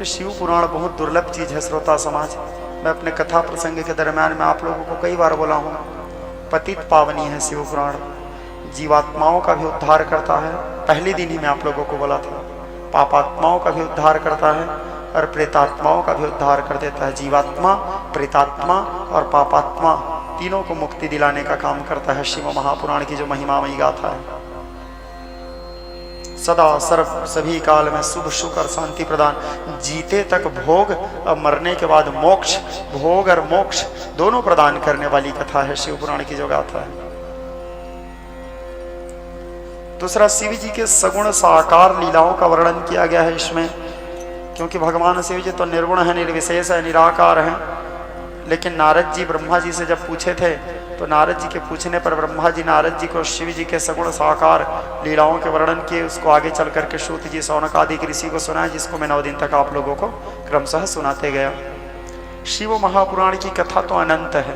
क्योंकि शिव पुराण बहुत दुर्लभ चीज़ है श्रोता समाज। मैं अपने कथा प्रसंग के दरम्यान में आप लोगों को कई बार बोला हूँ, पतित पावनी है शिव पुराण, जीवात्माओं का भी उद्धार करता है। पहले दिन ही मैं आप लोगों को बोला था, पापात्माओं का भी उद्धार करता है और प्रेतात्माओं का भी उद्धार कर देता है। जीवात्मा, प्रेतात्मा और पापात्मा तीनों को मुक्ति दिलाने का काम करता है शिव महापुराण की जो महिमामयी गाथा है। सदा सर्व सभी काल में शुभ सुख और शांति प्रदान, जीते तक भोग और मरने के बाद मोक्ष, भोग और मोक्ष दोनों प्रदान करने वाली कथा है शिव पुराण की जो गाथा है। दूसरा, शिव जी के सगुण साकार लीलाओं का वर्णन किया गया है इसमें, क्योंकि भगवान शिव जी तो निर्गुण है, निर्विशेष है, निराकार है। लेकिन नारद जी ब्रह्मा जी से जब पूछे थे तो नारद जी के पूछने पर ब्रह्मा जी नारद जी को शिव जी के सगुण साकार लीलाओं के वर्णन किए। उसको आगे चल करके सूत जी सौनक आदि ऋषि को सुनाया, जिसको मैं 9 दिन तक आप लोगों को क्रमशः सुनाते गया। शिव महापुराण की कथा तो अनंत है।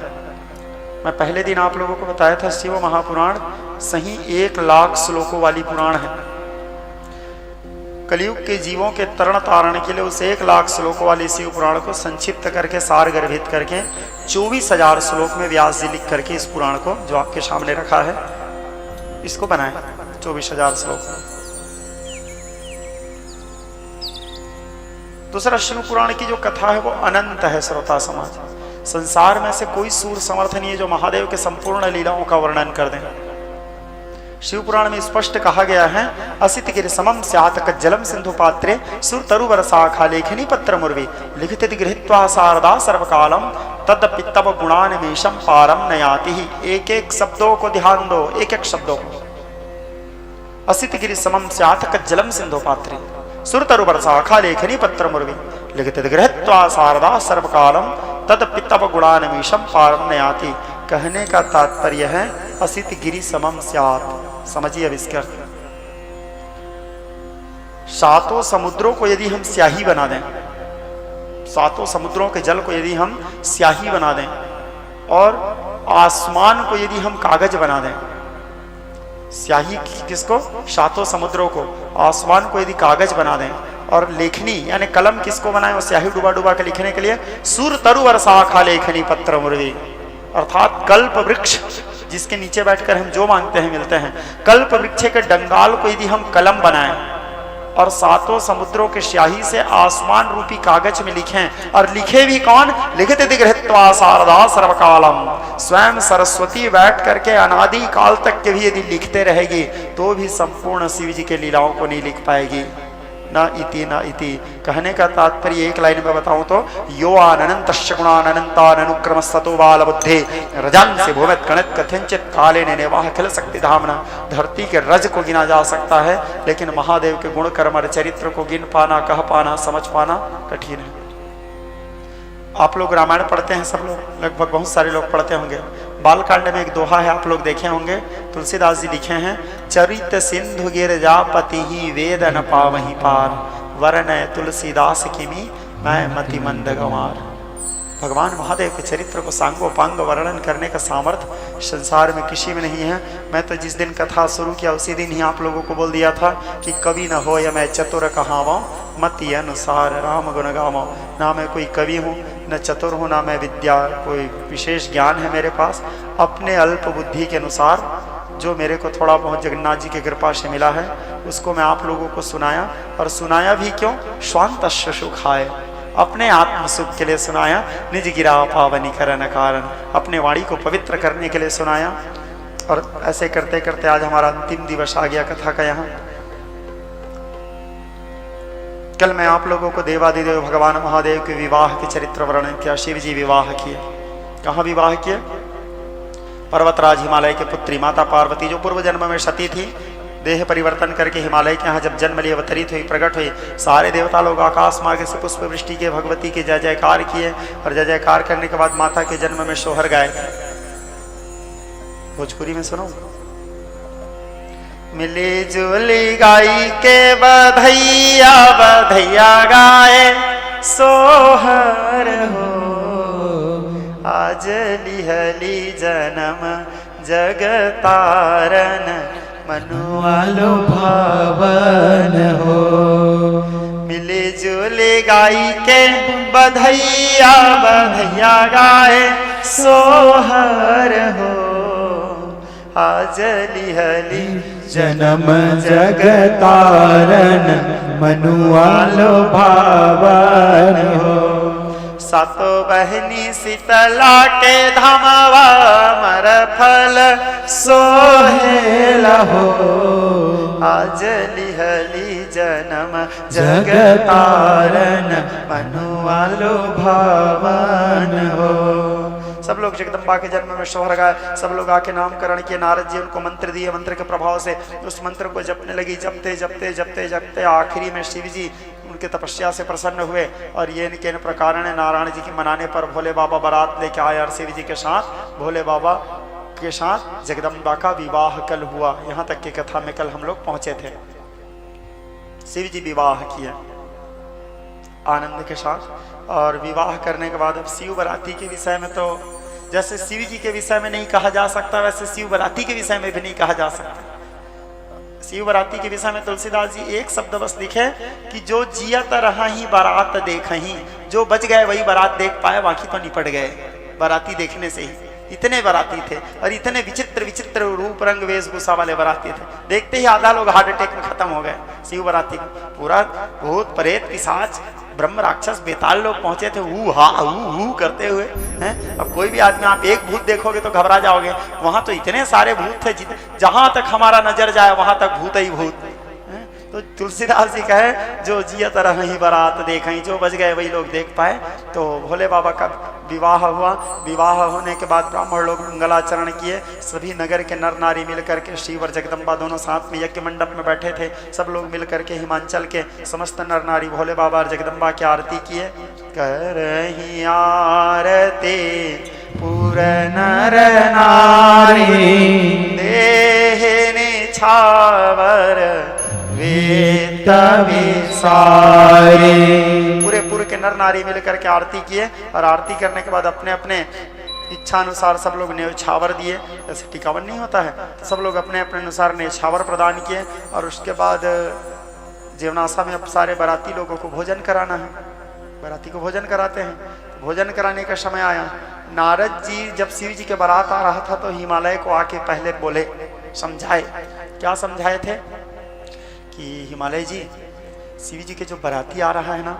मैं पहले दिन आप लोगों को बताया था, शिव महापुराण सही 1 लाख श्लोकों वाली पुराण है। कलयुग के जीवों के तरण तारण के लिए उस 1 लाख श्लोकों वाली शिव पुराण को संक्षिप्त करके, सार गर्भित करके 24,000 श्लोक में व्यास जी लिख करके इस पुराण को जो आपके सामने रखा है इसको बनाया 24,000 श्लोक। दूसरा, शिव पुराण की जो कथा है वो अनंत है श्रोता समाज। संसार में से कोई सूर समर्थ नहीं है जो महादेव के संपूर्ण लीलाओं का वर्णन कर दें। शिव पुराण में स्पष्ट कहा गया है, असित गिर समम स्यात् कज्जलम सिंधु पात्रे सुर तरुवर शाखा लेखनी पत्र मुर्वी लिखित गृहीत्वा शारदा सर्वकालम तदपि तव गुणानिमेषम पारम नयाति ही। एक एक शब्दों को ध्यान दो, एक एक शब्दों को। असित गिर समम स्यात् कज्जलम सिंधु पात्रे सुर तरुवर शाखा लेखनी पत्र मुर्वी लिखित गृहीत्वा शारदा सर्वकालम तदपि तव गुणानिमेषम पारम नयाति। कहने का तात्पर्य है असित गिरि समम स्यात्। समझिए अब इसका अर्थ। 7 समुद्रों को यदि हम स्याही बना दें, 7 समुद्रों के जल को यदि हम स्याही बना दें और आसमान को यदि हम कागज बना दें, स्याही किसको? 7 समुद्रों को, आसमान को यदि कागज बना दें और लेखनी यानी कलम किसको बनाए? वो स्याही डुबा डुबा के लिखने के लिए सुर तरुवर शाखा लेखनी पत्र मुर्वी, अर्थात कल्प वृक्ष जिसके नीचे बैठकर हम जो मांगते हैं मिलते हैं, कल्प वृक्ष के डंगाल को यदि हम कलम बनाएं और 7 समुद्रों के स्याही से आसमान रूपी कागज में लिखें, और लिखे भी कौन? लिखित गृहीत्वा शारदा सर्वकालम। स्वयं सरस्वती बैठ करके अनादि काल तक के भी यदि लिखते रहेगी तो भी संपूर्ण शिव जी के लीलाओं को नहीं लिख पाएगी। न इति न इति। कहने का तात्पर्य एक लाइन में बताऊं तो, यो अनंतश्च गुणान् अनंतान् अनुक्रमस्ततो बाल बुद्धे रजान से भूमित गणित कथंचित काले ने नेवाह खिल शक्ति धामना। धरती के रज को गिना जा सकता है, लेकिन महादेव के गुण कर्म और चरित्र को गिन पाना, कह पाना, समझ पाना कठिन है। आप लोग रामायण पढ़ते हैं, सब लोग, लगभग बहुत सारे लोग पढ़ते होंगे। बालकांड में एक दोहा है, आप लोग देखे होंगे, तुलसीदास जी लिखे हैं, चरित सिंधु गिरजापति ही वेद न पावहि पार वरण तुलसीदास किमी मैं मति मंद गंवार। भगवान महादेव के चरित्र को सांगोपांग वर्णन करने का सामर्थ्य संसार में किसी में नहीं है। मैं तो जिस दिन कथा शुरू किया उसी दिन ही आप लोगों को बोल दिया था कि कवि न हो या मैं चतुर कहावां मति अनुसार राम गुण गावां। ना मैं कोई कवि हूँ, न चतुर हूँ, ना मैं विद्या कोई विशेष ज्ञान है मेरे पास। अपने अल्प बुद्धि के अनुसार जो मेरे को थोड़ा बहुत जगन्नाथ जी की कृपा से मिला है उसको मैं आप लोगों को सुनाया। और सुनाया भी क्यों? स्वांतस्य सुखाय, अपने आत्म सुख के लिए सुनाया। निज गिरा पावनी करन कारण, अपने वाणी को पवित्र करने के लिए सुनाया। और ऐसे करते करते आज हमारा अंतिम दिवस आ गया कथा का। यहाँ कल मैं आप लोगों को देवादिदेव भगवान महादेव के विवाह के चरित्र वर्णन किया। शिव जी विवाह किए, कहाँ विवाह किए? पर्वतराज हिमालय के पुत्री माता पार्वती, जो पूर्व जन्म में सती थी, देह परिवर्तन करके हिमालय के यहाँ जब जन्म लिए, अवतरित हुई, प्रकट हुई। सारे देवता लोग आकाश मार्ग से पुष्प वृष्टि के भगवती के जय जयकार किए, और जय जयकार करने के बाद माता के जन्म में सोहर गाए। भोजपुरी में सुनो। मिली जुली गाई के बधैया बधैया गाए सोहर हो, आज लिहली जन्म जगतारन मनुआलो भावन हो। मिली जुली बोले गाई के बधैया बधैया गाए सोहर हो, आज लिहली जन्म जगतारण मनुआलो भावन हो। सातो बहनी शीतला के धामवा मर फल सोहेला हो, आज लिहली जन्म जगतारण मनुआलो भावन हो। सब लोग जगदम्बा के जन्म में सोहर गाए, सब लोग आके नामकरण किए। नारद जी उनको मंत्र दिए, मंत्र के प्रभाव से उस मंत्र को जपने लगी। जपते जपते जपते जपते आखिरी में शिव जी उनके तपस्या से प्रसन्न हुए और ये इनके प्रकार ने नारायण जी के मनाने पर भोले बाबा बारात लेके आए और शिव जी के साथ भोले बाबा के साथ जगदम्बा का विवाह कल हुआ। यहाँ तक की कथा में कल हम लोग पहुंचे थे। शिव जी विवाह किए आनंद के साथ, और विवाह करने के बाद अब शिव बराती के विषय में तो जैसे शिव जी के विषय में नहीं कहा जा सकता, वैसे शिव बराती के विषय में भी नहीं कहा जा सकता। शिव बराती के विषय में तुलसीदास जी एक शब्द बस लिखे कि जो जियत रहा ही बारात देख ही, जो बच गए वही बारात देख पाए, बाकी तो निपट गए बाराती देखने से ही। इतने बाराती थे और इतने विचित्र विचित्र रूप रंग वेशभूषा वाले बाराती थे, देखते ही आधा लोग हार्ट अटैक में खत्म हो गए। शिव बराती पूरा भूत प्रेत पिशाच ब्रह्म राक्षस बेताल लोग पहुंचे थे, ऊ हा ऊ करते हुए हैं। अब कोई भी आदमी आप एक भूत देखोगे तो घबरा जाओगे, वहां तो इतने सारे भूत थे, जहां तक हमारा नजर जाए वहां तक भूत ही भूत। तो तुलसीदास जी कहे जो जियत रही बारात देखें, जो बच गए वही लोग देख पाए। तो भोले बाबा का विवाह हुआ। विवाह होने के बाद ब्राह्मण लोग मंगलाचरण किए। सभी नगर के नर नारी मिलकर के शिव और जगदम्बा दोनों साथ में यज्ञ मंडप में बैठे थे। सब लोग मिलकर के हिमांचल के समस्त नर नारी भोले बाबा और जगदम्बा की आरती किए। करही आरती पूर नर नारी, देह निछावर वेद विसारे। पूरे के नर नारी मिलकर के आरती किए और आरती करने के बाद अपने अपने इच्छा अनुसार सब लोग न्यौछावर दिए। जैसे टिकावन नहीं होता है, तो सब लोग अपने अपने अनुसार न्यौछावर प्रदान किए। और उसके बाद जीवनाशा में अब सारे बाराती लोगों को भोजन कराना है, बाराती को भोजन कराते हैं। भोजन कराने का समय आया। नारद जी जब शिव जी के बारात आ रहा था तो हिमालय को आके पहले बोले, समझाए। क्या समझाए थे कि हिमालय जी, शिव जी के जो बाराती आ रहा है ना,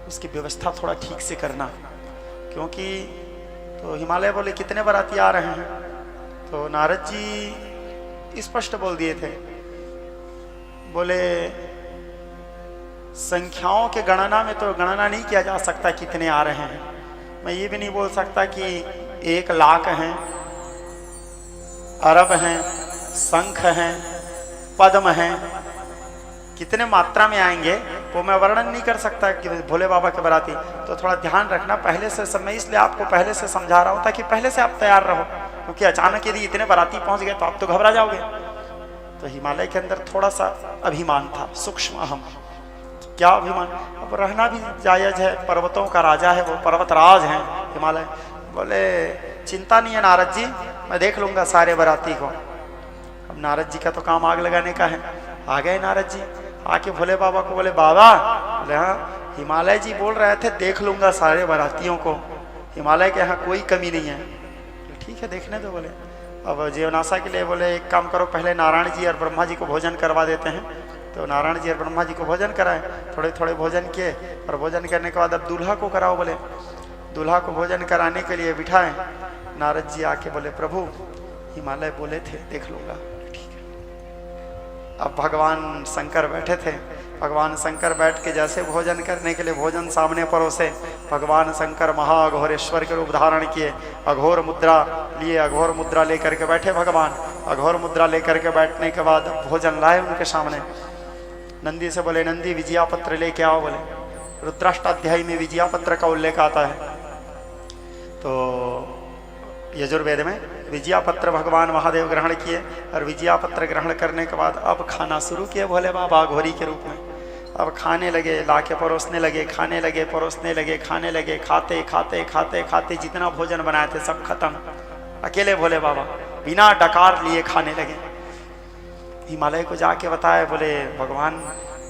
उसकी व्यवस्था थोड़ा ठीक से करना, क्योंकि तो हिमालय बोले कितने बाराती आ रहे हैं? तो नारद जी स्पष्ट बोल दिए थे, बोले संख्याओं के गणना में तो गणना नहीं किया जा सकता कितने आ रहे हैं। मैं ये भी नहीं बोल सकता कि 1 लाख हैं, अरब हैं, शंख हैं, पद्म हैं, कितने मात्रा में आएंगे वो मैं वर्णन नहीं कर सकता कि भोले बाबा के बाराती। तो थोड़ा ध्यान रखना पहले से सब। मैं इसलिए आपको पहले से समझा रहा हूँ ताकि पहले से आप तैयार रहो, क्योंकि अचानक यदि इतने बाराती पहुंच गए तो आप तो घबरा जाओगे। तो हिमालय के अंदर थोड़ा सा अभिमान था, सूक्ष्म अहम। क्या अभिमान? अब रहना भी जायज है, पर्वतों का राजा है वो, पर्वतराज हैं हिमालय। बोले चिंता नहीं है नारद जी, मैं देख लूंगा सारे बाराती को। अब नारद जी का तो काम आग लगाने का है। आ गए नारद जी, आके भोले बाबा को बोले बाबा, बोले हाँ हिमालय जी बोल रहे थे देख लूंगा सारे बारातियों को, हिमालय के यहाँ कोई कमी नहीं है। ठीक है देखने दो। बोले अब जीवनाशा के लिए बोले एक काम करो, पहले नारायण जी और ब्रह्मा जी को भोजन करवा देते हैं। तो नारायण जी और ब्रह्मा जी को भोजन कराए, थोड़े थोड़े भोजन किए। और भोजन करने के बाद अब दूल्हा को कराओ। बोले दूल्हा को भोजन कराने के लिए बिठाएं। नारद जी आके बोले प्रभु हिमालय बोले थे देख लूंगा। ठीक है। अब भगवान शंकर बैठे थे। भगवान शंकर बैठ के जैसे भोजन करने के लिए भोजन सामने परोसे, भगवान शंकर महाअघोरेश्वर के रूप धारण किए, अघोर मुद्रा लिए, अघोर मुद्रा लेकर के बैठे भगवान। अघोर मुद्रा लेकर के बैठने के बाद भोजन लाए उनके सामने। नंदी से बोले नंदी विजयापत्र लेके आओ। बोले रुद्राष्टाध्यायी में विजयापत्र का उल्लेख आता है। तो यजुर्वेद में विजयापत्र भगवान महादेव ग्रहण किए और विजयापत्र ग्रहण करने के बाद अब खाना शुरू किए भोले बाबा घोरी के रूप में। अब खाने लगे, लाके परोसने लगे, खाने लगे, परोसने लगे, खाने लगे। खाते खाते खाते खाते जितना भोजन बनाए थे सब खत्म। अकेले भोले बाबा बिना डकार लिए खाने लगे। हिमालय को जाके बताए, बोले भगवान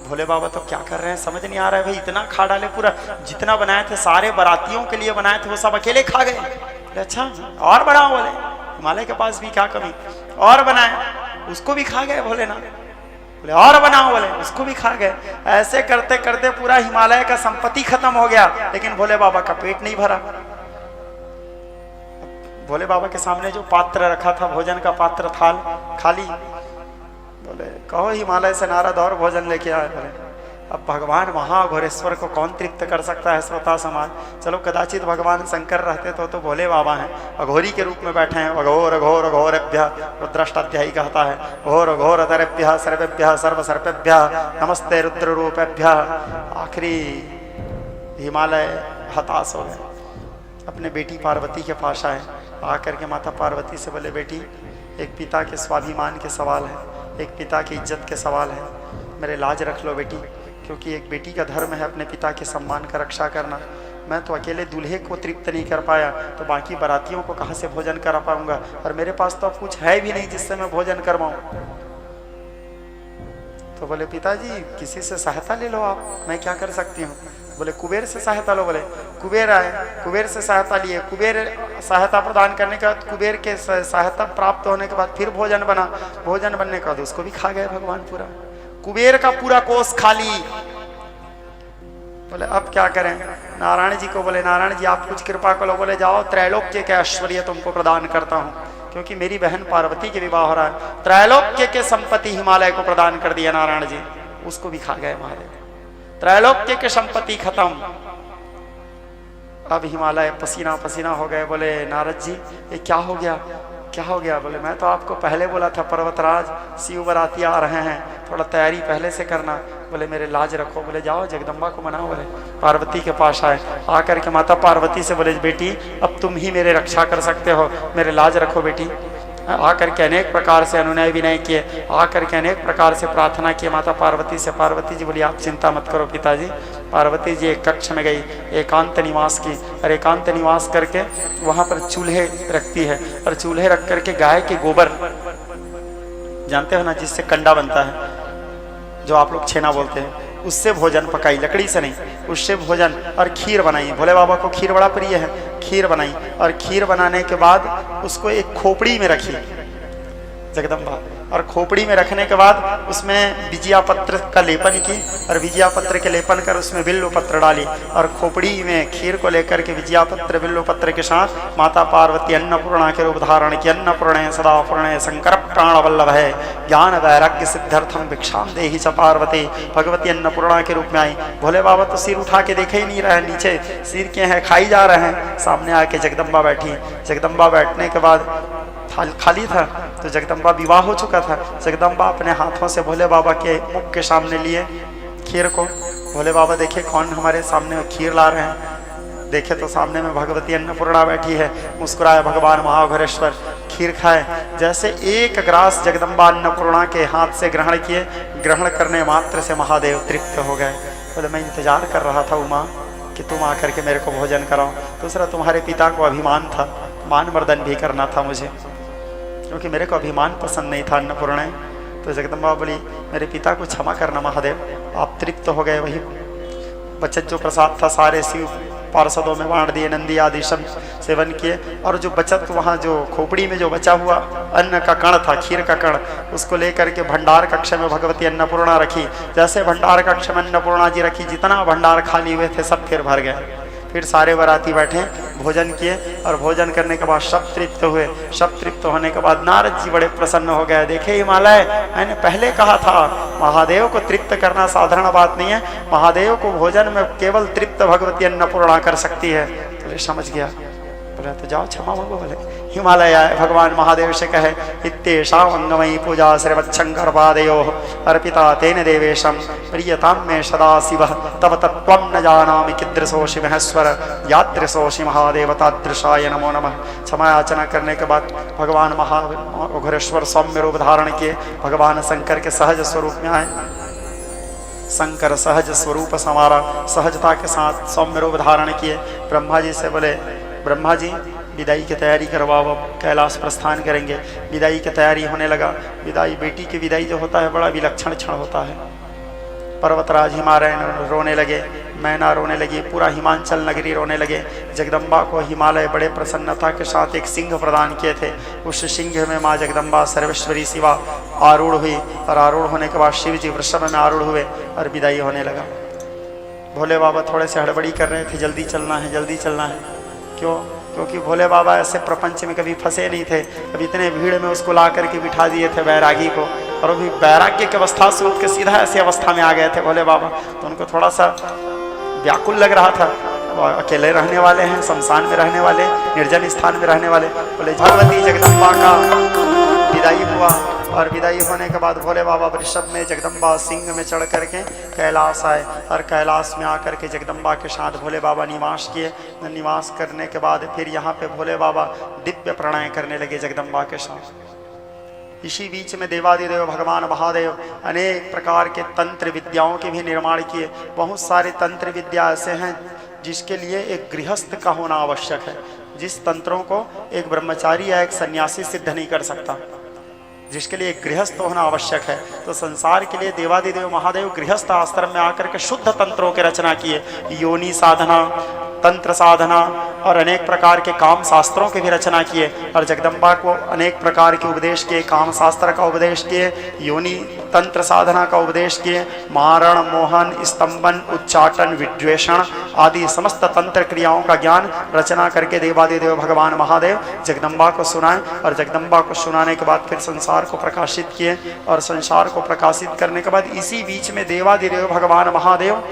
भोले बाबा तो क्या कर रहे हैं समझ नहीं आ रहा है भाई, इतना खा डाले, पूरा जितना बनाए थे सारे बारातियों के लिए बनाए थे वो सब अकेले खा गए। बोले अच्छा और बनाओ, बोले हिमालय के पास भी क्या कमी, और बनाए उसको भी खा गए भोलेनाथ। बोले और बनाओ, बोले उसको भी खा गए। ऐसे करते करते पूरा हिमालय का संपत्ति खत्म हो गया, लेकिन भोले बाबा का पेट नहीं भरा। भोले बाबा के सामने जो पात्र रखा था, भोजन का पात्र थाल खाली। बोले कहो हिमालय से नारद और भोजन लेके आए। बोले अब भगवान महाघोरेश्वर को कौन तृप्त कर सकता है श्रोता समाज। चलो कदाचित भगवान शंकर रहते तो भोले बाबा हैं, अघोरी के रूप में बैठे हैं। अघोर अघोर अघोरेभ्य, रुद्राष्टाध्यायी कहता है घोर घोर अतरेभ्य सर्वेभ्य सर्व सर्पेभ्य नमस्ते रुद्र रूपेभ्य। आखिरी हिमालय हताश हो गए, अपने बेटी पार्वती के पास आए। आकर के माता पार्वती से बोले बेटी, एक पिता के स्वाभिमान के सवाल है, एक पिता की इज्जत के सवाल है, मेरे लाज रख लो बेटी, क्योंकि एक बेटी का धर्म है अपने पिता के सम्मान का रक्षा करना। मैं तो अकेले दूल्हे को तृप्त नहीं कर पाया, तो बाकी बारातियों को कहाँ से भोजन करा पाऊंगा, और मेरे पास तो अब कुछ है भी नहीं जिससे मैं भोजन करवाऊं। तो बोले पिताजी किसी से सहायता ले लो आप, मैं क्या कर सकती हूँ। बोले कुबेर से सहायता लो। बोले कुबेर आए, कुबेर से सहायता लिए। कुबेर सहायता प्रदान करने के बाद, कुबेर के सहायता प्राप्त होने के बाद फिर भोजन बना। भोजन बनने के बाद उसको भी खा गए भगवान पूरा, कुबेर का पूरा कोष खाली। बोले अब क्या करें। नारायण जी को बोले नारायण जी आप कुछ कृपा करो। बोले जाओ त्रैलोक्य के ऐश्वर्य तुमको प्रदान करता हूँ, क्योंकि मेरी बहन पार्वती के विवाह हो रहा है। त्रैलोक्य के संपत्ति हिमालय को प्रदान कर दिया नारायण जी, उसको भी खा गए महादेव। त्रैलोक्य के संपत्ति खत्म। अब हिमालय पसीना पसीना हो गए। बोले नारद जी ये क्या हो गया, क्या हो गया। बोले मैं तो आपको पहले बोला था पर्वतराज शिव बराती आ रहे हैं, थोड़ा तैयारी पहले से करना। बोले मेरे लाज रखो। बोले जाओ जगदम्बा को मनाओ। बोले पार्वती के पास आए, आकर के माता पार्वती से बोले बेटी अब तुम ही मेरे रक्षा कर सकते हो, मेरे लाज रखो बेटी। आकर के अनेक प्रकार से अनुनय विनय किए, आकर के अनेक प्रकार से प्रार्थना किए माता पार्वती से। पार्वती जी बोली आप चिंता मत करो पिताजी। पार्वती जी एक कक्ष में गई, एकांत निवास की, और एकांत निवास करके वहाँ पर चूल्हे रखती है, और चूल्हे रख करके गाय के गोबर जानते हो ना जिससे कंडा बनता है, जो आप लोग छेना बोलते हैं, उससे भोजन पकाई, लकड़ी से नहीं, उससे भोजन और खीर बनाई। भोले बाबा को खीर बड़ा प्रिय है। खीर बनाई, और खीर बनाने के बाद उसको एक खोपड़ी में रखी जगदम्बा, और खोपड़ी में रखने के बाद उसमें विजया पत्र का लेपन की, और विजया पत्र के लेपन कर उसमें बिल्व पत्र डाली, और खोपड़ी में खीर को लेकर के विजया पत्र बिल्व पत्र के साथ माता पार्वती अन्नपूर्णा के रूप धारण की। अन्नपूर्णे सदा पूर्णे शंकर प्राण वल्लभ है, ज्ञान वैराग्य सिद्धार्थम भिक्षाम देहि च पार्वती। भगवती अन्नपूर्णा के रूप में आई। भोले बाबा तो सिर उठा के देखे ही नहीं रहे, नीचे सिर के हैं खाई जा रहे हैं। सामने आके जगदम्बा बैठी। जगदम्बा बैठने के बाद खाली था, तो जगदम्बा विवाह हो चुका था। जगदम्बा अपने हाथों से भोले बाबा के मुख के सामने लिए खीर को। भोले बाबा देखे कौन हमारे सामने खीर ला रहे हैं, देखे तो सामने में भगवती अन्नपूर्णा बैठी है। मुस्कुराए भगवान महाघोरेश्वर, खीर खाए। जैसे एक ग्रास जगदम्बा अन्नपूर्णा के हाथ से ग्रहण किए, ग्रहण करने मात्र से महादेव तृप्त हो गए। बोले मैं इंतजार कर रहा था उमा कि तुम आकर के मेरे को भोजन कराओ। दूसरा तुम्हारे पिता को अभिमान था, मान मर्दन भी करना था मुझे, क्योंकि मेरे को अभिमान पसंद नहीं था अन्नपूर्णा। तो जगदम्बा बोली मेरे पिता को क्षमा करना महादेव, आप तृप्त हो गए। वही बचत जो प्रसाद था सारे शिव पार्षदों में बांट दिए, नंदी आदि सब सेवन किए, और जो बचत वहाँ जो खोपड़ी में जो बचा हुआ अन्न का कण था, खीर का कण, उसको लेकर के भंडार कक्ष में भगवती अन्नपूर्णा रखी। जैसे भंडार कक्ष में अन्नपूर्णा जी रखी, जितना भंडार खाली हुए थे सब फिर भर गए। फिर सारे बाराती बैठे, भोजन किए, और भोजन करने के बाद सब तृप्त हुए। सब तृप्त होने के बाद नारद जी बड़े प्रसन्न हो गए। देखे हिमालय, मैंने पहले कहा था महादेव को तृप्त करना साधारण बात नहीं है, महादेव को भोजन में केवल तृप्त भगवती अन्नपूर्णा कर सकती है। तो समझ गया। बोले तो जाओ क्षमा मांगो। बोले हिमालय आए, भगवान महादेव से कहे इत्येषा अंगमयी पूजा श्रीवत्शंकर पादयो अर्पिता तेन देवेशम प्रियताम में सदा शिव तब तत्त्वं न जानामि कीदृशोऽसि महेश्वर यादृशोऽसि महादेवतादृशाय नमो नमः। क्षमा याचना करने के बाद भगवान महाघोरेश्वर सौम्य रूप धारण किए, भगवान शंकर के सहज स्वरूप में आए। शंकर सहज स्वरूप समारा, सहजता के साथ सौम्य रूप धारण किए। ब्रह्मा जी से बोले ब्रह्मा जी विदाई की तैयारी करवाओ, अब कैलाश प्रस्थान करेंगे। विदाई की तैयारी होने लगा। विदाई, बेटी की विदाई जो होता है बड़ा विलक्षण क्षण होता है। पर्वतराज हिमालय रोने लगे, मैना रोने लगी, पूरा हिमांचल नगरी रोने लगे। जगदम्बा को हिमालय बड़े प्रसन्नता के साथ एक सिंह प्रदान किए थे। उस सिंह में माँ जगदम्बा सर्वेश्वरी शिवा आरूढ़ हुई और आरूढ़ होने के बाद शिव जी वृषभ में आरूढ़ हुए और विदाई होने लगा। भोले बाबा थोड़े से हड़बड़ी कर रहे थे, जल्दी चलना है, जल्दी चलना है। क्यों? क्योंकि भोले बाबा ऐसे प्रपंच में कभी फंसे नहीं थे। अब इतने भीड़ में उसको ला करके बिठा दिए थे बैरागी को, और अभी वैराग्य की अवस्था से उठ के सीधा ऐसी अवस्था में आ गए थे भोले बाबा। तो उनको थोड़ा सा व्याकुल लग रहा था। वो अकेले रहने वाले हैं, शमशान में रहने वाले, निर्जन स्थान में रहने वाले। बोले भगवती जगदम्बा का विदाई हुआ, और विदाई होने के बाद भोले बाबा वृषभ में, जगदम्बा सिंह में चढ़ करके कैलाश आए। और कैलाश में आकर के जगदम्बा के साथ भोले बाबा निवास किए। निवास करने के बाद फिर यहाँ पे भोले बाबा दिव्य प्रणय करने लगे जगदम्बा के साथ। इसी बीच में देवादिदेव भगवान महादेव अनेक प्रकार के तंत्र विद्याओं के भी निर्माण किए। बहुत सारे तंत्र विद्या ऐसे हैं जिसके लिए एक गृहस्थ का होना आवश्यक है, जिस तंत्रों को एक ब्रह्मचारी या एक सन्यासी सिद्ध नहीं कर सकता, जिसके लिए एक गृहस्थ होना आवश्यक है। तो संसार के लिए देवादिदेव महादेव गृहस्थ आश्रम में आकर के शुद्ध तंत्रों की रचना किए। योनि साधना, तंत्र साधना और अनेक प्रकार के काम शास्त्रों की भी रचना किए। और जगदम्बा को अनेक प्रकार के उपदेश किए, काम शास्त्र का उपदेश किए, योनि तंत्र साधना का उपदेश किए, मारण, मोहन, स्तंभन, उच्चाटन, विद्वेषण आदि समस्त तंत्र क्रियाओं का ज्ञान रचना करके देवादिदेव भगवान महादेव जगदम्बा को सुनाए। और जगदम्बा को सुनाने के बाद फिर संसार को प्रकाशित किए। और संसार को प्रकाशित करने के बाद इसी बीच में देवादिदेव भगवान महादेव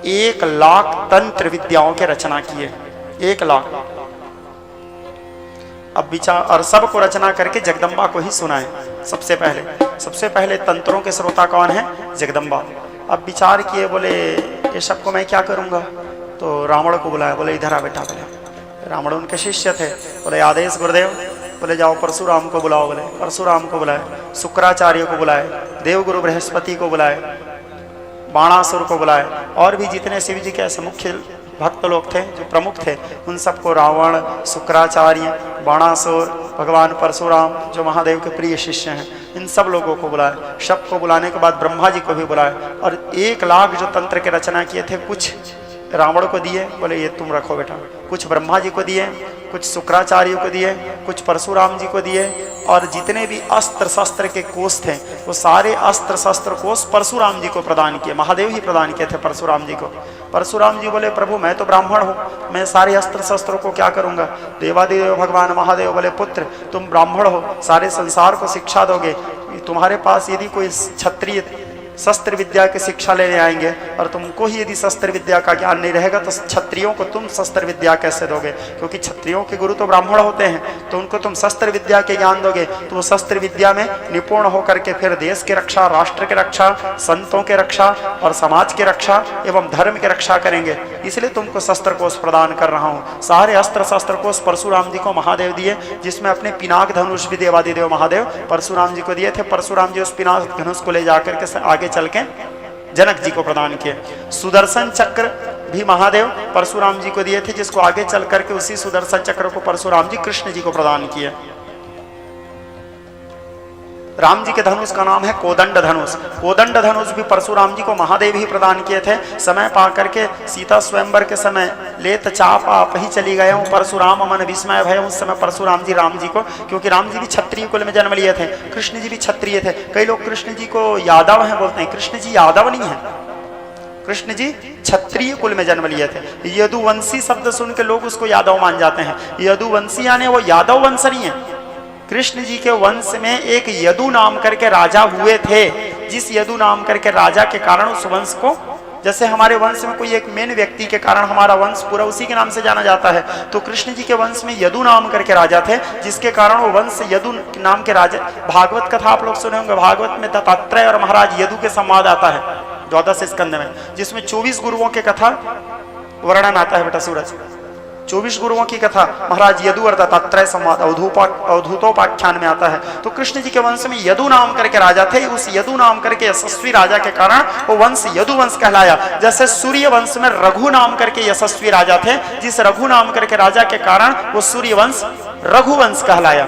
1 लाख तंत्र विद्याओं के रचना किए। 1 लाख। अब विचार, और सब को रचना करके जगदम्बा को ही सुनाए। सबसे पहले तंत्रों के श्रोता कौन है? जगदम्बा। अब विचार किए, बोले ये सबको मैं क्या करूंगा? तो रावण को बुलाया, बोले इधर आ बेटा। बोले रावण उनके शिष्य थे। बोले आदेश गुरुदेव। बोले जाओ परशुराम को बुलाओ। बोले परशुराम को बुलाए, शुक्राचार्य को बुलाए, देवगुरु बृहस्पति को बुलाए, बाणासुर को बुलाए, और भी जितने शिव जी के ऐसे मुख्य भक्त लोग थे जो प्रमुख थे, उन सबको रावण, शुक्राचार्य, बाणासुर, भगवान परशुराम जो महादेव के प्रिय शिष्य हैं, इन सब लोगों को बुलाए। सबको बुलाने के बाद ब्रह्मा जी को भी बुलाए। और 1 लाख जो तंत्र के रचना किए थे, कुछ रावण को दिए, बोले ये तुम रखो बेटा। कुछ ब्रह्मा जी को दिए, कुछ शुक्राचार्य को दिए, कुछ परशुराम जी को दिए। और जितने भी अस्त्र शस्त्र के कोष थे, वो सारे अस्त्र शस्त्र कोष परशुराम जी को प्रदान किए। महादेव ही प्रदान किए थे परशुराम जी को। परशुराम जी बोले प्रभु मैं तो ब्राह्मण हूँ, मैं सारे अस्त्र शस्त्रों को क्या करूँगा? देवादिदेव भगवान महादेव बोले पुत्र तुम ब्राह्मण हो, सारे संसार को शिक्षा दोगे। तुम्हारे पास यदि कोई क्षत्रिय शस्त्र विद्या की शिक्षा लेने आएंगे और तुमको ही यदि शस्त्र विद्या का ज्ञान नहीं रहेगा तो क्षत्रियों को तुम शस्त्र विद्या कैसे दोगे? क्योंकि क्षत्रियों के गुरु तो ब्राह्मण होते हैं, तो उनको तुम शस्त्र विद्या के ज्ञान दोगे तो वो शस्त्र विद्या में निपुण होकर के फिर देश की रक्षा, राष्ट्र की रक्षा, संतों की रक्षा और समाज की रक्षा एवं धर्म की रक्षा करेंगे। इसलिए तुमको शस्त्र कोष प्रदान कर रहा हूँ। सारे अस्त्र शस्त्र कोष परशुराम जी को महादेव दिए, जिसमें अपने पिनाक धनुष भी देवादिदेव महादेव परशुराम जी को दिए थे। परशुराम जी उस पिनाक धनुष को ले जाकर के आगे चल के जनक जी को प्रदान किए। सुदर्शन चक्र भी महादेव परशुराम जी को दिए थे, जिसको आगे चल करके उसी सुदर्शन चक्र को परशुराम जी कृष्ण जी को प्रदान किए। राम जी के धनुष का नाम है कोदंड धनुष। कोदंड धनुष भी परशुराम जी को महादेव ही प्रदान किए थे। समय पा करके सीता स्वयंवर के समय लेत चाप आप ही चली गए हूँ परशुराम मन विस्मय भय। उस समय परशुराम जी राम जी को, क्योंकि राम जी भी क्षत्रिय कुल में जन्म लिए थे, कृष्ण जी भी क्षत्रिय थे। कई लोग कृष्ण जी को यादव हैं बोलते हैं, कृष्ण जी यादव नहीं है, कृष्ण जी क्षत्रिय कुल में जन्म लिए थे। यदुवंशी शब्द सुन के लोग उसको यादव मान जाते हैं। यदुवंशी यानी वो यादव वंश नहीं है। कृष्ण जी के वंश में एक यदु नाम करके राजा हुए थे, जिस यदु नाम करके राजा के कारण उस वंश को, जैसे हमारे वंश में कोई एक मेन व्यक्ति के कारण हमारा वंश पूरा उसी के नाम से जाना जाता है, तो कृष्ण जी के वंश में यदु नाम करके राजा थे, जिसके कारण वो वंश यदु नाम के राजा। भागवत कथा आप लोग सुने होंगे, भागवत में दत्तात्रेय और महाराज यदु के संवाद आता है 12 स्कंद में, जिसमें 24 गुरुओं के कथा वर्णन आता है। बेटा सूरज 24 गुरुओं की कथा महाराज यदु और दत्तात्रेय संवाद अवधूतोपाख्यान में आता है। तो कृष्ण जी के वंश में यदु नाम करके राजा थे। उस यदु नाम करके यशस्वी राजा के कारण वो वंश यदु वंश कहलाया। जैसे सूर्य वंश में रघु नाम करके यशस्वी राजा थे, जिस रघु नाम करके राजा के कारण वो सूर्य वंश रघुवंश कहलाया।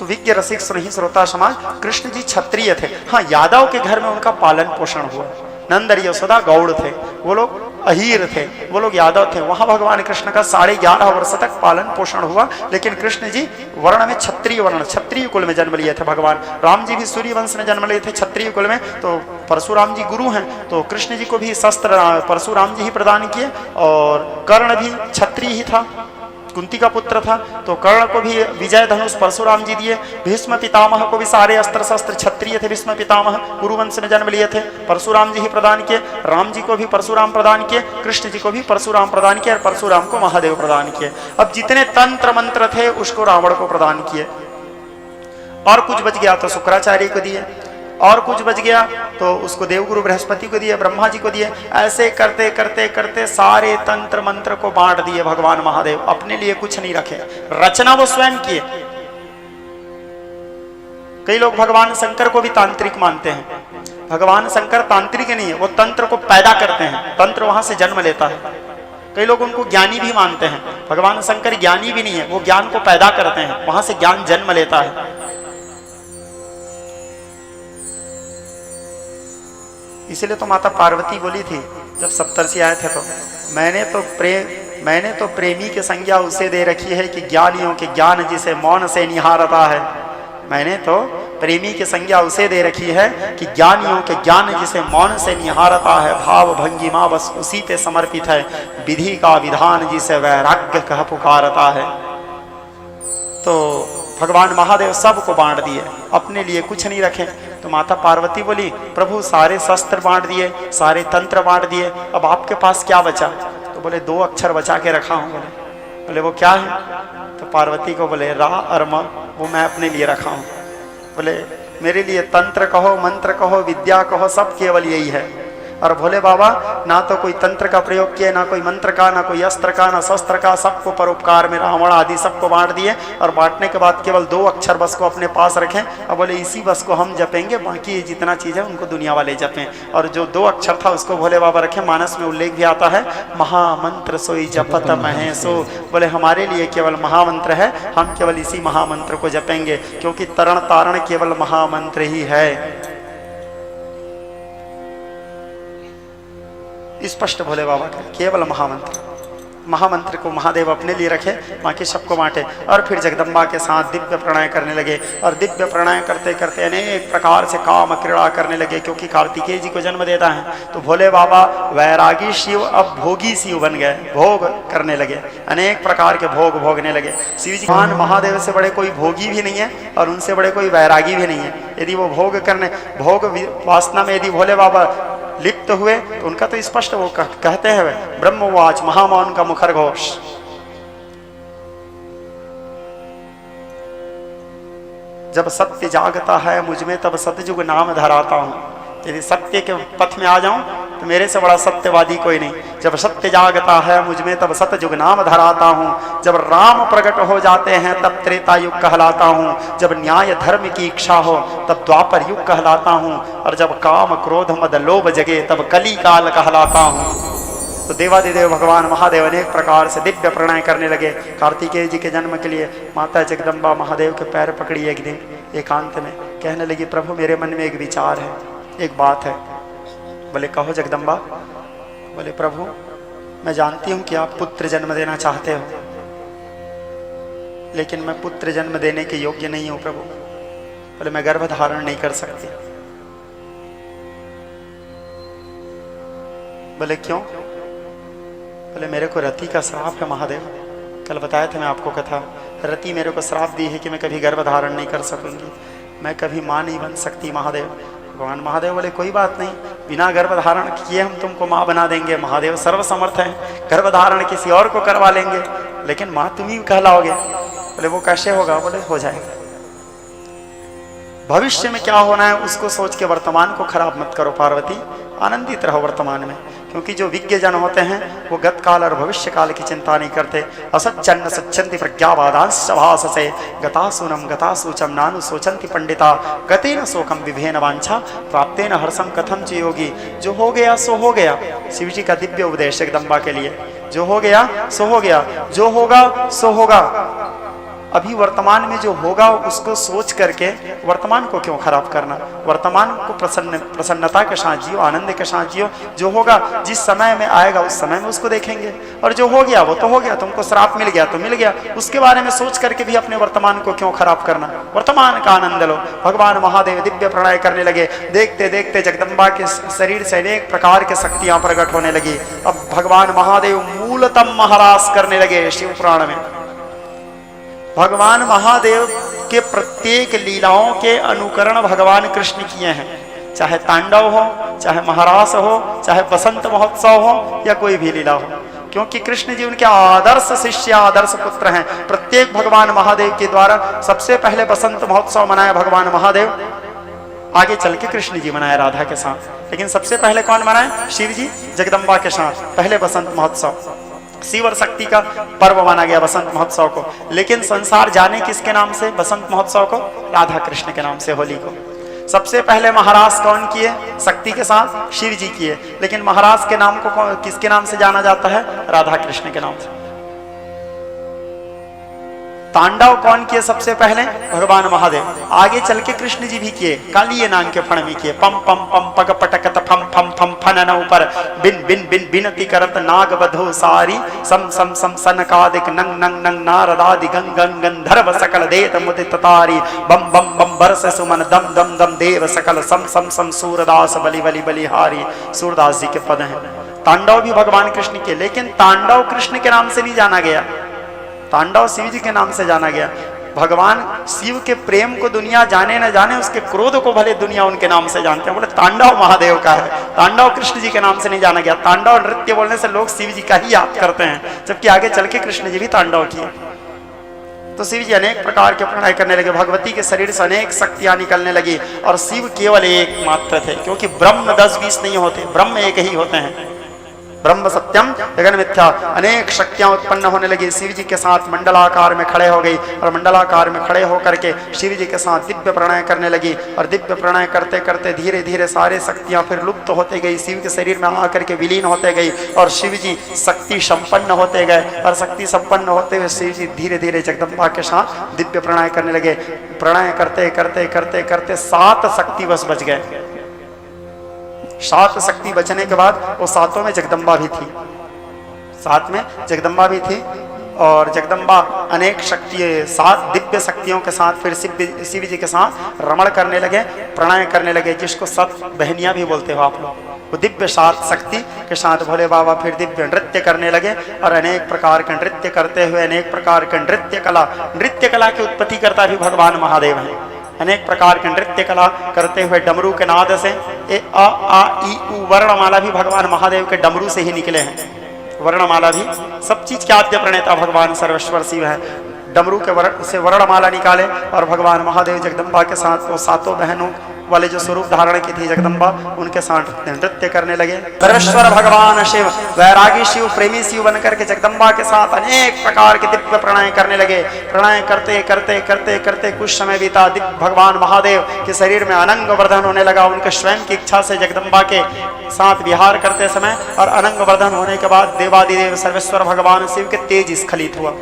तो विज्ञ रसिक सुनहि श्रोता समाज, कृष्ण जी क्षत्रिय थे। हाँ, यादव के घर में उनका पालन पोषण हुआ। नंद और यशोदा गौड़ थे, वो लोग अहीर थे, वो लोग यादव थे। वहां भगवान कृष्ण का 11.5 वर्ष तक पालन पोषण हुआ। लेकिन कृष्ण जी वर्ण में क्षत्रिय वर्ण, क्षत्रिय कुल में जन्म लिए थे। भगवान राम जी भी सूर्य वंश में जन्म लिए थे, क्षत्रिय कुल में। तो परशुराम जी गुरु हैं, तो कृष्ण जी को भी शस्त्र परशुराम जी ही प्रदान किए। और कर्ण भी क्षत्रिय ही था, कुंती का पुत्र था, तो कर्ण को भी विजय धनुष परशुराम जी दिए। भीष्म पितामह को भी सारे अस्त्र शस्त्र क्षत्रिय थे। भीष्म पितामह कुरुवंश में जन्म लिए थे, परशुराम जी ही प्रदान किए। राम जी को भी परशुराम प्रदान किए, कृष्ण जी को भी परशुराम प्रदान किए, और परशुराम को महादेव प्रदान किए। अब जितने तंत्र मंत्र थे उसको रावण को प्रदान किए, और कुछ बच गया तो शुक्राचार्य को दिए, और कुछ बच गया तो उसको देवगुरु बृहस्पति को दिए, ब्रह्मा जी को दिए। ऐसे करते करते करते सारे तंत्र मंत्र को बांट दिए भगवान महादेव। अपने लिए कुछ नहीं रखे, रचना वो स्वयं किए। कई लोग भगवान शंकर को भी तांत्रिक मानते हैं। भगवान शंकर तांत्रिक नहीं है, वो तंत्र को पैदा करते हैं, तंत्र वहां से जन्म लेता है। कई लोग उनको ज्ञानी भी मानते हैं। भगवान शंकर ज्ञानी भी नहीं है, वो ज्ञान को पैदा करते हैं, वहां से ज्ञान जन्म लेता है। इसीलिए तो माता पार्वती बोली थी जब सप्तर्षि आए थे, तो मैंने तो प्रेमी की संज्ञा उसे दे रखी है कि ज्ञानियों के ज्ञान जिसे मौन से निहारता है। मैंने तो प्रेमी की संज्ञा उसे दे रखी है कि ज्ञानियों के ज्ञान जिसे मौन से निहारता है। भाव भंगिमा बस उसी पे समर्पित है, विधि का विधान जिसे वैराग्य कह पुकारता है। तो भगवान महादेव सबको बांट दिए, अपने लिए कुछ नहीं रखे। तो माता पार्वती बोली, प्रभु सारे शस्त्र बांट दिए, सारे तंत्र बांट दिए, अब आपके पास क्या बचा? तो बोले 2 अक्षर बचा के रखा हूँ। बोले वो क्या है? तो पार्वती को बोले रा और म, वो मैं अपने लिए रखा हूँ। बोले मेरे लिए तंत्र कहो, मंत्र कहो, विद्या कहो, सब केवल यही है। और भोले बाबा ना तो कोई तंत्र का प्रयोग किए, ना कोई मंत्र का, ना कोई अस्त्र का, ना शस्त्र का, सबको परोपकार में रावण आदि सबको बांट दिए। और बांटने के बाद केवल 2 अक्षर बस को अपने पास रखें, और बोले इसी बस को हम जपेंगे, बाकी जितना चीज़ है उनको दुनिया वाले जपें। और जो 2 अक्षर था उसको भोले बाबा रखें। मानस में उल्लेख भी आता है, महामंत्र सोई जपत महे सो। बोले हमारे लिए केवल महामंत्र है, हम केवल इसी महामंत्र को जपेंगे, क्योंकि तरण तारण केवल महामंत्र ही है। स्पष्ट भोले बाबा का केवल महामंत्र, महामंत्र को महादेव अपने लिए रखे, बाकी सबको बांटे। और फिर जगदम्बा के साथ दिव्य प्रणय करने लगे, और दिव्य प्रणय करते करते अनेक प्रकार से काम क्रीड़ा करने लगे, क्योंकि कार्तिकेय जी को जन्म देता है। तो भोले बाबा वैरागी शिव अब भोगी शिव बन गए, भोग करने लगे, अनेक प्रकार के भोग भोगने लगे। शिव जी मान महादेव से बड़े कोई भोगी भी नहीं है, और उनसे बड़े कोई वैरागी भी नहीं है। यदि वो भोग वासना में यदि भोले बाबा लिप्त हुए तो उनका तो स्पष्ट वो कहते हैं, ब्रह्मवाच महामौन का मुखर घोष। जब सत्य जागता है मुझ में तब सतयुग नाम धराता हूं। यदि सत्य के पथ में आ जाऊं तो मेरे से बड़ा सत्यवादी कोई नहीं। जब सत्य जागता है मुझ में तब सतयुग नाम धराता हूँ। जब राम प्रकट हो जाते हैं तब त्रेता युग कहलाता हूँ। जब न्याय धर्म की इच्छा हो तब द्वापर युग कहलाता हूँ। और जब काम क्रोध मद लोभ जगे तब कली काल कहलाता हूँ। तो देवादिदेव भगवान महादेव अनेक प्रकार से दिव्य प्रणय करने लगे कार्तिकेय जी के जन्म के लिए। माता जगदम्बा महादेव के पैर पकड़ी एक दिन एकांत में, कहने लगी, प्रभु मेरे मन में एक विचार है, एक बात है। बोले कहो जगदम्बा। बोले प्रभु मैं जानती हूँ कि आप पुत्र जन्म देना चाहते हो, लेकिन मैं पुत्र जन्म देने के योग्य नहीं हूँ प्रभु। बोले मैं गर्भ धारण नहीं कर सकती। बोले क्यों? बोले मेरे को रति का श्राप है महादेव। कल बताया था मैं आपको कथा, रति मेरे को श्राप दी है कि मैं कभी गर्भ धारण नहीं कर सकूंगी, मैं कभी माँ नहीं बन सकती महादेव। भगवान महादेव बोले कोई बात नहीं, बिना गर्भ धारण किए हम तुमको माँ बना देंगे। महादेव सर्वसमर्थ हैं, गर्भ धारण किसी और को करवा लेंगे, लेकिन माँ तुम ही कहलाओगे। बोले वो कैसे होगा? बोले हो जाएगा। भविष्य में क्या होना है उसको सोच के वर्तमान को खराब मत करो पार्वती, आनंदित रहो वर्तमान में। क्योंकि जो विज्ञ जन होते हैं वो गत काल और भविष्य काल की चिंता नहीं करते। असच्चन्न सच्चंति प्रज्ञावादांश भाससे गतासुनम गतासूचम नानु सोचंति पंडिता गतेन शोकम विभेन वांछा प्राप्तेन हर्षम कथम च योगी। जो हो गया सो हो गया। शिव जी का दिव्य उपदेश जगदम्बा के लिए, जो हो गया सो हो गया, जो होगा सो होगा। अभी वर्तमान में जो होगा उसको सोच करके वर्तमान को क्यों खराब करना। वर्तमान को प्रसन्नता के साथ जियो, आनंद के साथ जियो। जो होगा जिस समय में आएगा उस समय में उसको देखेंगे, और जो हो गया वो तो हो गया। तुमको श्राप मिल गया तो मिल गया, उसके बारे में सोच करके भी अपने वर्तमान को क्यों खराब करना। वर्तमान का आनंद लो। भगवान महादेव दिव्य प्रणय करने लगे। देखते देखते जगदम्बा के शरीर से अनेक प्रकार की शक्तियां प्रकट होने लगी। अब भगवान महादेव मूलतम महारास करने लगे। शिव पुराण में भगवान महादेव के प्रत्येक लीलाओं के अनुकरण भगवान कृष्ण किए हैं। चाहे तांडव हो, चाहे महारास हो, चाहे बसंत महोत्सव हो, या कोई भी लीला हो, क्योंकि कृष्ण जी उनके आदर्श शिष्य, आदर्श पुत्र हैं। प्रत्येक भगवान महादेव के द्वारा सबसे पहले बसंत महोत्सव मनाया भगवान महादेव, आगे चल के कृष्ण जी मनाया राधा के साथ, लेकिन सबसे पहले कौन मनाया? शिव जी जगदम्बा के साथ पहले बसंत महोत्सव। शिव और शक्ति का पर्व माना गया बसंत महोत्सव को, लेकिन संसार जाने किसके नाम से बसंत महोत्सव को? राधा कृष्ण के नाम से होली को। सबसे पहले महारास कौन किए? शक्ति के साथ शिव जी किए, लेकिन महारास के नाम को किसके नाम से जाना जाता है? राधा कृष्ण के नाम से। तांडव कौन किए सबसे पहले? भगवान महादेव। आगे चल के कृष्ण जी भी किए, कालिये नाम के फण में किए। पम पम पम पग पटकत फम फम फम फनन ऊपर बिन बिन बिन बिनती करत नाग बधो सारी सम सम सम सनकादिक नंग नंग नंग नारदादि गंग गंग गंधर्व सकल देत मुदित तारी बम बम बम बरस सुमन दम दम दम देव सकल सम सम सम सूरदास बलि बलि बलिहारी। सूरदास जी के पद हैं। तांडव भी भगवान कृष्ण के, लेकिन तांडव कृष्ण के नाम से नहीं जाना गया, तांडव शिव जी के नाम से जाना गया। भगवान शिव के प्रेम को दुनिया जाने न जाने, उसके क्रोध को भले दुनिया उनके नाम से जानते हैं, बोले तांडव महादेव का है, तांडव कृष्ण जी के नाम से नहीं जाना गया। तांडव नृत्य बोलने से लोग शिव जी का ही याद करते हैं, जबकि आगे चल के कृष्ण जी भी तांडव किए। तो शिव जी अनेक प्रकार के प्रणय करने लगे। भगवती के शरीर से अनेक शक्तियां निकलने लगी, और शिव केवल एक मात्र थे, क्योंकि ब्रह्म 10-20 नहीं होते, ब्रह्म एक ही होते हैं। ब्रह्म सत्यम जगन मिथ्या। अनेक शक्तियां उत्पन्न होने लगी। शिव जी के साथ मंडलाकार में खड़े हो गई, और मंडलाकार में खड़े होकर के शिव जी के साथ दिव्य प्रणय करने लगी। और दिव्य प्रणय करते करते धीरे धीरे सारे शक्तियां फिर लुप्त होते गई, शिव के शरीर में आकर के विलीन होते गई, और शिव जी शक्ति संपन्न होते गए। और शक्ति संपन्न होते हुए शिव जी धीरे धीरे जगदम्बा के साथ दिव्य प्रणय करने लगे। प्रणय करते करते करते करते 7 शक्ति बस बच गए। 7 शक्ति बचने के बाद वो 7 में जगदम्बा भी थी, 7 में जगदम्बा भी थी। और जगदम्बा अनेक शक्ति 7 दिव्य शक्तियों के साथ फिर शिव जी के साथ रमण करने लगे, प्रणय करने लगे, जिसको 7 बहनियां भी बोलते हो आप लोग। वो दिव्य 7 शक्ति के साथ भोले बाबा फिर दिव्य नृत्य करने लगे, और अनेक प्रकार के नृत्य करते हुए अनेक प्रकार के नृत्य कला की उत्पत्ति करता भी भगवान महादेव है। अनेक प्रकार के नृत्य कला करते हुए डमरू के नाद से ए अ आ ई उ वर्णमाला भी भगवान महादेव के डमरू से ही निकले हैं। वर्णमाला भी सब चीज के आद्य प्रणेता भगवान सर्वेश्वर शिव है। डमरू के से वर्णमाला निकाले, और भगवान महादेव जगदम्बा के साथ वो 7 बहनों वाले जो स्वरूप धारण की थी जगदम्बा, उनके साथ नृत्य करने लगे। सर्वेश्वर भगवान शिव वैरागी शिव प्रेमी शिव बनकर के जगदम्बा के साथ अनेक प्रकार के दिव्य प्रणय करने लगे। प्रणय करते करते करते करते कुछ समय बीता। दिव्य भगवान महादेव के शरीर में अनंग वर्धन होने लगा, उनके स्वयं की इच्छा से जगदम्बा के साथ विहार करते समय। और अनंग वर्धन होने के बाद देवादिदेव सर्वेश्वर भगवान शिव के तेज स्खलित हुआ।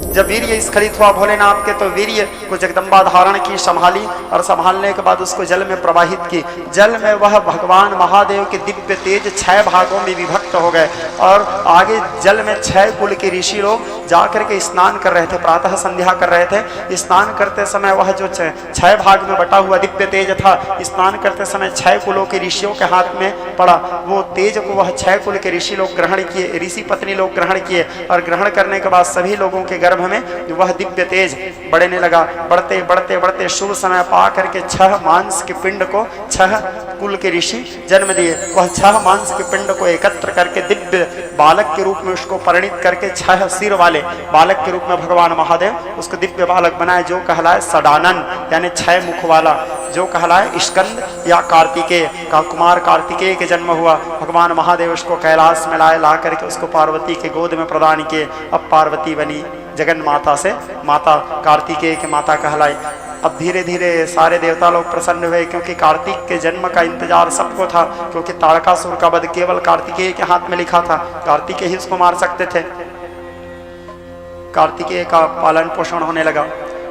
जब वीर्य स्खलित हुआ भोलेनाथ के, तो वीर्य को जगदम्बा धारण की, संभाली, और संभालने के बाद उसको जल में प्रवाहित की। जल में वह भगवान महादेव के दिव्य तेज 6 भागों में विभक्त हो गए, और आगे जल में 6 कुल के ऋषि लोग जाकर के स्नान कर रहे थे, प्रातः संध्या कर रहे थे। स्नान करते समय वह जो 6 भाग में बटा हुआ दिव्य तेज था, स्नान करते समय 6 कुलों के ऋषियों के हाथ में पड़ा। वो तेज को वह 6 कुल के ऋषि लोग ग्रहण किए, ऋषि पत्नी लोग ग्रहण किए, और ग्रहण करने के बाद सभी लोगों के गर्भ में वह दिव्य तेज बढ़ने लगा। बढ़ते बढ़ते बढ़ते शुभ समय पा करके 6 मांस के पिंड को 6 कुल के ऋषि जन्म दिए। वह 6 मांस के पिंड को एकत्र करके दिव्य बालक के रूप में उसको परिणित करके 6 सिर वाले बालक के रूप में भगवान महादेव उसको दिव्य बालक बनाए, जो कहलाए सडानन, यानी 6 मुख वाला, जो कहलाए स्कंद या कार्तिकेय का कुमार कार्तिकेय के जन्म हुआ। भगवान महादेव उसको कैलाश में लाए, ला करके उसको पार्वती के गोद में प्रदान किए। अब पार्वती बनी जगन माता से माता, कार्तिकेय के माता कहलाई। अब धीरे धीरे सारे देवता लोग प्रसन्न हुए, क्योंकि कार्तिक के जन्म का इंतजार सबको था, क्योंकि तारकासुर का वध केवल कार्तिकेय के हाथ में लिखा था, कार्तिकेय ही उसको मार सकते थे। कार्तिकेय का पालन पोषण होने लगा।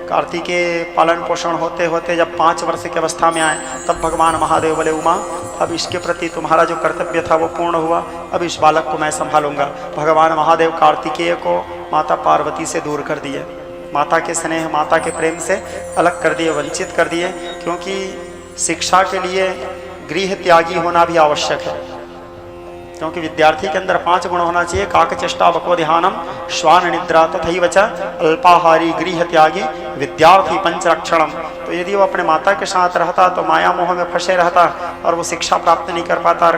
कार्तिकेय पालन पोषण होते होते जब 5 वर्ष की अवस्था में आए, तब भगवान महादेव बोले, उमा अब इसके प्रति तुम्हारा जो कर्तव्य था वो पूर्ण हुआ, अब इस बालक को मैं संभालूंगा। भगवान महादेव कार्तिकेय को माता पार्वती से दूर कर दिए, माता के स्नेह, माता के प्रेम से अलग कर दिए, वंचित कर दिए, क्योंकि शिक्षा के लिए गृह त्यागी होना भी आवश्यक है। क्योंकि विद्यार्थी के अंदर 5 गुण होना चाहिए, काक चेष्टा बको ध्यानम श्वान निद्रा तथैव च अल्पाहारी गृह त्यागी विद्यार्थी पंचरक्षणम। तो यदि वो अपने माता के साथ रहता तो माया मोह में फंसे रहता और वो शिक्षा प्राप्त नहीं कर पाता।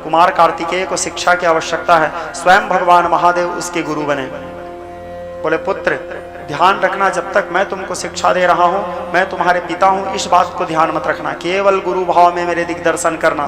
कुमार कार्तिकेय को शिक्षा की आवश्यकता है, स्वयं भगवान महादेव उसके गुरु बने। बोले, पुत्र ध्यान रखना, जब तक मैं तुमको शिक्षा दे रहा हूँ, मैं तुम्हारे पिता हूँ, इस बात को ध्यान मत रखना, केवल गुरु भाव में मेरे दिग्दर्शन करना।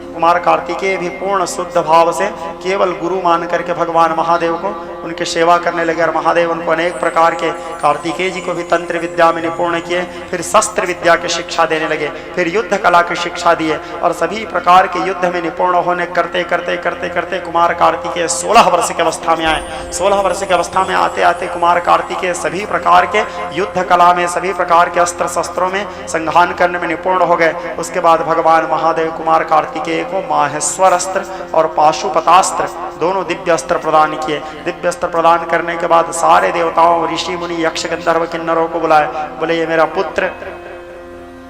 कुमार कार्तिकेय भी पूर्ण शुद्ध भाव से केवल गुरु मान करके भगवान महादेव को उनकी सेवा करने लगे और महादेव उनको अनेक प्रकार के, कार्तिकेय जी को भी तंत्र विद्या में निपुण किए, फिर शस्त्र विद्या की शिक्षा देने लगे, फिर युद्ध कला की शिक्षा दिए और सभी प्रकार के युद्ध में निपुण होने करते करते करते करते कुमार कार्तिकेय 16 वर्ष की अवस्था में आए। 16 वर्ष की अवस्था में आते आते कुमार कार्तिकेय सभी प्रकार के युद्ध कला में, सभी प्रकार के अस्त्र शस्त्रों में संघान करने में निपुण हो गए। उसके बाद भगवान महादेव कुमार कार्तिकेय को माहेश्वर अस्त्र और पाशुपतास्त्र दोनों दिव्य अस्त्र प्रदान किए। दिव्य अस्त्र प्रदान करने के बाद सारे देवताओं, ऋषि मुनि, यक्ष गंधर्व किन्नरों को बुलाए, बोले, ये मेरा पुत्र,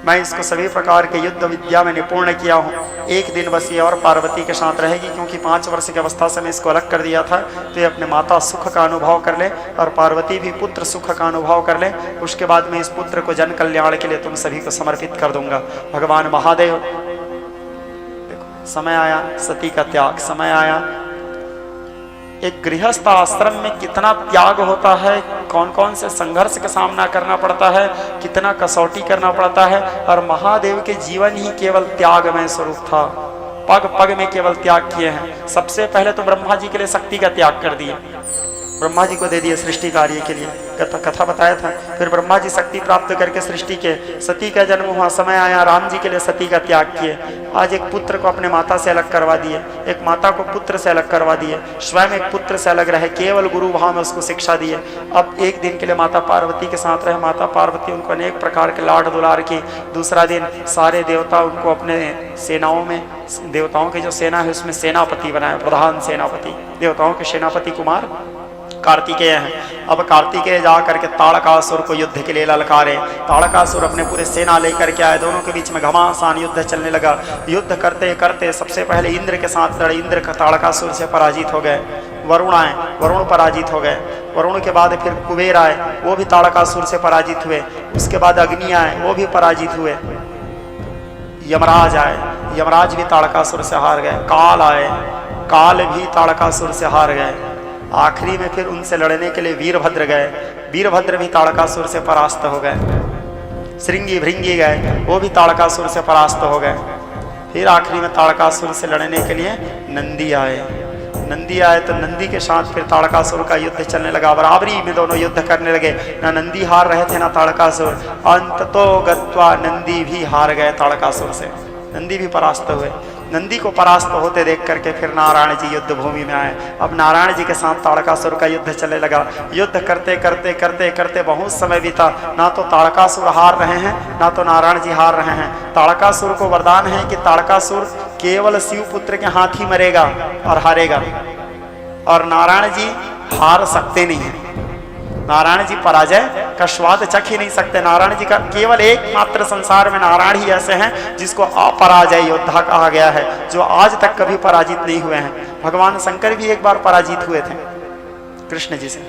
मैं इसको सभी प्रकार के युद्ध विद्या में निपुण किया हूँ, एक दिन बस ये और पार्वती के साथ रहेगी, क्योंकि 5 वर्ष की अवस्था से मैं इसको अलग कर दिया था, तो ये अपने माता सुख का अनुभव कर ले और पार्वती भी पुत्र सुख का अनुभव कर ले। उसके बाद मैं इस पुत्र को जन कल्याण के लिए तुम सभी को समर्पित कर दूंगा। भगवान महादेव, समय आया सती का त्याग, समय आया। एक गृहस्थ आश्रम में कितना त्याग होता है, कौन कौन से संघर्ष का सामना करना पड़ता है, कितना कसौटी करना पड़ता है। और महादेव के जीवन ही केवल त्यागमय स्वरूप था, पग पग में केवल त्याग किए हैं। सबसे पहले तो ब्रह्मा जी के लिए शक्ति का त्याग कर दिए, ब्रह्मा जी को दे दिए सृष्टि कार्य के लिए, कथा बताया था। फिर ब्रह्मा जी शक्ति प्राप्त करके सृष्टि के, सती का जन्म हुआ, समय आया, राम जी के लिए सती का त्याग किए। आज एक पुत्र को अपने माता से अलग करवा दिए, एक माता को पुत्र से अलग करवा दिए, स्वयं एक पुत्र से अलग रहे, केवल गुरु भाव में उसको शिक्षा दिए। अब एक दिन के लिए माता पार्वती के साथ रहे, माता पार्वती उनको अनेक प्रकार के लाड दुलार की। दूसरा दिन सारे देवता उनको अपने सेनाओं में, देवताओं की जो सेना है उसमें सेनापति बनाए, प्रधान सेनापति। देवताओं के सेनापति कुमार कार्तिकेय हैं। अब कार्तिकेय जा करके ताड़कासुर को युद्ध के लिए ललकारे। ताड़कासुर अपने पूरे सेना लेकर के आए, दोनों के बीच में घमासान युद्ध चलने लगा। युद्ध करते करते सबसे पहले इंद्र के साथ लड़े, इंद्र का ताड़कासुर से पराजित हो गए। वरुण आए, वरुण पराजित हो गए। वरुण के बाद फिर कुबेर आए, वो भी ताड़कासुर से पराजित हुए। उसके बाद अग्नि आए, वो भी पराजित हुए। यमराज आए, यमराज भी ताड़कासुर से हार गए। काल आए, काल भी ताड़कासुर से हार गए। आखिरी में फिर उनसे लड़ने के लिए वीरभद्र गए, वीरभद्र भी ताड़कासुर से परास्त हो गए। श्रृंगी भृंगी गए, वो भी ताड़कासुर से परास्त हो गए। फिर आखिरी में ताड़कासुर से लड़ने के लिए नंदी आए। नंदी आए तो नंदी के साथ फिर ताड़कासुर का युद्ध चलने लगा। बराबरी में दोनों युद्ध करने लगे, ना नंदी हार रहे थे ना ताड़कासुर। अंततो गत्वा नंदी भी हार गए ताड़कासुर से, नंदी भी परास्त हुए। नंदी को परास्त होते देख करके फिर नारायण जी युद्ध भूमि में आए। अब नारायण जी के साथ ताड़कासुर का युद्ध चलने लगा। युद्ध करते करते करते करते बहुत समय बीता, ना तो ताड़कासुर हार रहे हैं ना तो नारायण जी हार रहे हैं। ताड़कासुर को वरदान है कि ताड़कासुर केवल शिव पुत्र के हाथ ही मरेगा और हारेगा, और नारायण जी हार सकते नहीं हैं। नारायण जी पराजय का स्वाद चख ही नहीं सकते। नारायण जी का केवल एकमात्र संसार में नारायण ही ऐसे हैं जिसको अपराजय योद्धा कहा गया है, जो आज तक कभी पराजित नहीं हुए हैं। भगवान शंकर भी एक बार पराजित हुए थे कृष्ण जी से।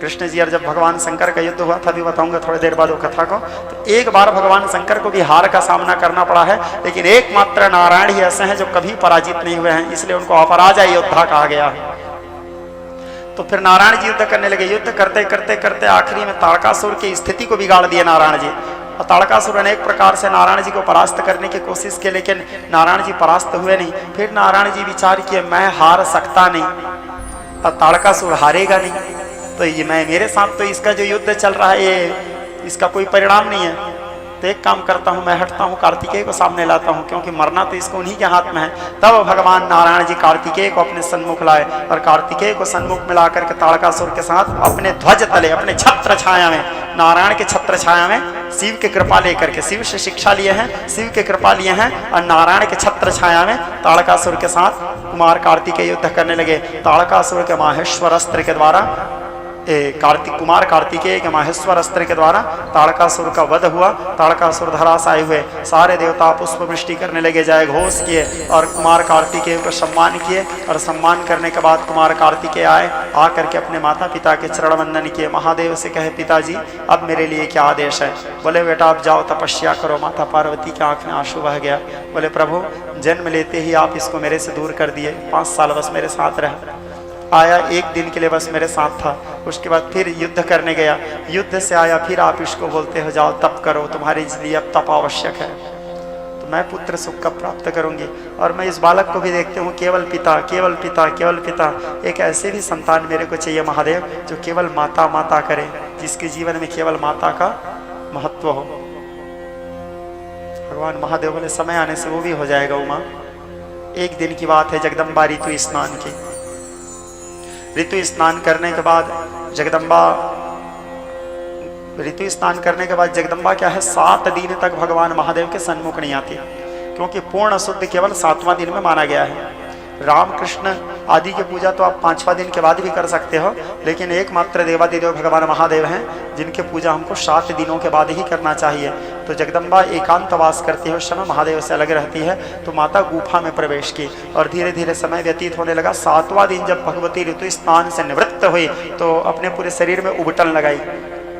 कृष्ण जी और जब भगवान शंकर का युद्ध हुआ था, भी बताऊंगा थोड़ी देर बाद वो कथा को, तो एक बार भगवान शंकर को भी हार का सामना करना पड़ा है। लेकिन एकमात्र नारायण ही ऐसे हैं जो कभी पराजित नहीं हुए हैं, इसलिए उनको अपराजय योद्धा कहा गया है। तो फिर नारायण जी युद्ध करने लगे। युद्ध करते करते करते आखिरी में ताड़कासुर की स्थिति को बिगाड़ दिए नारायण जी। और ताड़कासुर अनेक प्रकार से नारायण जी को परास्त करने की कोशिश की, लेकिन नारायण जी परास्त हुए नहीं। फिर नारायण जी विचार किए, मैं हार सकता नहीं और ताड़कासुर हारेगा नहीं, तो ये मैं, मेरे साथ तो इसका जो युद्ध चल रहा है ये इसका कोई परिणाम नहीं है। तो एक काम करता हूँ, मैं हटता हूँ, कार्तिकेय को सामने लाता हूँ, क्योंकि मरना तो इसको उन्हीं के हाथ में है। तब भगवान नारायण जी कार्तिकेय को अपने सन्मुख लाए और कार्तिकेय को सन्मुख में ला करके ताड़कासुर के साथ अपने ध्वज तले, अपने छत्र छाया में, नारायण के छत्र छाया में शिव की कृपा लेकर के, शिव से शिक्षा लिए हैं, शिव की कृपा लिए हैं, और नारायण के छत्र छाया में ताड़कासुर के साथ कुमार कार्तिकेय युद्ध करने लगे। ताड़कासुर के माहेश्वर अस्त्र के द्वारा, कुमार कार्तिकेय के माहेश्वर अस्त्र के द्वारा ताड़कासुर का वध हुआ। ताड़कासुर धराशायी हुए। सारे देवता पुष्प वृष्टि करने लगे, जय घोष किए और कुमार कार्तिकेय को सम्मान किए। और सम्मान करने के बाद कुमार कार्तिकेय आए, आकर के अपने माता पिता के चरण वंदन किए। महादेव से कहे, पिताजी अब मेरे लिए क्या आदेश है? बोले, बेटा आप जाओ तपस्या करो। माता पार्वती की आंख में आंसू बह गया। बोले, प्रभु जन्म लेते ही आप इसको मेरे से दूर कर दिए, 5 साल बस मेरे साथ रहे, आया 1 दिन के लिए बस मेरे साथ था, उसके बाद फिर युद्ध करने गया, युद्ध से आया, फिर आप इसको बोलते हो जाओ तप करो, तुम्हारे लिए अब तप आवश्यक है। तो मैं पुत्र सुख कब प्राप्त करूंगी? और मैं इस बालक को भी देखते हूँ, केवल पिता, केवल पिता, केवल पिता। एक ऐसे भी संतान मेरे को चाहिए महादेव, जो केवल माता माता करे, जिसके जीवन में केवल माता का महत्व हो। भगवान महादेव बोले, समय आने से वो भी हो जाएगा उमा। एक दिन की बात है, जगदम्बा ऋतु स्नान की। ऋतु स्नान करने के बाद जगदम्बा क्या है, 7 दिन तक भगवान महादेव के सन्मुख नहीं आती, क्योंकि पूर्ण शुद्ध केवल 7वां दिन में माना गया है। रामकृष्ण आदि की पूजा तो आप 5वां दिन के बाद भी कर सकते हो, लेकिन एकमात्र देवादिदेव भगवान महादेव हैं जिनके पूजा हमको 7 दिनों के बाद ही करना चाहिए। तो जगदम्बा एकांतवास करती है, उस समय महादेव से अलग रहती है। तो माता गुफा में प्रवेश की और धीरे धीरे समय व्यतीत होने लगा। 7वां दिन जब भगवती ऋतु स्नान से निवृत्त हुई तो अपने पूरे शरीर में उबटन लगाई।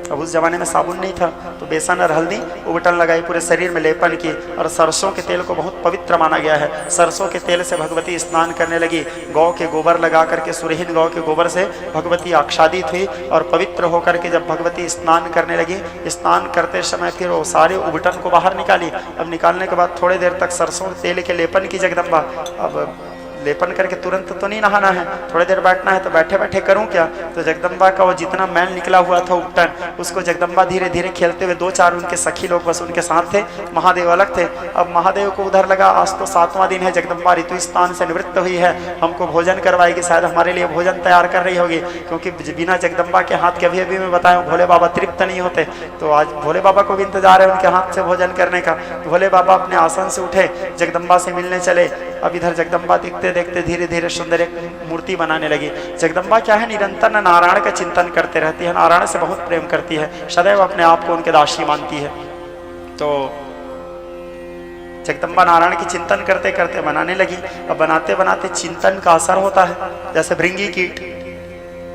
अब उस जमाने में साबुन नहीं था, तो बेसन और हल्दी उबटन लगाई, पूरे शरीर में लेपन की। और सरसों के तेल को बहुत पवित्र माना गया है। सरसों के तेल से भगवती स्नान करने लगी। गौ के गोबर लगा करके, सुरहीन गौ के गोबर से भगवती आच्छादित हुई और पवित्र होकर के जब भगवती स्नान करने लगी, स्नान करते समय फिर वो सारे उबटन को बाहर निकाली। अब निकालने के बाद थोड़ी देर तक सरसों तेल के लेपन की जगदम्बा। अब लेपन करके तुरंत तो नहीं नहाना है, थोड़ी देर बैठना है, तो बैठे बैठे करूं क्या? तो जगदम्बा का वो जितना मैल निकला हुआ था उपटन, उसको जगदम्बा धीरे धीरे खेलते हुए 2-4 उनके सखी लोग बस उनके साथ थे, महादेव अलग थे। अब महादेव को उधर लगा, आज तो 7वां दिन है, जगदम्बा ऋतु स्नान से निवृत्त हुई है, हमको भोजन करवाएगी, शायद हमारे लिए भोजन तैयार कर रही होगी, क्योंकि बिना जगदम्बा के हाथ के अभी मैं बताया भोले बाबा तृप्त नहीं होते। तो आज भोले बाबा को भी इंतजार है उनके हाथ से भोजन करने का। भोले बाबा अपने आसन से उठे, जगदम्बा से मिलने चले। अब इधर जगदम्बा देखते देखते धीरे धीरे सुंदर एक मूर्ति बनाने लगी। जगदम्बा क्या है, निरंतर नारायण का चिंतन करते रहती है, नारायण से बहुत प्रेम करती है, सदैव अपने आप को उनके दासी मानती है। तो जगदम्बा नारायण की चिंतन करते करते बनाने लगी। अब बनाते बनाते चिंतन का असर होता है, जैसे भृंगी कीट,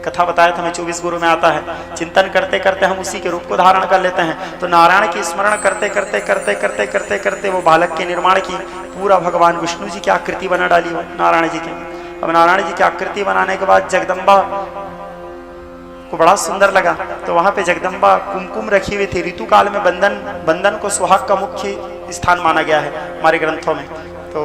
कथा बताया था मैं, 24 गुरु में आता है। चिंतन करते करते हम उसी के रूप को धारण कर लेते हैं। तो नारायण की स्मरण करते करते करते करते करते करते वो बालक के निर्माण की पूरा भगवान विष्णु जी की आकृति बना डाली वो नारायण जी की। अब नारायण जी की आकृति बनाने के बाद जगदम्बा को बड़ा सुंदर लगा, तो वहां पे जगदम्बा कुमकुम रखी हुई थी। ऋतु काल में बंधन को सुहाग का मुख्य स्थान माना गया है हमारे ग्रंथों में। तो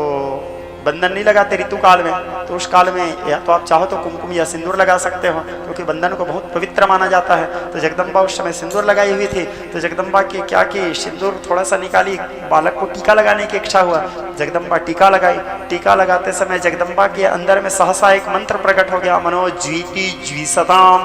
बंधन नहीं लगाते ऋतु काल में, तो उस काल में या तो आप चाहो तो कुमकुम या सिंदूर लगा सकते हो, क्योंकि बंधन को बहुत पवित्र माना जाता है। तो जगदम्बा उस समय सिंदूर लगाई हुई थी। तो जगदम्बा की क्या की सिंदूर थोड़ा सा निकाली, बालक को टीका लगाने की इच्छा हुआ, जगदम्बा टीका लगाई। टीका लगाते समय जगदम्बा के अंदर में सहसा एक मंत्र प्रकट हो गया, मनो ज्वीति ज्वीसताम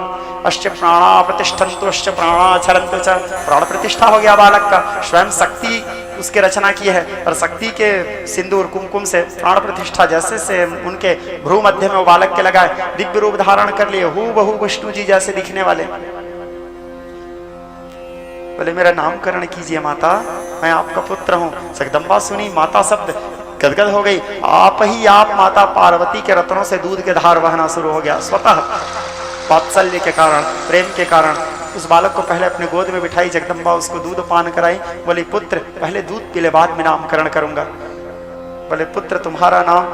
अश्च प्राणा प्रतिष्ठन्तु अश्च प्राणा चरन्तु च। प्राण प्रतिष्ठा हो गया बालक का, स्वयं शक्ति उसके रचना की है, और शक्ति के सिंदूर कुमकुम से प्राण प्रतिष्ठा जैसे से उनके भ्रू मध्य में वो बालक के लगाए, दिव्य रूप धारण कर लिए, हूबहू विष्णु जी जैसे दिखने वाले। बोले मेरा नामकरण कीजिए माता, मैं आपका पुत्र हूँ। जगदम्बा सुनी, माता शब्द गदगद हो गई। आप माता पार्वती के रत्नों से दूध के धार बहना शुरू हो गया स्वतः, वात्सल्य के कारण, प्रेम के कारण। उस बालक को पहले अपने गोद में बिठाई जगदम्बा, उसको दूध पान कराई। बोली पुत्र पहले दूध पी ले, बाद में नामकरण करूंगा। बोले पुत्र तुम्हारा नाम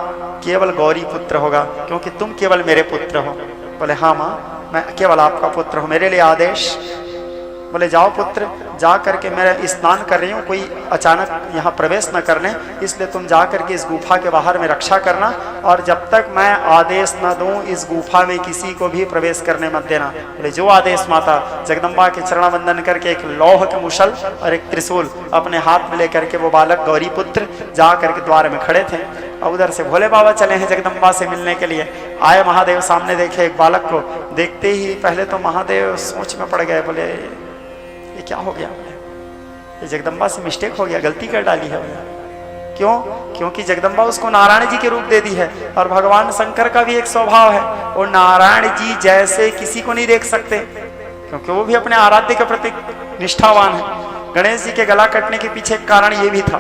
केवल गौरी पुत्र होगा, क्योंकि तुम केवल मेरे पुत्र हो। बोले हाँ माँ, मैं केवल आपका पुत्र हूँ, मेरे लिए आदेश बोले जाओ पुत्र, जा करके मैं स्नान कर रही हूँ, कोई अचानक यहाँ प्रवेश न करने, इसलिए तुम जा करके इस गुफा के बाहर में रक्षा करना, और जब तक मैं आदेश न दूँ इस गुफा में किसी को भी प्रवेश करने मत देना। बोले जो आदेश माता। जगदम्बा के चरण वंदन करके एक लौह के मुशल और एक त्रिशूल अपने हाथ में लेकर के वो बालक गौरी पुत्र जा करके द्वार में खड़े थे। और उधर से भोले बाबा चले हैं जगदम्बा से मिलने के लिए। आए महादेव सामने, देखे एक बालक को, देखते ही पहले तो महादेव सोच में पड़ गए। बोले ये क्या हो गया, ये जगदम्बा से मिस्टेक हो गया, गलती कर डाली है। क्यों? क्योंकि जगदम्बा उसको नारायण जी के रूप दे दी है, और भगवान शंकर का भी एक स्वभाव है, वो नारायण जी जैसे किसी को नहीं देख सकते, क्योंकि वो भी अपने आराध्य के प्रति निष्ठावान है। गणेश जी के गला कटने के पीछे कारण ये भी था,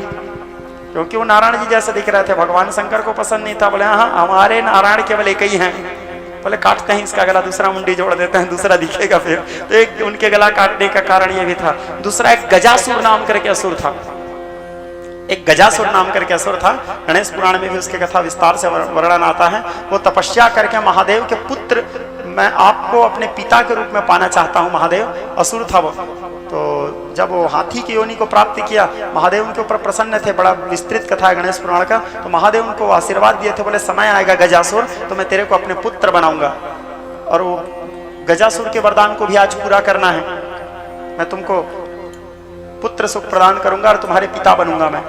क्योंकि वो नारायण जी जैसे दिख रहे थे। भगवान शंकर को पसंद नहीं था। बोले हाँ, हमारे नारायण केवल एक ही हैं। बोले काटते हैं इसका गला, दूसरा मुंडी जोड़ देते हैं, दूसरा दिखेगा फिर। तो एक उनके गला काटने का कारण ये भी था। दूसरा एक गजासुर नाम करके असुर था, एक गजासुर नाम करके असुर था। गणेश पुराण में भी उसकी कथा विस्तार से वर्णन आता है। वो तपस्या करके महादेव के पुत्र, मैं आपको अपने पिता के रूप में पाना चाहता हूँ महादेव, असुर था वो। तो जब वो हाथी की योनि को प्राप्त किया, महादेव उनके ऊपर प्रसन्न थे। बड़ा विस्तृत कथा है गणेश पुराण का। तो महादेव उनको आशीर्वाद दिए थे, बोले समय आएगा गजासुर तो मैं तेरे को अपने पुत्र बनाऊंगा, और वो गजासुर के वरदान को भी आज पूरा करना है। मैं तुमको पुत्र सुख प्रदान करूंगा और तुम्हारे पिता बनूंगा मैं,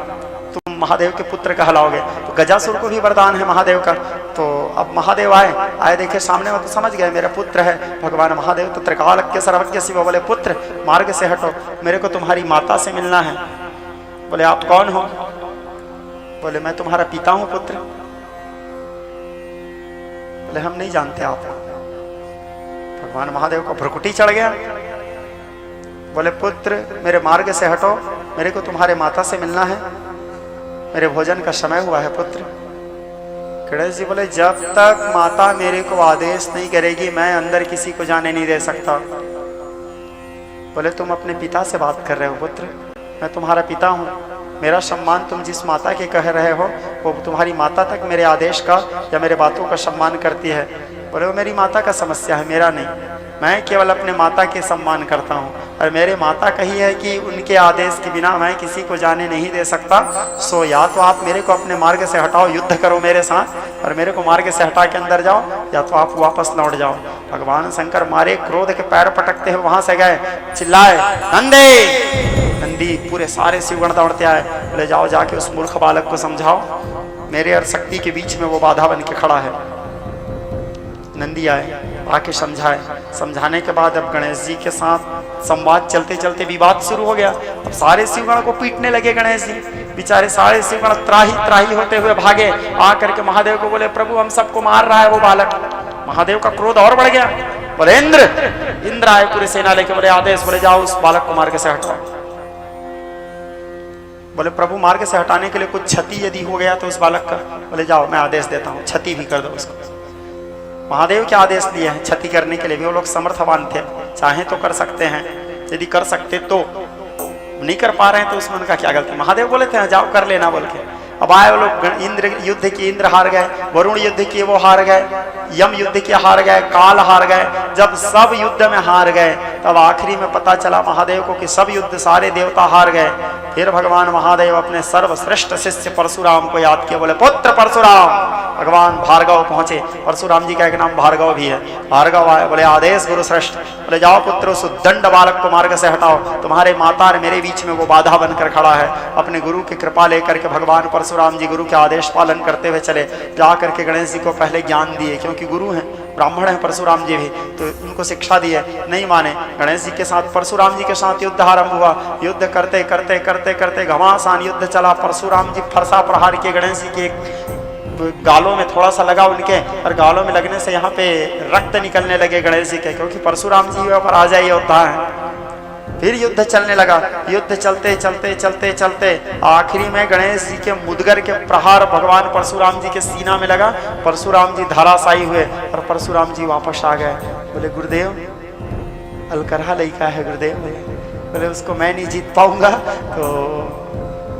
तुम महादेव के पुत्र कहलाओगे। तो गजासुर को भी वरदान है महादेव का। तो अब महादेव आए देखे सामने में, तो समझ गए मेरा पुत्र है भगवान महादेव। तो त्रिकालज्ञ सर्वज्ञ शिव बोले पुत्र मार्ग से हटो, मेरे को तुम्हारी माता से मिलना है। बोले आप कौन हो? बोले मैं तुम्हारा पिता हूं पुत्र। बोले हम नहीं जानते आपको। भगवान महादेव को भ्रुकुटी चढ़ गया। बोले पुत्र मेरे मार्ग से हटो, मेरे को तुम्हारे माता से मिलना है, मेरे भोजन का समय हुआ है पुत्र। गणेश जी बोले जब तक माता मेरे को आदेश नहीं करेगी मैं अंदर किसी को जाने नहीं दे सकता। बोले तुम अपने पिता से बात कर रहे हो पुत्र, मैं तुम्हारा पिता हूँ। मेरा सम्मान तुम जिस माता के कह रहे हो वो तुम्हारी माता तक मेरे आदेश का या मेरे बातों का सम्मान करती है। बोले वो मेरी माता का समस्या है, मेरा नहीं। मैं केवल अपने माता के सम्मान करता हूँ, और मेरे माता कही है कि उनके आदेश के बिना मैं किसी को जाने नहीं दे सकता। सो या तो आप मेरे को अपने मार्ग से हटाओ, युद्ध करो मेरे साथ और मेरे को मार्ग से हटा के अंदर जाओ, या तो आप वापस लौट जाओ। भगवान शंकर मारे क्रोध के पैर पटकते हुए वहां से गए, चिल्लाए नंदे। नंदी पूरे सारे शिवगण दौड़ते आए। बोले जाओ जाके उस मूर्ख बालक को समझाओ, मेरे और शक्ति के बीच में वो बाधा बन के खड़ा है। नंदी आए, आके समझाए। समझाने के बाद अब गणेश जी के साथ संवाद चलते चलते विवाद शुरू हो गया। अब सारे शिवगण को पीटने लगे गणेश जी। बेचारे सारे शिवगण त्राही त्राही होते हुए भागे। आकर के महादेव को बोले प्रभु हम सबको मार रहा है वो बालक। महादेव का क्रोध और बढ़ गया। बोले इंद्र आए पूरी सेना लेके। बोले आदेश, बोले जाओ उस बालक को मार्ग से हटाओ। बोले प्रभु मार्ग से हटाने के लिए कुछ क्षति यदि हो गया तो उस बालक का, बोले जाओ मैं आदेश देता हूँ क्षति भी कर दो उसको। महादेव के आदेश लिए हैं क्षति करने के लिए भी। वो लोग समर्थवान थे, चाहे तो कर सकते हैं, यदि कर सकते तो, नहीं कर पा रहे हैं तो उसमें उनका क्या गलती। महादेव बोले थे जाओ कर लेना बोल के। अब आए वो लोग, इंद्र युद्ध की इंद्र हार गए, वरुण युद्ध किए वो हार गए, यम युद्ध किए हार गए, काल हार गए। जब सब युद्ध में हार गए तब आखिरी में पता चला महादेव को कि सब युद्ध सारे देवता हार गए। फिर भगवान महादेव अपने सर्वश्रेष्ठ शिष्य परशुराम को याद किए। बोले पुत्र परशुराम। भगवान भार्गव पहुंचे। परशुराम जी का एक नाम भार्गव भी है। भार्गव आए, बोले आदेश गुरु श्रेष्ठ। बोले जाओ पुत्र उस दंड बालक को मार्ग से हटाओ, तुम्हारे माता और मेरे बीच में वो बाधा बनकर खड़ा है। अपने गुरु की कृपा लेकर के भगवान परशुराम जी गुरु के आदेश पालन करते हुए चले। जा करके गणेश जी को पहले ज्ञान दिए, क्योंकि गुरु हैं, ब्राह्मण हैं परशुराम जी भी, तो उनको शिक्षा दी है। नहीं माने। गणेश जी के साथ परशुराम जी के साथ युद्ध आरंभ हुआ। युद्ध करते करते करते करते घमासान युद्ध चला। परशुराम जी फरसा प्रहार किए गणेश जी के गालों में थोड़ा सा लगा उनके, और गालों में लगने से यहाँ पे रक्त निकलने लगे गणेश जी के, क्योंकि परशुराम जी पर आ जाइए होता है। फिर युद्ध चलने लगा। युद्ध चलते चलते चलते चलते आखिरी में गणेश जी के मुदगर के प्रहार भगवान परशुराम जी के सीना में लगा। परशुराम जी धराशायी हुए और परशुराम जी वापस आ गए। बोले गुरुदेव अलकरहा लड़का है गुरुदेव। बोले उसको मैं नहीं जीत पाऊंगा। तो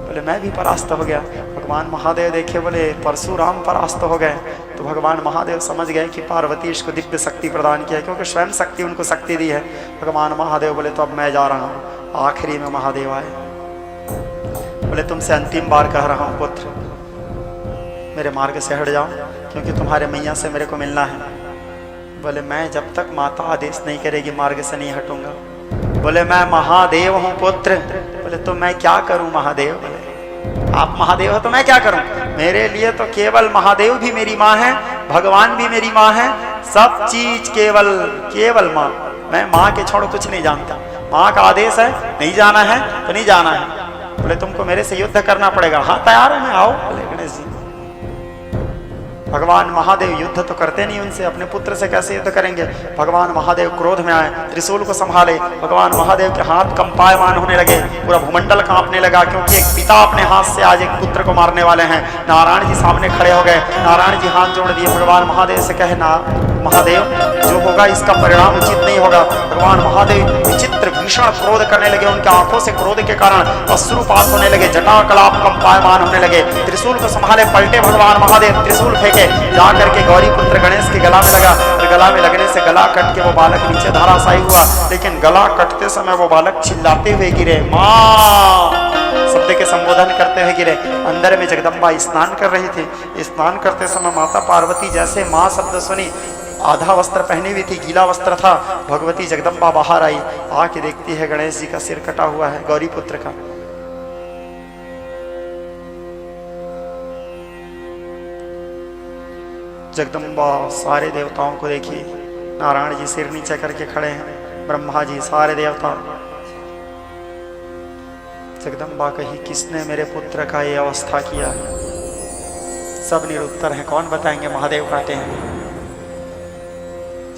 बोले मैं भी परास्त हो गया। भगवान महादेव देखे, बोले परशुराम परास्त हो गए तो भगवान महादेव समझ गए कि पार्वती इसको दिव्य शक्ति प्रदान किया, क्योंकि स्वयं शक्ति उनको शक्ति दी है। भगवान महादेव बोले तो अब मैं जा रहा हूँ। आखिरी में महादेव आए, बोले तुमसे अंतिम बार कह रहा हूँ पुत्र, मेरे मार्ग से हट जाओ, क्योंकि तुम्हारे मैया से मेरे को मिलना है। बोले मैं जब तक माता आदेश नहीं करेगी मार्ग से नहीं हटूंगा। बोले मैं महादेव हूँ पुत्र। बोले तो मैं क्या करूँ महादेव? बोले आप महादेव हो तो मैं क्या करूं? मेरे लिए तो केवल महादेव भी मेरी माँ है, भगवान भी मेरी माँ है, सब चीज केवल माँ। मैं माँ के छोड़ कुछ नहीं जानता। माँ का आदेश है नहीं जाना है तो नहीं जाना है। बोले तुमको मेरे से युद्ध करना पड़ेगा। हाँ तैयार हूं मैं, आओ। बोले गणेश जी भगवान महादेव युद्ध तो करते नहीं उनसे, अपने पुत्र से कैसे युद्ध करेंगे? भगवान महादेव क्रोध में आए, त्रिशूल को संभाले। भगवान महादेव के हाथ कंपायमान होने लगे, पूरा भूमंडल कांपने लगा, क्योंकि एक पिता अपने हाथ से आज एक पुत्र को मारने वाले हैं। नारायण जी सामने खड़े हो गए। नारायण जी हाथ जोड़ दिए, भगवान महादेव से कहे ना महादेव जो होगा इसका परिणाम उचित नहीं होगा। भगवान महादेव विचित्र भीषण क्रोध करने लगे, उनके आंखों से क्रोध के कारण अश्रुपात होने लगे, जटा कलाप कंपायमान होने लगे। त्रिशूल को संभाले, पलटे भगवान महादेव, त्रिशूल फेंके, जा करके गौरी पुत्र गणेश के गला में लगा, और गला में लगने से गला कट के वो बालक नीचे धराशायी हुआ। लेकिन गला कटते समय वो बालक चिल्लाते हुए गिरे, माँ शब्द के संबोधन करते हुए गिरे। अंदर में जगदम्बा स्नान कर रही थी। स्नान करते समय माता पार्वती जैसे माँ शब्द सुनी, आधा वस्त्र पहनी हुई थी, गीला वस्त्र था। भगवती जगदम्बा बाहर आई, आके देखती है गणेश जी का सिर कटा हुआ है, गौरी पुत्र का। जगदम्बा सारे देवताओं को देखी, नारायण जी सिर नीचे करके खड़े हैं, ब्रह्मा जी, सारे देवता। जगदम्बा कही किसने मेरे पुत्र का ये अवस्था किया है? सब निरुत्तर हैं, कौन बताएंगे? महादेव कहते हैं।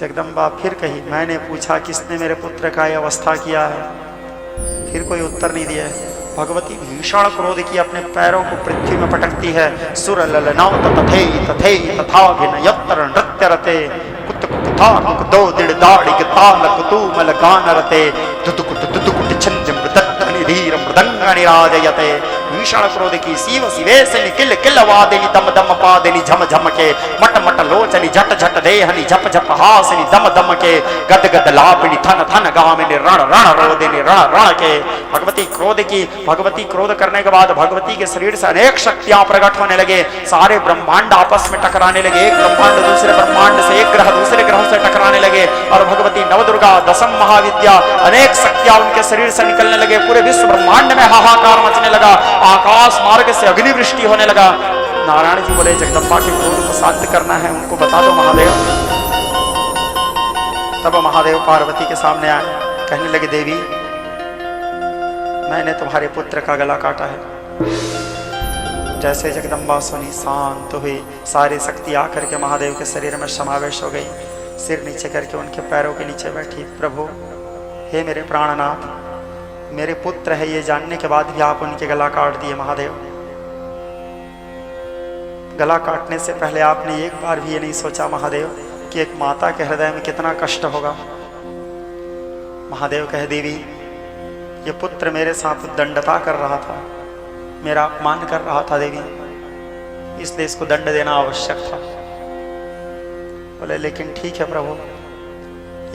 जगदम्बा फिर कही मैंने पूछा किसने मेरे पुत्र का ये अवस्था किया है? फिर कोई उत्तर नहीं दिया। भगवती भीषण क्रोध की अपने पैरों को पृथ्वी में पटकती है। सुर ललनाव तथे तथे तथा विनयत्र नृत्य रते कुत कुथा कुक दो दिड़ दाड़ी के तालक तू मल गान रते दुदुकुट छंद मृदत्तनि धीर मृदंग निराजयते। भीषण क्रोध की शिव शिवेशनि किल किल वादिनी दम दम पादिनी झम झम के मट मट लोचनी झट झट देहनि झप झप हासनि दम दम के गद गद लापिनी थन थन गामिनी रण रण रोदिनी रण रण के। भगवती क्रोध की, भगवती क्रोध करने के बाद भगवती के शरीर से अनेक शक्तियां प्रकट होने लगे। सारे ब्रह्मांड आपस में टकराने लगे, एक ब्रह्मांड दूसरे ब्रह्मांड से, एक ग्रह दूसरे ग्रह से टकराने लगे। और भगवती नवदुर्गा, दशम महाविद्या, अनेक शक्तियां उनके शरीर से निकलने लगे। पूरे विश्व ब्रह्मांड में हाहाकार मचने लगा, आकाश मार्ग से अग्निवृष्टि होने लगा। नारायण जी बोले जगदम्बा के क्रोध को शांत करना है, उनको बता दो महादेव। तब महादेव पार्वती के सामने आए, कहने लगे देवी मैंने तुम्हारे पुत्र का गला काटा है। जैसे जगदम्बा सुनी शांत हुई, सारी शक्ति आकर के महादेव के शरीर में समावेश हो गई। सिर नीचे करके उनके पैरों के नीचे बैठी। प्रभु हे मेरे प्राणनाथ, मेरे पुत्र है ये जानने के बाद भी आप उनके गला काट दिए महादेव। गला काटने से पहले आपने एक बार भी ये नहीं सोचा महादेव कि एक माता के हृदय में कितना कष्ट होगा। महादेव कहे देवी ये पुत्र मेरे साथ दंडता कर रहा था, मेरा अपमान कर रहा था देवी, इसलिए इसको दंड देना आवश्यक था। बोले लेकिन ठीक है प्रभु,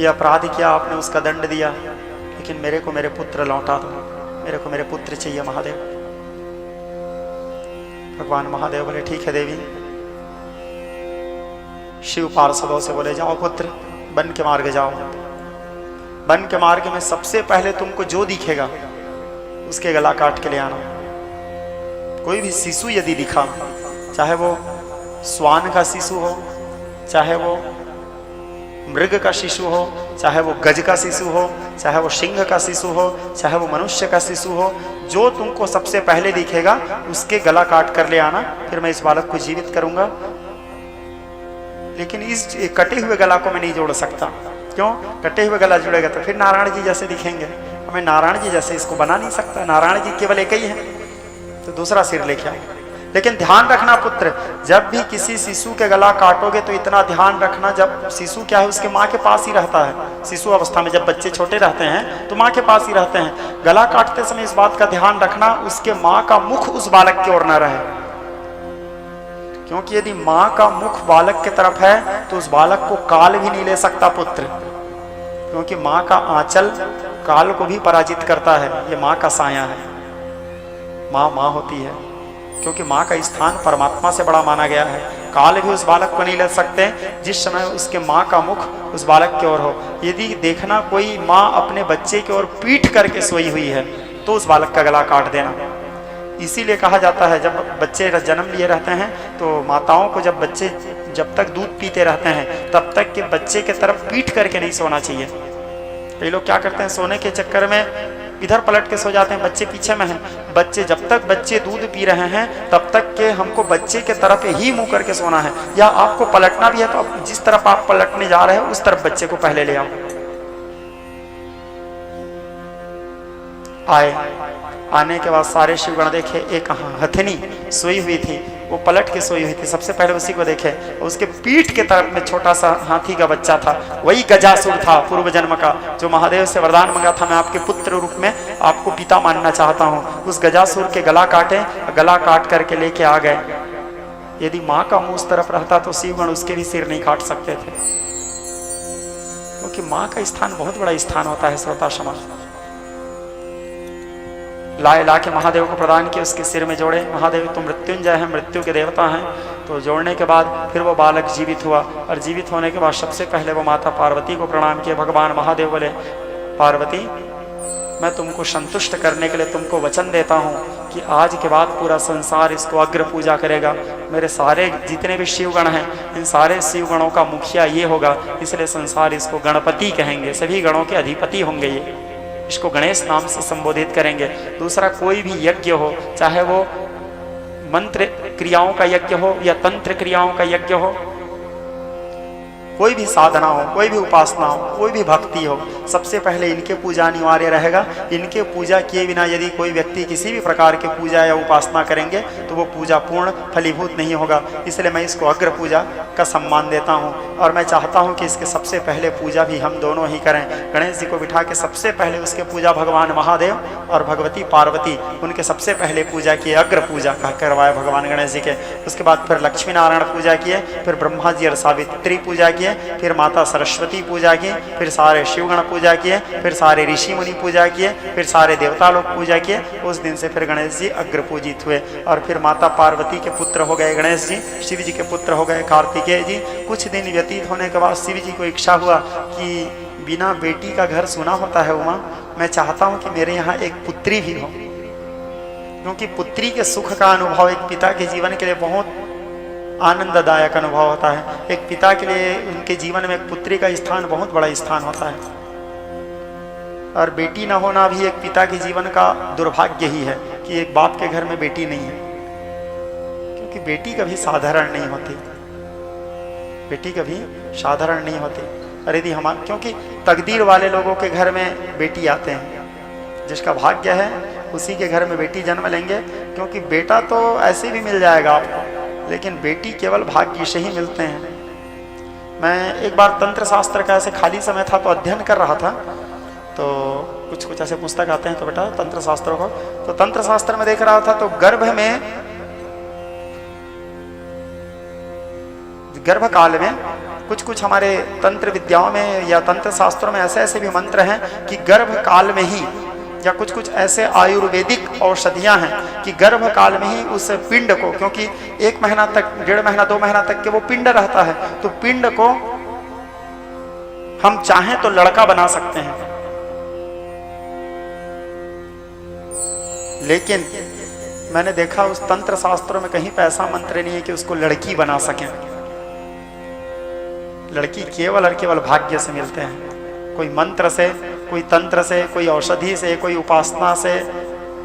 ये अपराध किया आपने, उसका दंड दिया, लेकिन मेरे को मेरे पुत्र लौटा दो, मेरे को मेरे पुत्र चाहिए महादेव। भगवान महादेव बोले ठीक है देवी। शिव पार्षदों से बोले जाओ पुत्र, वन के मार्ग जाओ। वन के मार्ग में सबसे पहले तुमको जो दिखेगा उसके गला काट के ले आना। कोई भी शिशु यदि दिखा, चाहे वो स्वान का शिशु हो, चाहे वो मृग का शिशु हो, चाहे वो गज का शिशु हो, चाहे वो सिंह का शिशु हो, चाहे वो मनुष्य का शिशु हो, जो तुमको सबसे पहले दिखेगा उसके गला काट कर ले आना, फिर मैं इस बालक को जीवित करूंगा। लेकिन इस कटे हुए गला को मैं नहीं जोड़ सकता। क्यों? कटे हुए गला जुड़ेगा तो फिर नारायण जी जैसे दिखेंगे, मैं नारायण जी जैसे इसको बना नहीं सकता। नारायण जी केवल एक ही है, तो दूसरा सिर लेके आओ। लेकिन ध्यान रखना पुत्र, जब भी किसी शिशु के गला काटोगे तो इतना ध्यान रखना, जब शिशु क्या है उसके माँ के पास ही रहता है। शिशु अवस्था में जब बच्चे छोटे रहते हैं तो माँ के पास ही रहते हैं। गला काटते समय इस बात का ध्यान रखना उसके माँ का मुख उस बालक की ओर न रहे, क्योंकि यदि माँ का मुख बालक की तरफ है तो उस बालक को काल भी नहीं ले सकता पुत्र, क्योंकि माँ का आंचल काल को भी पराजित करता है। ये माँ का साया है, माँ माँ होती है, क्योंकि माँ का स्थान परमात्मा से बड़ा माना गया है। काल भी उस बालक को नहीं ले सकते जिस समय उसके माँ का मुख उस बालक की ओर हो। यदि देखना कोई माँ अपने बच्चे की ओर पीठ करके सोई हुई है तो उस बालक का गला काट देना। इसीलिए कहा जाता है जब बच्चे जन्म लिए रहते हैं तो माताओं को बच्चे जब तक दूध पीते रहते हैं तब तक के बच्चे के तरफ पीठ करके नहीं सोना चाहिए। कई लोग क्या करते हैं, सोने के चक्कर में इधर पलट के सो जाते हैं, बच्चे पीछे में हैं। बच्चे जब तक बच्चे दूध पी रहे हैं तब तक के हमको बच्चे के तरफ ही मुंह करके सोना है, या आपको पलटना भी है तो जिस तरफ आप पलटने जा रहे हैं उस तरफ बच्चे को पहले ले आओ। आने के बाद सारे शिवगण देखे, एक हथनी सोई हुई थी, वो पलट के सोई हुई थी, सबसे पहले उसी को देखे। उसके पीठ के तरफ में छोटा सा हाथी का बच्चा था, वही गजासुर था पूर्व जन्म का, जो महादेव से वरदान मांगा था मैं आपके पुत्र रूप में आपको पिता मानना चाहता हूँ। उस गजासुर के गला काटे, गला काट करके लेके आ गए। यदि माँ का मुंह उस तरफ रहता तो शिवगण उसके भी सिर नहीं काट सकते थे, क्योंकि माँ का स्थान बहुत बड़ा स्थान होता है। श्रोता समाज ला के महादेव को प्रदान किए, उसके सिर में जोड़े। महादेव तो मृत्युंजय है, मृत्यु के देवता हैं। तो जोड़ने के बाद फिर वो बालक जीवित हुआ, और जीवित होने के बाद सबसे पहले वो माता पार्वती को प्रणाम किए। भगवान महादेव बोले, पार्वती मैं तुमको संतुष्ट करने के लिए तुमको वचन देता हूँ कि आज के बाद पूरा संसार इसको अग्र पूजा करेगा। मेरे सारे जितने भी शिवगण हैं इन सारे शिवगणों का मुखिया ये होगा, इसलिए संसार इसको गणपति कहेंगे, सभी गणों के अधिपति होंगे। ये इसको गणेश नाम से संबोधित करेंगे। दूसरा कोई भी यज्ञ हो, चाहे वो मंत्र क्रियाओं का यज्ञ हो या तंत्र क्रियाओं का यज्ञ हो, कोई भी साधना हो, कोई भी उपासना हो, कोई भी भक्ति हो, सबसे पहले इनके पूजा अनिवार्य रहेगा। इनके पूजा किए बिना यदि कोई व्यक्ति किसी भी प्रकार के पूजा या उपासना करेंगे तो वो पूजा पूर्ण फलीभूत नहीं होगा। इसलिए मैं इसको अग्र पूजा का सम्मान देता हूँ, और मैं चाहता हूँ कि इसके सबसे पहले पूजा भी हम दोनों ही करें। गणेश जी को बिठा के सबसे पहले उसके पूजा भगवान महादेव और भगवती पार्वती, उनके सबसे पहले पूजा किए, अग्र पूजा करवाए भगवान गणेश जी के। उसके बाद फिर लक्ष्मी नारायण पूजा किए, फिर ब्रह्मा जी और सावित्री पूजा किए, फिर माता सरस्वती पूजा की, फिर सारे शिवगण पूजा किए, फिर सारे ऋषि मुनि पूजा किए, फिर सारे देवता लोग पूजा किए। उस दिन से फिर गणेश जी अग्र पूजित हुए, और फिर माता पार्वती के पुत्र हो गए गणेश जी, शिव जी के पुत्र हो गए कार्तिकेय जी। कुछ दिन व्यतीत होने के बाद शिव जी को इच्छा हुआ कि बिना बेटी का घर सुना होता है उमा, मैं चाहता हूँ कि मेरे यहाँ एक पुत्री भी हो, क्योंकि पुत्री के सुख का अनुभव एक पिता के जीवन के लिए बहुत आनंददायक अनुभव होता है। एक पिता के लिए उनके जीवन में एक पुत्री का स्थान बहुत बड़ा स्थान होता है, और बेटी न होना भी एक पिता के जीवन का दुर्भाग्य ही है कि एक बाप के घर में बेटी नहीं है, क्योंकि बेटी कभी साधारण नहीं होती, बेटी कभी साधारण नहीं होती। और यदि हम, क्योंकि तकदीर वाले लोगों के घर में बेटी आते हैं, जिसका भाग्य है उसी के घर में बेटी जन्म लेंगे, क्योंकि बेटा तो ऐसे भी मिल जाएगा आपको, लेकिन बेटी केवल भाग्य से ही मिलते हैं। मैं एक बार तंत्र शास्त्र का ऐसे खाली समय था तो अध्ययन कर रहा था, तो कुछ कुछ ऐसे पुस्तक आते हैं तो बेटा तंत्र शास्त्रों को, तो तंत्र शास्त्र में देख रहा था तो गर्भ काल में कुछ हमारे तंत्र विद्याओं में या तंत्र शास्त्रों में ऐसे ऐसे भी मंत्र हैं कि गर्भ काल में ही, या कुछ ऐसे आयुर्वेदिक औषधियां हैं कि गर्भ काल में ही उस पिंड को, क्योंकि 1 महीना तक, 1.5 महीना 2 महीना तक के वो पिंड रहता है, तो पिंड को हम चाहें तो लड़का बना सकते हैं, लेकिन मैंने देखा उस तंत्र शास्त्रों में कहीं पे ऐसा मंत्र नहीं है कि उसको लड़की बना सकें। लड़की केवल और केवल भाग्य से मिलते हैं, कोई मंत्र से, कोई तंत्र से, कोई औषधि से, कोई उपासना से।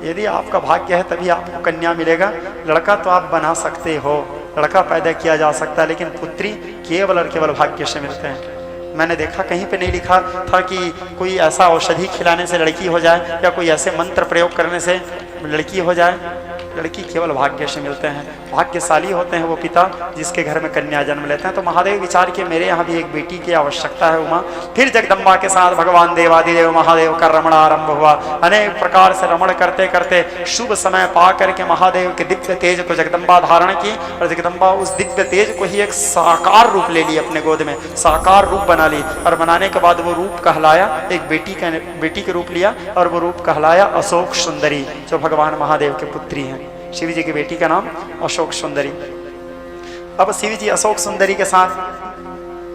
यदि आपका भाग्य है तभी आपको कन्या मिलेगा। लड़का तो आप बना सकते हो, लड़का पैदा किया जा सकता है, लेकिन पुत्री केवल और केवल भाग्य से मिलते हैं। मैंने देखा कहीं पे नहीं लिखा था कि कोई ऐसा औषधि खिलाने से लड़की हो जाए, या कोई ऐसे मंत्र प्रयोग करने से लड़की हो जाए। लड़की केवल भाग्य से मिलते हैं। भाग्यशाली होते हैं वो पिता जिसके घर में कन्या जन्म लेते हैं। तो महादेव विचार किए मेरे यहाँ भी एक बेटी की आवश्यकता है उमा। फिर जगदम्बा के साथ भगवान देवादिदेव महादेव का रमण आरंभ हुआ। अनेक प्रकार से रमण करते करते शुभ समय पा करके महादेव के दिव्य तेज को जगदम्बा धारण की और जगदम्बा उस दिव्य तेज को ही एक साकार रूप ले ली, अपने गोद में साकार रूप बना ली। और बनाने के बाद वो रूप कहलाया, एक बेटी के रूप लिया और वो रूप कहलाया अशोक सुंदरी, जो भगवान महादेव के पुत्री हैं। शिव जी की बेटी का नाम अशोक सुंदरी। अब शिव जी अशोक सुंदरी के साथ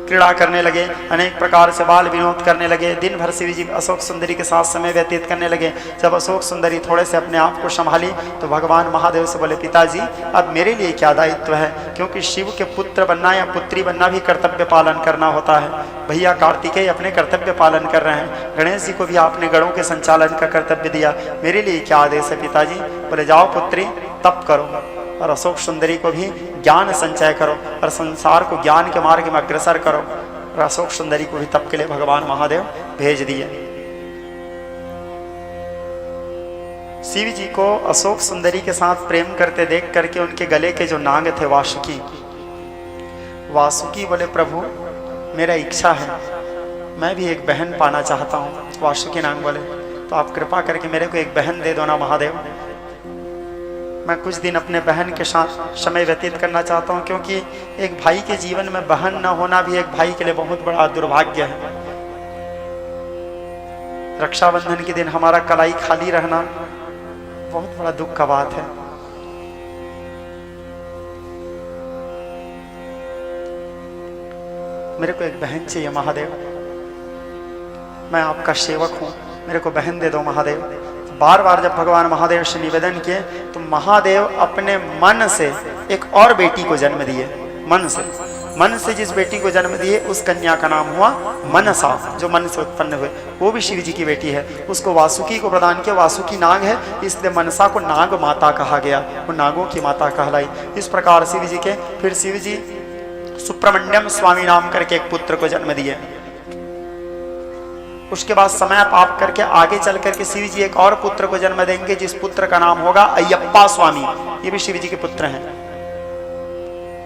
क्रीड़ा करने लगे, अनेक प्रकार से बाल विनोद करने लगे। दिन भर शिव जी अशोक सुंदरी के साथ समय व्यतीत करने लगे। जब अशोक सुंदरी थोड़े से अपने आप को संभाली तो भगवान महादेव से बोले, पिताजी अब मेरे लिए क्या दायित्व है, क्योंकि शिव के पुत्र बनना या पुत्री बनना भी कर्तव्य पालन करना होता है। भैया कार्तिकेय अपने कर्तव्य पालन कर रहे हैं, गणेश जी को भी आपने गणों के संचालन का कर्तव्य दिया, मेरे लिए क्या आदेश है पिताजी। बोले, जाओ पुत्री तप करो और अशोक सुंदरी को भी ज्ञान संचय करो और संसार को ज्ञान के मार्ग में अग्रसर करो। और अशोक सुंदरी को भी तप के लिए भगवान महादेव भेज दिए। शिव जी को अशोक सुंदरी के साथ प्रेम करते देख करके उनके गले के जो नाग थे वासुकी बोले, प्रभु मेरा इच्छा है, मैं भी एक बहन पाना चाहता हूँ। वासुकी नाग बोले, तो आप कृपा करके मेरे को एक बहन दे दो ना महादेव, मैं कुछ दिन अपने बहन के साथ समय व्यतीत करना चाहता हूँ, क्योंकि एक भाई के जीवन में बहन न होना भी एक भाई के लिए बहुत बड़ा दुर्भाग्य है। रक्षाबंधन के दिन हमारा कलाई खाली रहना बहुत बड़ा दुख का बात है। मेरे को एक बहन चाहिए महादेव, मैं आपका सेवक हूँ, मेरे को बहन दे दो महादेव। बार बार जब भगवान महादेव से निवेदन किए तो महादेव अपने मन से एक और बेटी को जन्म दिए। मन से जिस बेटी को जन्म दिए उस कन्या का नाम हुआ मनसा, जो मन से उत्पन्न हुए, वो भी शिव जी की बेटी है। उसको वासुकी को प्रदान किया, वासुकी नाग है इसलिए मनसा को नाग माता कहा गया, वो नागों की माता कहलाई। इस प्रकार शिव जी के फिर शिव जी सुब्रमण्यम स्वामी नाम करके एक पुत्र को जन्म दिए। उसके बाद समय पाप करके आगे चल करके शिव जी एक और पुत्र को जन्म देंगे, जिस पुत्र का नाम होगा अयप्पा स्वामी, ये भी शिव जी के पुत्र हैं।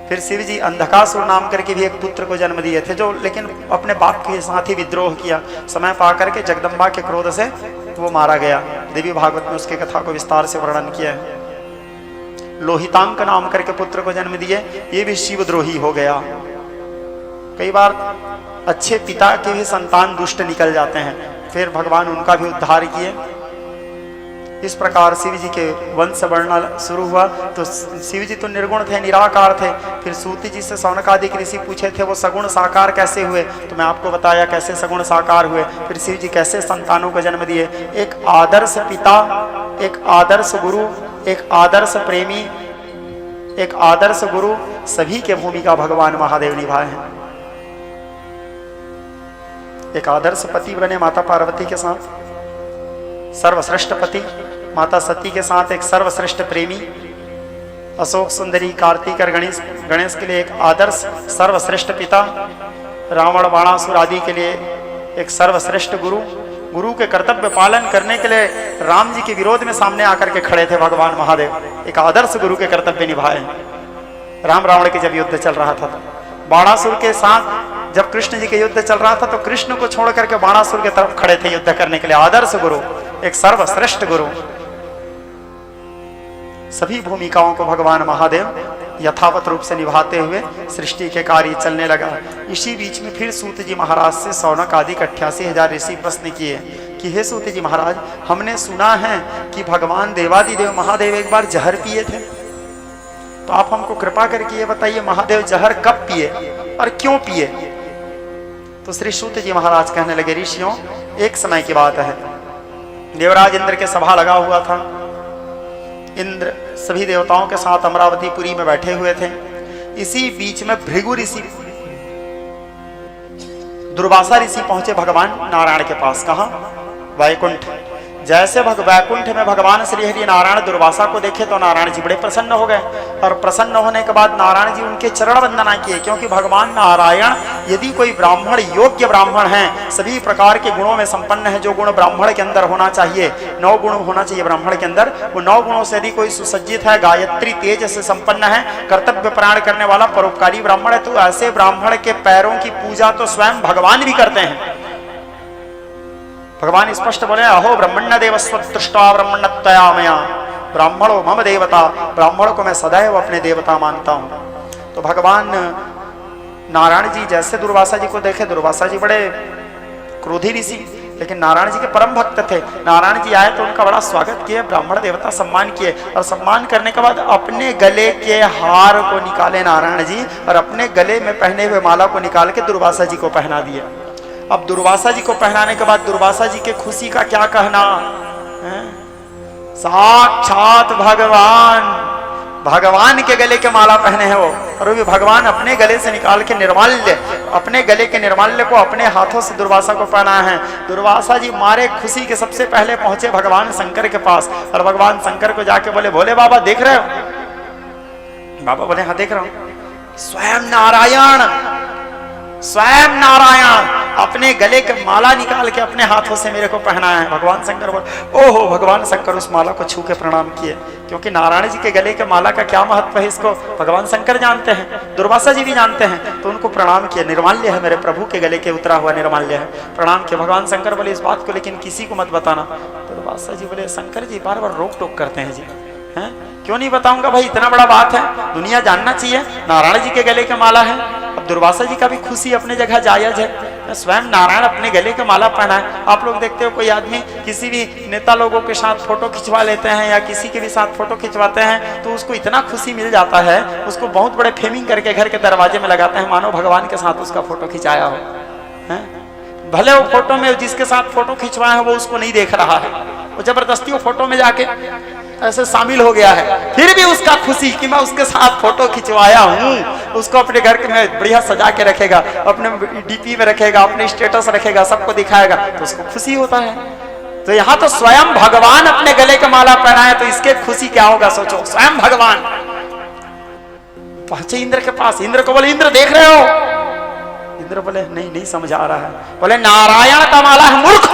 फिर शिव जी अंधकासुर नाम करके भी एक पुत्र को जन्म दिए थे, जो लेकिन अपने बाप के साथ ही विद्रोह किया। समय पा करके जगदम्बा के क्रोध से वो मारा गया। देवी भागवत में उसकी कथा को विस्तार से वर्णन किया है। लोहितांक नाम करके पुत्र को जन्म दिए, ये भी शिवद्रोही हो गया। कई बार अच्छे पिता के भी संतान दुष्ट निकल जाते हैं, फिर भगवान उनका भी उद्धार किए। इस प्रकार शिव जी के वंश वर्णन शुरू हुआ। तो शिव जी तो निर्गुण थे, निराकार थे। फिर सूत जी से सौनकादिक ऋषि पूछे थे वो सगुण साकार कैसे हुए, तो मैं आपको बताया कैसे सगुण साकार हुए। फिर शिव जी कैसे संतानों को जन्म दिए। एक आदर्श पिता, एक आदर्श गुरु, एक आदर्श प्रेमी, एक आदर्श गुरु, सभी के भूमिका भगवान महादेव निभाए हैं। एक आदर्श पति बने माता पार्वती के साथ, सर्वश्रेष्ठ पति माता सती के साथ एक सर्वश्रेष्ठ प्रेमी, अशोक सुंदरी कार्तिक और गणेश के लिए एक आदर्श सर्वश्रेष्ठ पिता, रावण बाणासुर आदि के लिए एक सर्वश्रेष्ठ गुरु, गुरु के कर्तव्य पालन करने के लिए राम जी के विरोध में सामने आकर के खड़े थे भगवान महादेव। एक आदर्श गुरु के कर्तव्य निभाए। राम रावण के जब युद्ध चल रहा था, बाणासुर के साथ जब कृष्ण जी के युद्ध चल रहा था, तो कृष्ण को छोड़ करके बाणासुर के तरफ खड़े थे युद्ध करने के लिए। आदर्श गुरु, एक सर्वश्रेष्ठ गुरु। सभी भूमिकाओं को भगवान महादेव यथावत रूप से निभाते हुए सृष्टि के कार्य चलने लगा। इसी बीच में फिर सूत जी महाराज से सौनक आदि 88,000 ऋषि प्रश्न किए कि हे सूत जी महाराज, हमने सुना है कि भगवान देवादिदेव महादेव एक बार जहर पिए थे, तो आप हमको कृपा करके ये बताइए महादेव जहर कब पिए और क्यों पिए। तो श्री सूत जी महाराज कहने लगे, ऋषियों एक समय की बात है, देवराज इंद्र के सभा लगा हुआ था। इंद्र सभी देवताओं के साथ अमरावतीपुरी में बैठे हुए थे। इसी बीच में भृगु ऋषि, दुर्वासा ऋषि पहुंचे भगवान नारायण के पास। कहा? वैकुंठ। जैसे वैकुंठ में भगवान श्री हरि नारायण दुर्वासा को देखे तो नारायण जी बड़े प्रसन्न हो गए, और प्रसन्न होने के बाद नारायण जी उनके चरण वंदना किए, क्योंकि भगवान नारायण यदि कोई ब्राह्मण योग्य ब्राह्मण है, सभी प्रकार के गुणों में संपन्न है, जो गुण ब्राह्मण के अंदर होना चाहिए, 9 गुण होना चाहिए ब्राह्मण के अंदर, वो 9 गुणों से यदि कोई सुसज्जित है, गायत्री तेज से संपन्न है, कर्तव्य प्राण करने वाला परोपकारी ब्राह्मण है, तो ऐसे ब्राह्मण के पैरों की पूजा तो स्वयं भगवान भी करते हैं। भगवान स्पष्ट बोले, अहो ब्रह्मण्य देवस्वदृष्टा ब्रह्मण्यतया मया ब्राह्मणो मम देवता, ब्राह्मणों को मैं सदैव अपने देवता मानता हूं। तो भगवान नारायण जी जैसे दुर्वासा जी को देखे, दुर्वासा जी बड़े क्रोधी ऋषि, लेकिन नारायण जी के परम भक्त थे। नारायण जी आए तो उनका बड़ा स्वागत किए, ब्राह्मण देवता सम्मान किए, और सम्मान करने के बाद अपने गले के हार को निकाले नारायण जी, और अपने गले में पहने हुए माला को निकाल के दुर्वासा जी को पहना दिए। अब दुर्वासा जी को पहनाने के बाद दुर्वासा जी के खुशी का क्या कहना है? साक्षात भगवान के गले के माला पहने हैं वो, और वो भी भगवान अपने गले से निकाल के निर्माल्य, अपने गले के निर्माल्य को अपने हाथों से दुर्वासा को पहना है। दुर्वासा जी मारे खुशी के सबसे पहले पहुंचे भगवान शंकर के पास, और भगवान शंकर को जाके बोले, भोले बाबा देख रहे हो? बाबा बोले, हाँ देख रहा हूं। स्वयं नारायण अपने गले के माला निकाल के अपने हाथों से मेरे को पहनाया है। भगवान शंकर बोले, ओहो, भगवान शंकर उस माला को छू के प्रणाम किए, क्योंकि नारायण जी के गले के माला का क्या महत्व है इसको भगवान शंकर जानते हैं, दुर्वासा जी भी जानते हैं, तो उनको प्रणाम किए। निर्माल्य है, मेरे प्रभु के गले के उतरा हुआ निर्माल्य है, प्रणाम किया। भगवान शंकर बोले, इस बात को लेकिन किसी को मत बताना। दुर्वासा जी बोले, शंकर जी बार बार रोक टोक करते हैं जी, हैं? क्यों नहीं बताऊंगा भाई, इतना बड़ा बात है, दुनिया जानना चाहिए नारायण जी के गले के माला है। अब दुर्वासा जी का भी खुशी अपने जगह जायज है, स्वयं नारायण अपने गले के माला पहना है। आप लोग देखते हो कोई आदमी किसी भी नेता लोगों के साथ फोटो खिंचवा लेते हैं, या किसी के भी साथ फोटो खिंचवाते हैं, तो उसको इतना खुशी मिल जाता है, उसको बहुत बड़े फ्रेमिंग करके घर के दरवाजे में लगाते हैं, मानो भगवान के साथ उसका फोटो खिंचाया हो, है? भले वो फोटो में जिसके साथ फोटो खिंचवाया है वो उसको नहीं देख रहा है, वो जबरदस्ती वो फोटो में जाके ऐसे शामिल हो गया है, फिर भी उसका खुशी कि मैं उसके साथ फोटो खिंचवाया हूँ, उसको अपने घर में बढ़िया सजा के रखेगा, अपने डीपी में रखेगा, अपने स्टेटस रखेगा, सबको दिखाएगा, तो उसको खुशी होता है। तो यहाँ तो स्वयं भगवान अपने गले का माला पहनाए, तो इसके खुशी क्या होगा सोचो। स्वयं भगवान पहुंचे इंद्र के पास, इंद्र को बोले, इंद्र देख रहे हो? इंद्र बोले, नहीं समझ आ रहा है। बोले, नारायण का माला है मूर्ख।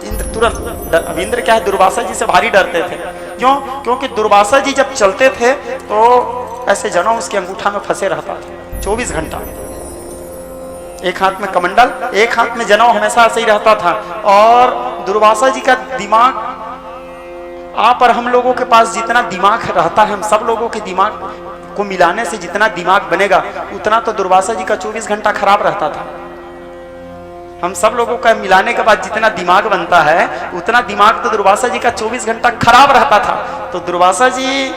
इंद्र तुरंत, अब इंद्र क्या है, दुर्वासा जी से भारी डरते थे। क्यों? क्योंकि दुर्वासा जी जब चलते थे तो ऐसे जनेऊ उसके अंगूठा में फंसे रहता था 24 घंटा, एक हाथ में कमंडल, एक हाथ में जनेऊ हमेशा ऐसे ही रहता था। और दुर्वासा जी का दिमाग, आप और हम लोगों के पास जितना दिमाग रहता है, हम सब लोगों के दिमाग को मिलाने से जितना दिमाग बनेगा, उतना तो दुर्वासा जी का 24 घंटा खराब रहता था। हम सब लोगों का मिलाने के बाद जितना दिमाग बनता है, उतना दिमाग तो दुर्वासा जी का 24 घंटा खराब रहता था। तो दुर्वासा जी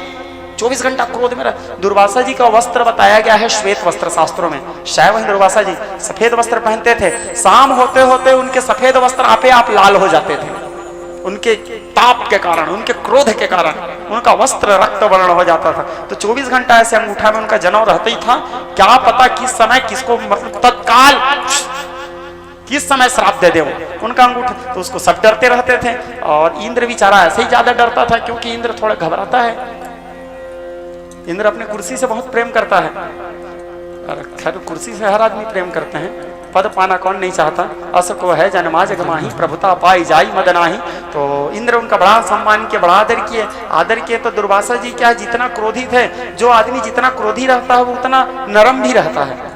24 घंटा क्रोध में दुर्वासा जी का वस्त्र बताया गया है श्वेत वस्त्र शास्त्रों में। शैव दुर्वासा जी सफेद वस्त्र पहनते थे, शाम होते होते उनके सफेद वस्त्र आपे आप लाल हो जाते थे, उनके ताप के कारण, उनके क्रोध के कारण उनका वस्त्र रक्त वर्ण हो जाता था। तो 24 घंटा ऐसे अंगूठा में उनका जनेऊ रहता ही था। क्या पता किस समय किसको, मतलब तत्काल किस समय श्राप दे दे वो उनका अंगूठा, तो उसको सब डरते रहते थे। और इंद्र बेचारा ऐसे ही ज्यादा डरता था, क्योंकि इंद्र थोड़ा घबराता है। इंद्र अपने कुर्सी से बहुत प्रेम करता है, और खैर कुर्सी से हर आदमी प्रेम करते हैं, पद पाना कौन नहीं चाहता। अस को है जन्मा जगमाही, प्रभुता पाई जाई मदनाही। तो इंद्र उनका बड़ा सम्मान किया, बड़ा आदर किए। तो दुर्वासा जी क्या, जितना क्रोधी थे, जो आदमी जितना क्रोधी रहता है वो उतना नरम भी रहता है,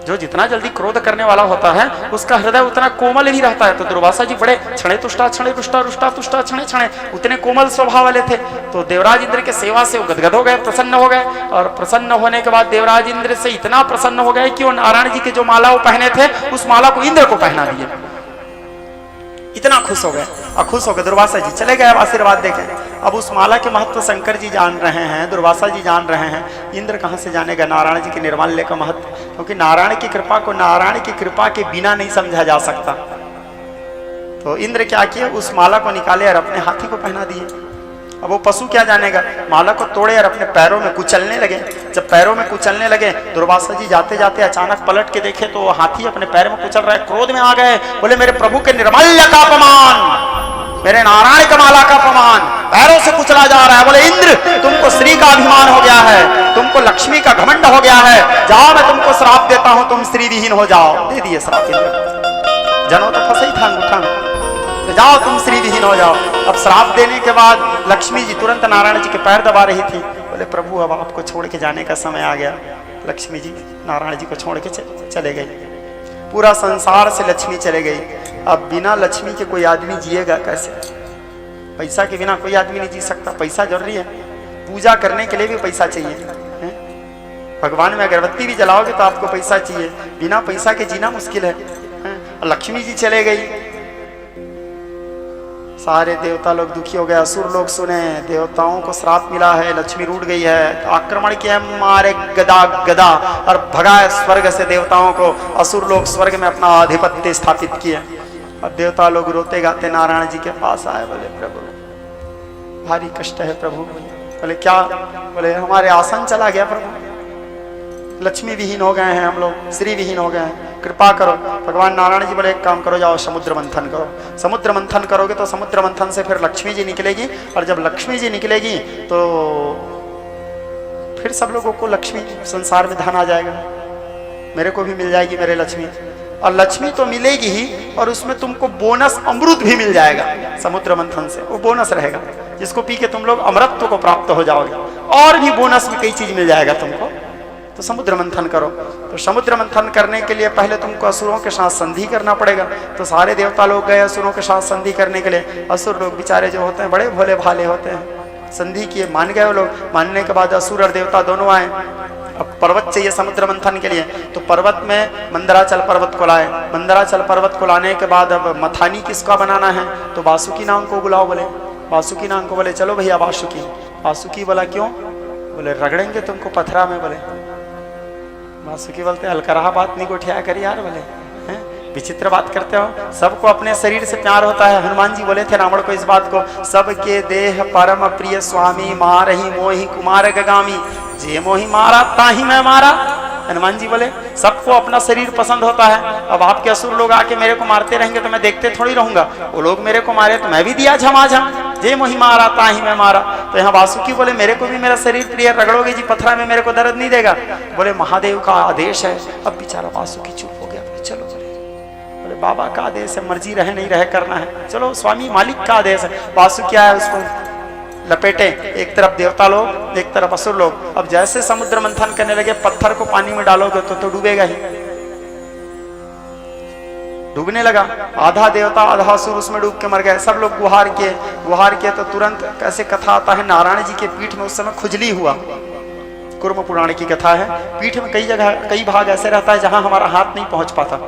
जो जितना जल्दी क्रोध करने वाला होता है उसका हृदय उतना कोमल भी रहता है। तो दुर्वासा जी बड़े क्षणे तुष्टा क्षणे रुष्टा रुष्टा तुष्टा क्षणे क्षणे उतने कोमल स्वभाव वाले थे। तो देवराज इंद्र के सेवा से वो गदगद हो गए, प्रसन्न हो गए। और प्रसन्न होने के बाद देवराज इंद्र से इतना प्रसन्न हो गए कि वो नारायण जी के जो माला वो पहने थे, उस माला को इंद्र को पहना दिए। इतना खुश हो गए, और खुश हो गए दुर्वासा जी चले गए। अब आशीर्वाद देखें, अब उस माला के महत्व शंकर जी जान रहे हैं, दुर्वासा जी जान रहे हैं, इंद्र कहाँ से जानेगा नारायण जी के निर्माल्य का महत्व। क्योंकि नारायण की कृपा को नारायण की कृपा के बिना नहीं समझा जा सकता। तो इंद्र क्या किए, उस माला को निकाले और अपने हाथी को पहना दिए। अब वो पशु क्या जानेगा, माला को तोड़े और अपने पैरों में कुचलने लगे। जब पैरों में कुचलने लगे, दुर्वासा जी जाते जाते अचानक पलट के देखे तो हाथी अपने पैर में कुचल रहा है। क्रोध में आ गए, बोले मेरे प्रभु के निर्माल्य का अपमान, मेरे नारायण की माला का अपमान पैरों से कुचला जा रहा है। बोले इंद्र, तुमको श्री का अभिमान हो गया है, तुमको लक्ष्मी का घमंड हो गया है, जाओ मैं तुमको श्राप देता हूं, तुम श्री विहीन हो जाओ। दे दिए श्राप इंद्र। जनो तो फंसे ही था अंगूठा में, तो जाओ तुम श्री विहीन हो जाओ। अब श्राप देने के बाद लक्ष्मी जी तुरंत नारायण जी के पैर दबा रही थी। बोले प्रभु अब आपको छोड़ के जाने का समय आ गया। लक्ष्मी जी नारायण जी को छोड़ के चले गई। पूरा संसार से लक्ष्मी चले गई। अब बिना लक्ष्मी के कोई आदमी जिएगा कैसे? पैसा के बिना कोई आदमी नहीं जी सकता। पैसा जरूरी है, पूजा करने के लिए भी पैसा चाहिए है? भगवान में अगरबत्ती भी जलाओगे तो आपको पैसा चाहिए, बिना पैसा के जीना मुश्किल है? लक्ष्मी जी चले गई, सारे देवता लोग दुखी हो गए। असुर लोग सुने देवताओं को श्राप मिला है, लक्ष्मी रूठ गई है, तो आक्रमण किया, मारे गदा गदा और भगाए स्वर्ग से देवताओं को। असुर लोग स्वर्ग में अपना आधिपत्य स्थापित किए। अब देवता लोग रोते गाते नारायण जी के पास आए। बोले प्रभु भारी कष्ट है प्रभु। बोले क्या? बोले हमारे आसन चला गया प्रभु, लक्ष्मी विहीन हो गए हैं हम लोग, श्री विहीन हो गए हैं, कृपा करो। भगवान नारायण जी बोले एक काम करो, जाओ समुद्र मंथन करो। समुद्र मंथन करोगे तो समुद्र मंथन से फिर लक्ष्मी जी निकलेगी, और जब लक्ष्मी जी निकलेगी तो फिर सब लोगों को लक्ष्मी, संसार में धन आ जाएगा, मेरे को भी मिल जाएगी मेरे लक्ष्मी। और लक्ष्मी तो मिलेगी ही, और उसमें तुमको बोनस अमृत भी मिल जाएगा समुद्र मंथन से, वो बोनस रहेगा जिसको पी के तुम लोग अमृतत्व को प्राप्त हो जाओगे, और भी बोनस में कई चीज मिल जाएगा तुमको। तो समुद्र मंथन करो। तो समुद्र मंथन करने के लिए पहले तुमको असुरों के साथ संधि करना पड़ेगा। तो सारे देवता लोग गए असुरों के साथ संधि करने के लिए। असुर लोग बेचारे जो होते हैं बड़े भोले भाले होते हैं, संधि किए, मान गए वो लोग। मानने के बाद असुर और देवता दोनों आए। अब पर्वत चाहिए समुद्र मंथन के लिए, तो पर्वत में मंदराचल पर्वत को लाए। मंदराचल पर्वत को लाने के बाद अब मथानी किसका बनाना है? तो वासुकी नाम को बुलाओ। बोले वासुकी नाम को, बोले चलो भैया वासुकी। वासुकी बोला क्यों? बोले रगड़ेंगे तुमको पथरा में। बोले वासुकी बोलते अलकराहा बात नहीं उठाया कर यार। बोले हैं विचित्र बात करते हो, सबको अपने शरीर से प्यार होता है। हनुमान जी बोले थे रावण को इस बात को, सबके देह परम प्रिय स्वामी, मारही मोहि कुमार गगामी, जे मोहि मारा ताही मैं मारा। हनुमान जी बोले सबको अपना शरीर पसंद होता है। अब आपके असुर लोग आके मेरे को मारते रहेंगे तो मैं देखते थोड़ी रहूंगा, वो लोग मेरे को मारे तो मैं भी दिया झमाझम, जे मोहि मारा ताही मैं मारा। तो यहाँ वासुकी बोले मेरे को भी मेरा शरीर प्रिय, रगड़ोगे जी पथरा में मेरे को दर्द नहीं देगा। बोले महादेव का आदेश है। अब बेचारा वासुकी चुप हो गया। बोले चलो, बोले बाबा का आदेश है, मर्जी रहे नहीं रहे करना है, चलो स्वामी मालिक का आदेश है। वासुकी आया, उसको लपेटे, एक तरफ देवता लोग एक तरफ असुर लोग। अब जैसे समुद्र मंथन करने लगे, पत्थर को पानी में डालोगे तो डूबेगा ही, डूबने लगा। आधा देवता आधा असुर उसमें डूब के मर गए। सब लोग गुहार किए तो तुरंत कैसे कथा आता है, नारायण जी के पीठ में उस समय खुजली हुआ। कुर्म पुराण की कथा है, पीठ में कई जगह कई भाग ऐसे रहता है जहां हमारा हाथ नहीं पहुंच पाता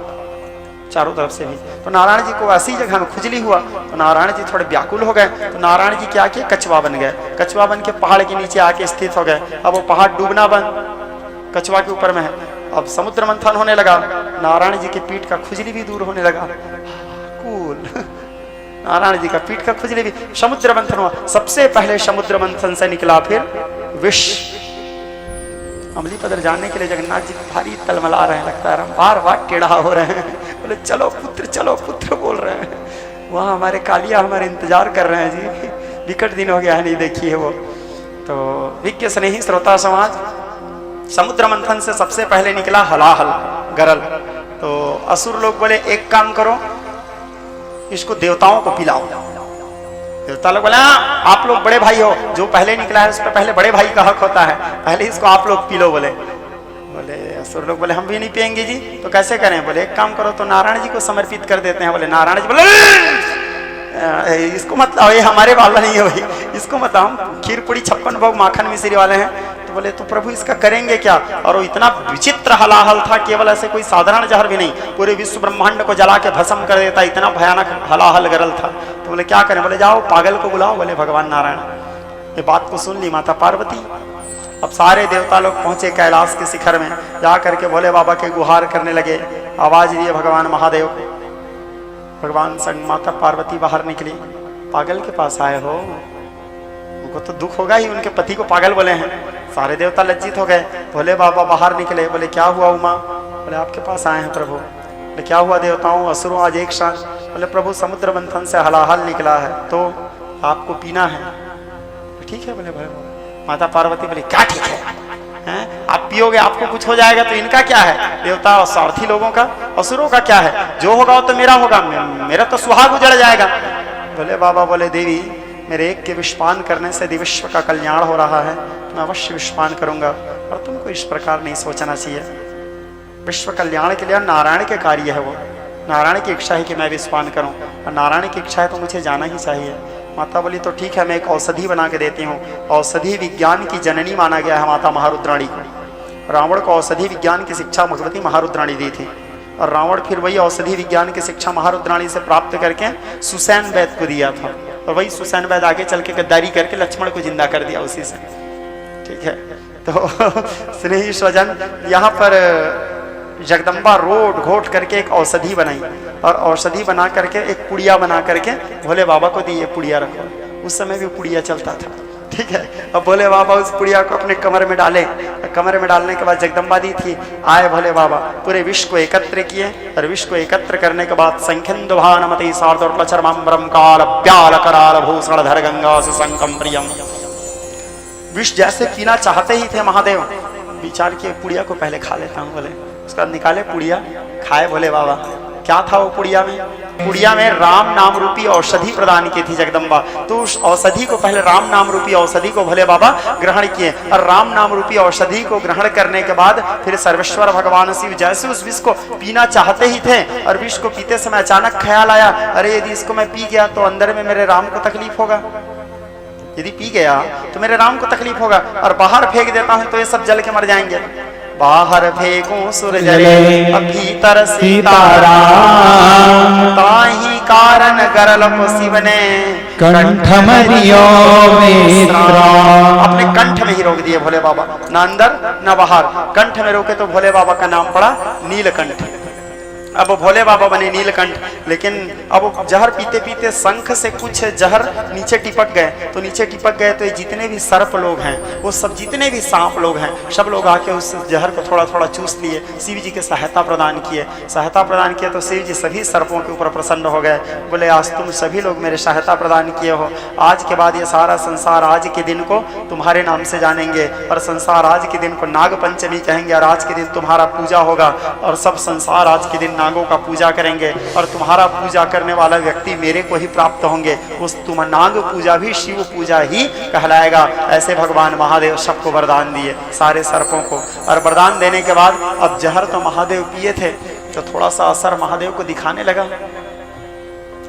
चारों तरफ से भी। तो नारायण जी को ऐसी जगह में खुजली हुआ तो नारायण जी थोड़े व्याकुल हो गए। तो नारायण जी क्या किए, कछुआ बन गए। कछुआ बन के पहाड़ के नीचे आके स्थित हो गए। अब वो पहाड़ डूबना बंद, कछुआ के ऊपर में है। अब समुद्र मंथन होने लगा, नारायण जी के पीठ का खुजली भी दूर होने लगा। कूल नारायण जी का पीठ का खुजली भी, समुद्र मंथन हुआ। सबसे पहले समुद्र मंथन से निकला फिर विष। अमली पदर जानने के लिए जगन्नाथ जी भारी तलमला रहे हैं, लगता है बार बार टेढ़ा हो रहे हैं। बोले चलो पुत्र बोल रहे हैं। वहाँ हमारे कालिया हमारे इंतजार कर रहे हैं जी, विकट दिन हो गया है नहीं देखी है वो। तो विज्ञ स्नेही श्रोता समाज, समुद्र मंथन से सबसे पहले निकला हलाहल गरल। तो असुर लोग बोले एक काम करो, इसको देवताओं को पिलाओ। देवता लोग बोले आप लोग बड़े भाई हो, जो पहले निकला है उस पर पहले बड़े भाई का हक होता है, पहले इसको आप लोग पी लो। बोले असुर लोग बोले हम भी नहीं पियेंगे जी। तो कैसे करें? बोले एक काम करो, तो नारायण जी को समर्पित कर देते हैं। बोले नारायण जी बोले इसको मत लाओ, ये हमारे वाला नहीं है भाई, इसको मत, हम खीर पूरी 56 भोग माखन मिश्री वाले हैं। तो बोले तो प्रभु इसका करेंगे क्या? और वो इतना विचित्र हलाहल था, केवल ऐसे कोई साधारण जहर भी नहीं, पूरे विश्व ब्रह्मांड को जला के भस्म कर देता, इतना भयानक हलाहल गरल था। तो बोले क्या करें? बोले जाओ पागल को बुलाओ। बोले भगवान नारायण। ये बात को सुन ली माता पार्वती। अब सारे देवता लोग पहुंचे कैलाश के शिखर में, जा करके भोले बाबा के गुहार करने लगे, आवाज दिए भगवान महादेव। भगवान संग माता पार्वती बाहर निकली। पागल के पास आए हो? उनको तो दुख होगा ही, उनके पति को पागल बोले हैं। सारे देवता लज्जित हो गए। भोले बाबा बाहर निकले। बोले क्या हुआ उमा? बोले आपके पास आए हैं प्रभु। बोले क्या हुआ देवताओं असुरों, आज एक साथ बोले प्रभु समुद्र मंथन से हलाहल निकला है तो आपको पीना है। ठीक है बोले भले। माता पार्वती बोली क्या ठीक है, हैं? आप पियोगे आपको कुछ हो जाएगा तो इनका क्या है, देवता और स्वार्थी लोगों का, असुरों का क्या है, जो होगा वो तो मेरा होगा, मेरा तो सुहाग उजड़ जाएगा। बोले बाबा बोले देवी मेरे एक के विषपान करने से विश्व का कल्याण हो रहा है, मैं अवश्य विषपान करूंगा, और तुमको इस प्रकार नहीं सोचना चाहिए। विश्व कल्याण के लिए नारायण के कार्य है, वो नारायण की इच्छा है कि मैं विषपान करूं, और नारायण की इच्छा है तो मुझे जाना ही चाहिए। माता बोली तो ठीक है मैं एक औषधि बना के देती हूँ। औषधि विज्ञान की जननी माना गया है माता महारुद्राणी को। रावण को औषधि विज्ञान की शिक्षा भगवती महारुद्राणी दी थी, और रावण फिर वही औषधि विज्ञान की शिक्षा महारुद्राणी से प्राप्त करके सुसैन वैद को दिया था, और वही सुसैन वैद आगे चल के गद्दारी करके लक्ष्मण को जिंदा कर दिया उसी से। ठीक है, तो स्नेही स्वजन यहाँ पर जगदम्बा रोड घोट करके एक औषधि बनाई, और औषधि बना करके एक पुड़िया बना करके भोले बाबा को दी, ये पुड़िया रखो। उस समय भी पुड़िया चलता था। ठीक है, अब भोले बाबा उस पुड़िया को अपने कमर में डाले, कमर में डालने के बाद जगदम्बा दी थी, आए भोले बाबा पूरे विश्व को एकत्र किए, और विश्व को एकत्र करने के बाद संख्यन्दुभानमति सार्धोर्लचर्माम्बरम काल प्याल कराल भूषण धर गंगा से संकम प्रियम। विष जैसे पीना चाहते ही थे महादेव, विचार किए पुड़िया को पहले खा लेता हूँ। बोले उसका निकाले पुड़िया, खाए भोले बाबा। क्या था वो पुड़िया में? पुड़िया में राम नाम रूपी औषधि प्रदान की थी जगदम्बा। तो उस औषधि को पहले राम नाम रूपी औषधि को भोले बाबा ग्रहण किए, और राम नाम रूपी औषधि को ग्रहण करने के बाद फिर सर्वेश्वर भगवान शिव जैसे उस विष को पीना चाहते ही थे, और विष को पीते समय अचानक ख्याल आया, अरे यदि इसको मैं पी गया तो अंदर में मेरे राम को तकलीफ होगा, यदि पी गया तो मेरे राम को तकलीफ होगा, और बाहर फेंक देता हूं तो ये सब जल के मर जाएंगे। बाहर फेंकूं सुर जले भीतर सीताराम, ताही कारण गरल को शिव ने कंठ मरियो अपने कंठ में ही रोक दिए भोले बाबा, न अंदर न बाहर, कंठ में रोके तो भोले बाबा का नाम पड़ा नीलकंठ। अब भोले बाबा बने नीलकंठ। लेकिन अब जहर पीते पीते शंख से कुछ जहर नीचे टिपक गए, तो नीचे टिपक गए तो ये जितने भी सर्प लोग हैं, वो सब जितने भी सांप लोग हैं, सब लोग आके उस जहर को थोड़ा थोड़ा चूस लिए, शिव जी के सहायता प्रदान किए। सहायता प्रदान किए तो शिव जी सभी सर्पों के ऊपर प्रसन्न हो गए। बोले आज तुम सभी लोग मेरे सहायता प्रदान किए हो, आज के बाद ये सारा संसार आज के दिन को तुम्हारे नाम से जानेंगे, और संसार आज के दिन को नाग पंचमी कहेंगे, और आज के दिन तुम्हारा पूजा होगा, और सब संसार आज के दिन नागों का पूजा करेंगे, और तुम्हारा पूजा करने वाला व्यक्ति मेरे को ही प्राप्त होंगे। उस तुम नाग पूजा भी शिव पूजा ही कहलाएगा। ऐसे भगवान महादेव सबको वरदान दिए, सारे सर्पों को। और वरदान देने के बाद अब जहर तो महादेव पिए थे, तो थोड़ा सा असर महादेव को दिखाने लगा।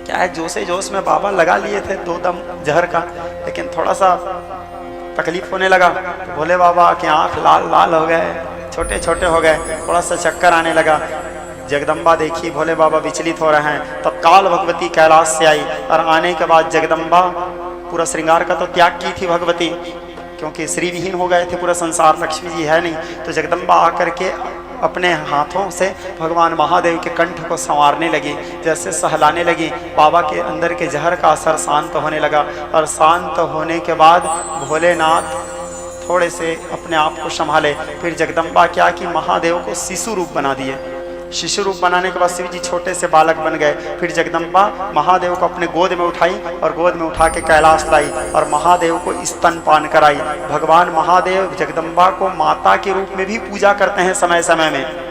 क्या है, जोशे जोश में बाबा लगा लिए थे 2 दम जहर का, लेकिन थोड़ा सा तकलीफ होने लगा। तो भोले बाबा के आंख लाल लाल हो गए, छोटे छोटे हो गए, थोड़ा सा चक्कर आने लगा। जगदम्बा देखी भोले बाबा विचलित हो रहे हैं, तत्काल भगवती कैलाश से आई, और आने के बाद जगदम्बा पूरा श्रृंगार का तो त्याग की थी भगवती, क्योंकि श्री विहीन हो गए थे पूरा संसार, लक्ष्मी जी है नहीं। तो जगदम्बा आकर के अपने हाथों से भगवान महादेव के कंठ को संवारने लगी, जैसे सहलाने लगी। बाबा के अंदर के जहर का असर शांत होने लगा, और शांत होने के बाद भोलेनाथ थोड़े से अपने आप को संभाले। फिर जगदम्बा क्या कि महादेव को शिशु रूप बना दिए। शिशु रूप बनाने के बाद शिव जी छोटे से बालक बन गए। फिर जगदम्बा महादेव को अपने गोद में उठाई, और गोद में उठा के कैलाश लाई, और महादेव को स्तनपान कराई। भगवान महादेव जगदम्बा को माता के रूप में भी पूजा करते हैं समय समय में।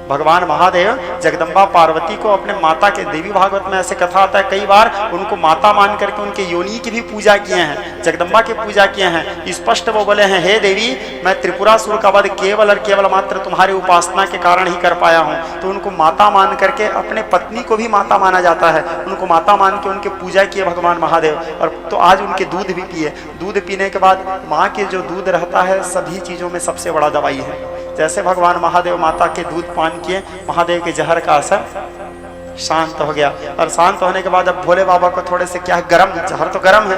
भगवान महादेव जगदम्बा पार्वती को अपने माता के, देवी भागवत में ऐसे कथा आता है, कई बार उनको माता मान करके उनके योनि की भी पूजा किए हैं, जगदम्बा की पूजा किए हैं। स्पष्ट वो बोले हैं, हे देवी मैं त्रिपुरासुर का वध केवल और केवल मात्र तुम्हारी उपासना के कारण ही कर पाया हूँ। तो उनको माता मान करके, अपने पत्नी को भी माता माना जाता है, उनको माता मान के उनके पूजा किए भगवान महादेव। और तो आज उनके दूध भी पिए। दूध पीने के बाद माँ के जो दूध रहता है सभी चीज़ों में सबसे बड़ा दवाई है। जैसे भगवान महादेव माता के दूध पान किए, महादेव के जहर का असर शांत हो गया। और शांत होने के बाद अब भोले बाबा को थोड़े से क्या है, गरम, जहर तो गरम है,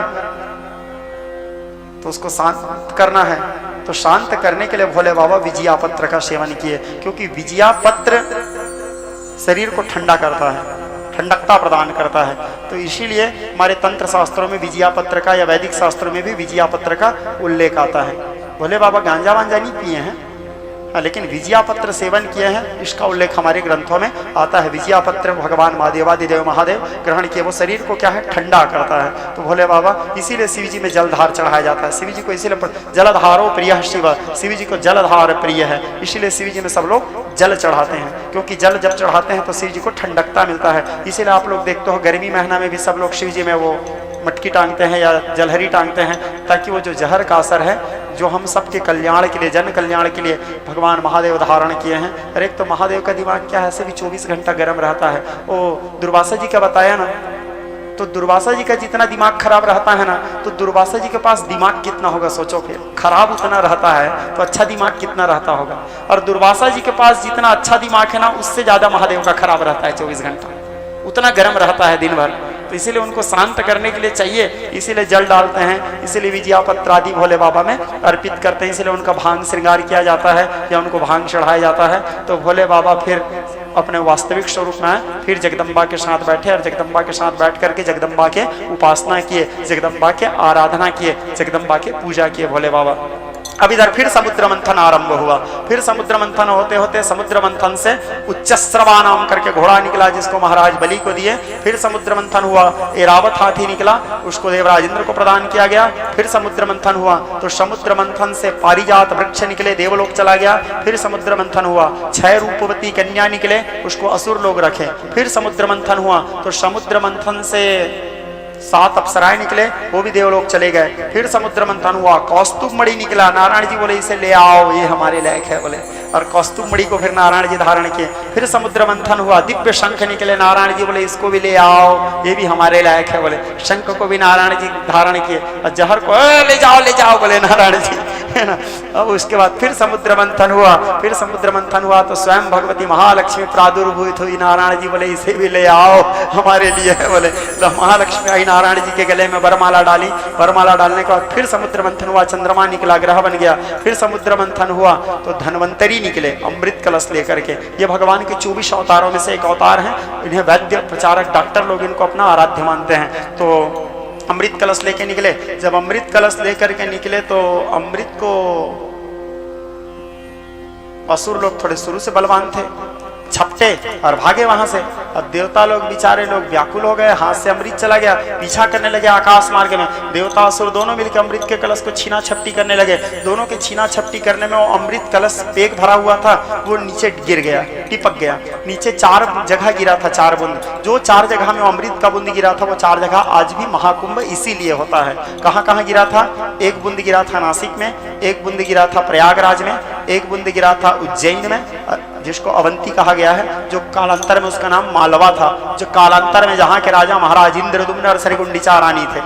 तो उसको शांत करना है। तो शांत करने के लिए भोले बाबा विजया पत्र का सेवन किए, क्योंकि विजया पत्र शरीर को ठंडा करता है, ठंडकता प्रदान करता है। तो इसीलिए हमारे तंत्र शास्त्रों में विजया पत्र का, या वैदिक शास्त्रों में भी विजया पत्र का उल्लेख आता है। भोले बाबा गांजा वांजा नहीं पिए हैं, लेकिन विजयापत्र सेवन किए हैं, इसका उल्लेख हमारे ग्रंथों में आता है। विजयापत्र भगवान महादेवादिदेव महादेव ग्रहण किए, वो शरीर को क्या है, ठंडा करता है। तो भोले बाबा इसीलिए शिव जी में जलधार चढ़ाया जाता है। शिव जी को इसीलिए जलधारो प्रिय शिव, शिव जी को जलधार प्रिय है, इसीलिए शिव जी में सब लोग जल चढ़ाते हैं, क्योंकि जल जब चढ़ाते हैं तो शिव जी को ठंडकता मिलता है। इसीलिए आप लोग देखते हो गर्मी महीना में भी सब लोग शिव जी में वो मटकी टांगते हैं या जलहरी टांगते हैं, ताकि वो जो जहर का असर है जो हम सबके कल्याण के लिए, जन कल्याण के लिए भगवान महादेव धारण किए हैं। और एक तो महादेव का दिमाग क्या है, ऐसे भी 24 घंटा गर्म रहता है। वो दुर्वासा जी का बताया ना, तो दुर्वासा जी का जितना दिमाग खराब रहता है ना, तो दुर्वासा जी के पास दिमाग कितना होगा सोचो फिर। खराब उतना रहता है तो अच्छा दिमाग कितना रहता होगा। और दुर्वासा जी के पास जितना अच्छा दिमाग है ना, उससे ज्यादा महादेव का खराब रहता है 24 घंटा, उतना गर्म रहता है दिन भर। तो इसीलिए उनको शांत करने के लिए चाहिए, इसीलिए जल डालते हैं, इसीलिए विजयापत्र आदि भोले बाबा में अर्पित करते हैं, इसीलिए उनका भांग श्रृंगार किया जाता है या उनको भांग चढ़ाया जाता है। तो भोले बाबा फिर अपने वास्तविक स्वरूप में आए, फिर जगदम्बा के साथ बैठे और जगदम्बा के साथ बैठ करके जगदम्बा के उपासना किए, जगदम्बा के आराधना किए, जगदम्बा के पूजा किए भोले बाबा। अब इधर फिर समुद्र मंथन आरंभ हुआ। फिर समुद्र मंथन होते होते समुद्र मंथन से उच्चस्रवा नाम करके घोड़ा निकला, जिसको महाराज बलि को दिए। फिर समुद्र मंथन हुआ, एरावत हाथी निकला, उसको देवराज इंद्र को प्रदान किया गया। फिर समुद्र मंथन हुआ तो समुद्र मंथन से पारिजात वृक्ष निकले, देवलोक चला गया। फिर समुद्र मंथन हुआ, 6 रूपवती कन्या निकले, उसको असुर लोग रखे। फिर समुद्र मंथन हुआ तो समुद्र मंथन से 7 अप्सराएं निकले, वो भी देवलोक चले गए। फिर समुद्र मंथन हुआ, कौस्तुभ मणि निकला, नारायण जी बोले इसे ले आओ, ये हमारे लायक है बोले, और कौस्तुभ मणि को फिर नारायण जी धारण किए। फिर समुद्र मंथन हुआ, दिव्य शंख निकले, नारायण जी बोले इसको भी ले आओ, ये भी हमारे लायक है बोले, शंख को भी नारायण जी धारण किए। और जहर को ले जाओ बोले नारायण जी, है ना। अब उसके बाद फिर समुद्र मंथन हुआ। फिर समुद्र मंथन हुआ तो स्वयं भगवती महालक्ष्मी प्रादुर्भूत हुई, नारायण जी बोले इसे भी ले आओ, हमारे लिए है बोले। तो महालक्ष्मी आई, नारायण जी के गले में वरमाला डाली। वरमाला डालने के बाद फिर समुद्र मंथन हुआ, चंद्रमा निकला, ग्रह बन गया। फिर समुद्र मंथन हुआ तो धन्वंतरी निकले अमृत कलश लेकर के। ये भगवान के 24 अवतारों में से एक अवतार है। इन्हें वैद्य प्रचारक डॉक्टर लोग इनको अपना आराध्य मानते हैं। तो अमृत कलश लेके निकले। जब अमृत कलश लेकर के निकले तो अमृत को असुर लोग थोड़े शुरू से बलवान थे, छपटे और भागे वहां से। अब देवता लोग बेचारे लोग व्याकुल हो गए, हाथ से अमृत चला गया, पीछा करने लगे आकाश मार्ग में। देवता असुर दोनों मिलकर अमृत के कलश को छीना छपटी करने लगे। दोनों के छीना छपटी करने में वो अमृत कलश पेक भरा हुआ था, वो नीचे गिर गया, टिपक गया। नीचे 4 जगह गिरा था, 4 बूंद। जो 4 जगह में अमृत का बूंद गिरा था, वो 4 जगह आज भी महाकुंभ इसीलिए होता है। कहाँ कहाँ गिरा था? एक बूंद गिरा था नासिक में, एक बूंद गिरा था प्रयागराज में, एक बूंद गिरा था उज्जैन में, जिसको अवंती कहा गया है, जो कालांतर में उसका नाम मालवा था, जो कालांतर में जहाँ के राजा महाराज इंद्रदुम्न और श्रीगुंडिचा रानी थे।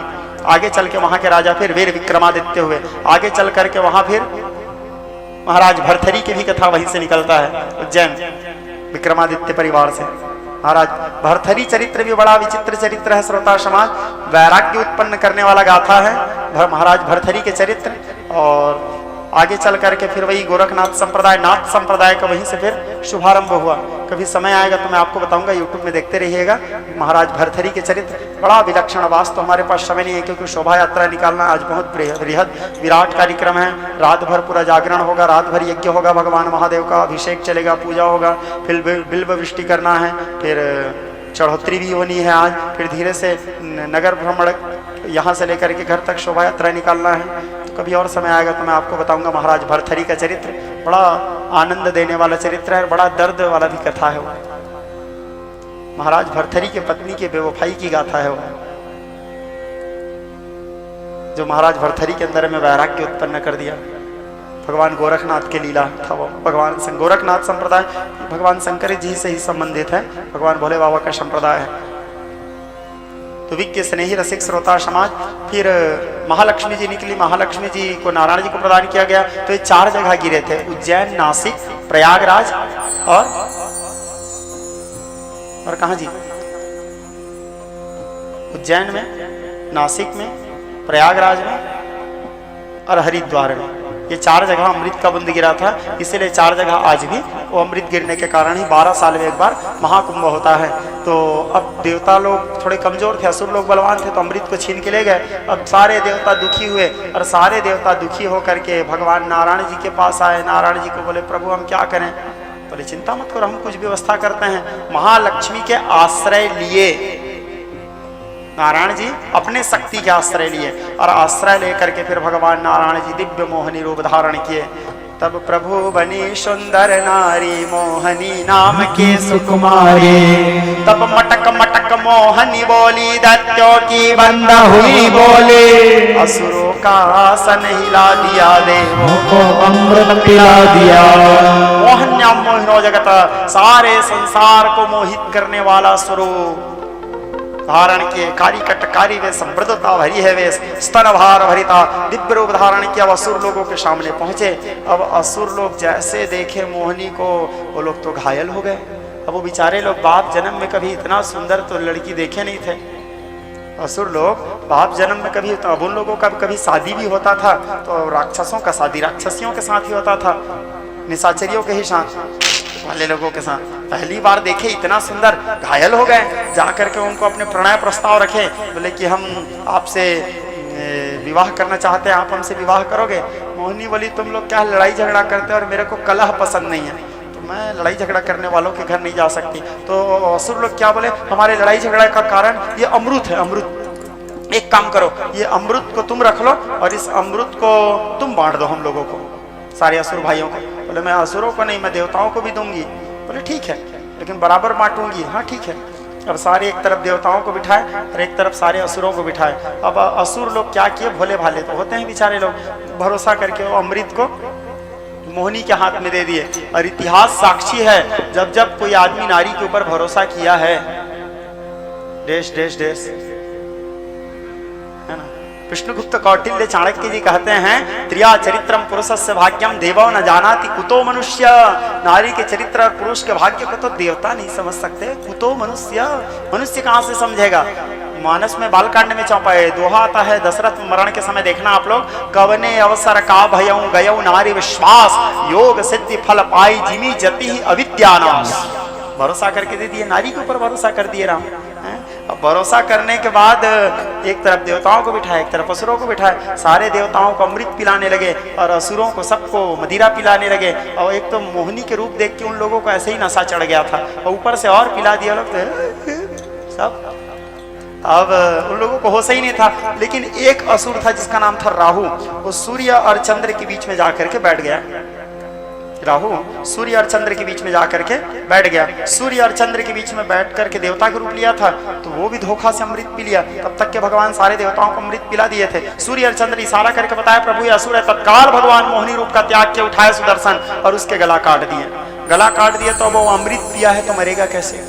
आगे चल के वहाँ के राजा फिर वीर विक्रमादित्य हुए। आगे चल करके वहाँ फिर महाराज भरथरी की भी कथा वहीं से निकलता है, उज्जैन विक्रमादित्य परिवार से। महाराज भरथरी चरित्र भी बड़ा विचित्र चरित्र है श्रोता समाज, वैराग्य उत्पन्न करने वाला गाथा है महाराज भरथरी के चरित्र। और आगे चल करके फिर वही गोरखनाथ संप्रदाय, नाथ संप्रदाय का वहीं से फिर शुभारंभ हुआ। कभी समय आएगा तो मैं आपको बताऊंगा, यूट्यूब में देखते रहिएगा महाराज भरथरी के चरित्र। बड़ा विलक्षण वास्तव तो हमारे पास समय नहीं है, क्योंकि शोभा यात्रा निकालना आज बहुत बृहद विराट कार्यक्रम है। रात भर पूरा जागरण होगा, रात भर यज्ञ होगा, भगवान महादेव का अभिषेक चलेगा, पूजा होगा, फिर बिल्व वृष्टि करना है, फिर चढ़ोतरी भी होनी है आज, फिर धीरे से नगर भ्रमण यहाँ से लेकर के घर तक शोभा यात्रा निकालना है। तो कभी और समय आएगा तो मैं आपको बताऊंगा महाराज भरथरी का चरित्र। बड़ा आनंद देने वाला चरित्र है, बड़ा दर्द वाला भी कथा है वो। महाराज भरथरी के पत्नी के बेवफाई की गाथा है वो, जो महाराज भरथरी के अंदर में वैराग्य उत्पन्न कर दिया। भगवान गोरखनाथ के लीला था वो। भगवान गोरखनाथ संप्रदाय भगवान शंकर जी से ही संबंधित है, भगवान भोले बाबा का संप्रदाय है। तो विज्ञ स्नेही रसिक श्रोता समाज, फिर महालक्ष्मी जी निकली, महालक्ष्मी जी को नारायण जी को प्रदान किया गया। तो ये 4 जगह गिरे थे, उज्जैन, नासिक, प्रयागराज और कहाँ जी? उज्जैन में, नासिक में, प्रयागराज में और हरिद्वार में। ये 4 जगह अमृत का बूंद गिरा था, इसीलिए 4 जगह आज भी वो अमृत गिरने के कारण ही 12 साल में एक बार महाकुंभ होता है। तो अब देवता लोग थोड़े कमजोर थे, असुर लोग बलवान थे, तो अमृत को छीन के ले गए। अब सारे देवता दुखी हुए और सारे देवता दुखी होकर के भगवान नारायण जी के पास आए। नारायण जी को बोले प्रभु हम क्या करें? बोले चिंता मत करो, हम कुछ व्यवस्था करते हैं। महालक्ष्मी के आश्रय लिए नारायण जी, अपने शक्ति के आश्रय लिए, और आश्रय लेकर के फिर भगवान नारायण जी दिव्य मोहनी रूप धारण किए। तब प्रभु बनी सुंदर नारी मोहनी नाम के सुकुमारी। तब मटक मटक मोहनी बोली दैत्यों की बंद हुई बोले, असुरों का आसन हिला दिया, देवों को अमृत पिला दिया। मोहन्या मोहिनो जगत, सारे संसार को मोहित करने वाला स्वरूप धारण किए। कारी कटकारी वे समृद्धता भरी है वे, स्तन भार भरिता दिव्य रूप धारण किया। अब असुर लोगों के सामने पहुंचे। अब असुर लोग जैसे देखे मोहिनी को, वो लोग तो घायल हो गए। अब वो बेचारे लोग बाप जन्म में कभी इतना सुंदर तो लड़की देखे नहीं थे। असुर लोग बाप जन्म में कभी, अब उन लोगों का कभी शादी भी होता था तो राक्षसों का शादी राक्षसियों के साथ ही होता था, निशाचरियों के ही साथ वाले लोगों के साथ। पहली बार देखे इतना सुंदर, घायल हो गए। जाकर के उनको अपने प्रणय प्रस्ताव रखे, बोले कि हम आपसे विवाह करना चाहते हैं, आप हमसे विवाह करोगे? मोहिनी बोली तुम लोग क्या लड़ाई झगड़ा करते हो और मेरे को कलह पसंद नहीं है, तो मैं लड़ाई झगड़ा करने वालों के घर नहीं जा सकती। तो असुर लोग क्या बोले, हमारे लड़ाई झगड़ा का कारण ये अमृत है। अमृत, एक काम करो, ये अमृत को तुम रख लो और इस अमृत को तुम बांट दो हम लोगों को, सारे असुर भाइयों को। बोले मैं असुरों को नहीं, मैं देवताओं को भी दूंगी। बोले ठीक है, लेकिन बराबर बांटूंगी। हाँ ठीक है। अब सारे एक तरफ देवताओं को बिठाए और एक तरफ सारे असुरों को बिठाए। अब असुर लोग क्या किए, भोले भाले तो होते हैं बेचारे लोग, भरोसा करके वो अमृत को मोहिनी के हाथ में दे दिए। और इतिहास साक्षी है, जब जब कोई आदमी नारी के ऊपर भरोसा किया है, देश देश देश है ना। विष्णुगुप्त कौटिल्य चाणक्य जी कहते हैं, त्रिया चरित्रम पुरुषस्य भाग्यम देवो न जानाति कुतो मनुष्य। नारी के चरित्र और पुरुष के भाग्य को तो देवता नहीं समझ सकते, कुतो मनुष्य, मनुष्य कहां से समझेगा। मानस में बालकांड में चौपाए दोहा आता है, दशरथ मरण के समय देखना आप लोग, कवने अवसर का भयऊ गयऊ नारी विश्वास, योग सिद्धि फल पाई जिमी जति अविद्यानाश। भरोसा करके दे दिए, नारी के ऊपर भरोसा कर दिए राम। अब भरोसा करने के बाद एक तरफ देवताओं को बिठाए, एक तरफ असुरों को बिठाए। सारे देवताओं को अमृत पिलाने लगे और असुरों को सबको मदिरा पिलाने लगे। और एक तो मोहिनी के रूप देख के उन लोगों को ऐसे ही नशा चढ़ गया था, और ऊपर से और पिला दिया लोग सब। अब उन लोगों को होश ही नहीं था। लेकिन एक असुर था जिसका नाम था राहु, वो सूर्य और चंद्र के बीच में जाकर के बैठ गया। राहु सूर्य और चंद्र के बीच में जाकर के बैठ गया। सूर्य और चंद्र के बीच में बैठ करके देवता के रूप लिया था, तो वो भी धोखा से अमृत पी लिया। तब तक के भगवान सारे देवताओं को अमृत पिला दिए थे। सूर्य और चंद्र इशारा करके बताया प्रभु ये असुर है। तत्काल भगवान मोहिनी रूप का त्याग के उठाए सुदर्शन और उसके गला काट दिए। गला काट दिए तो वो अमृत पिया है तो मरेगा कैसे।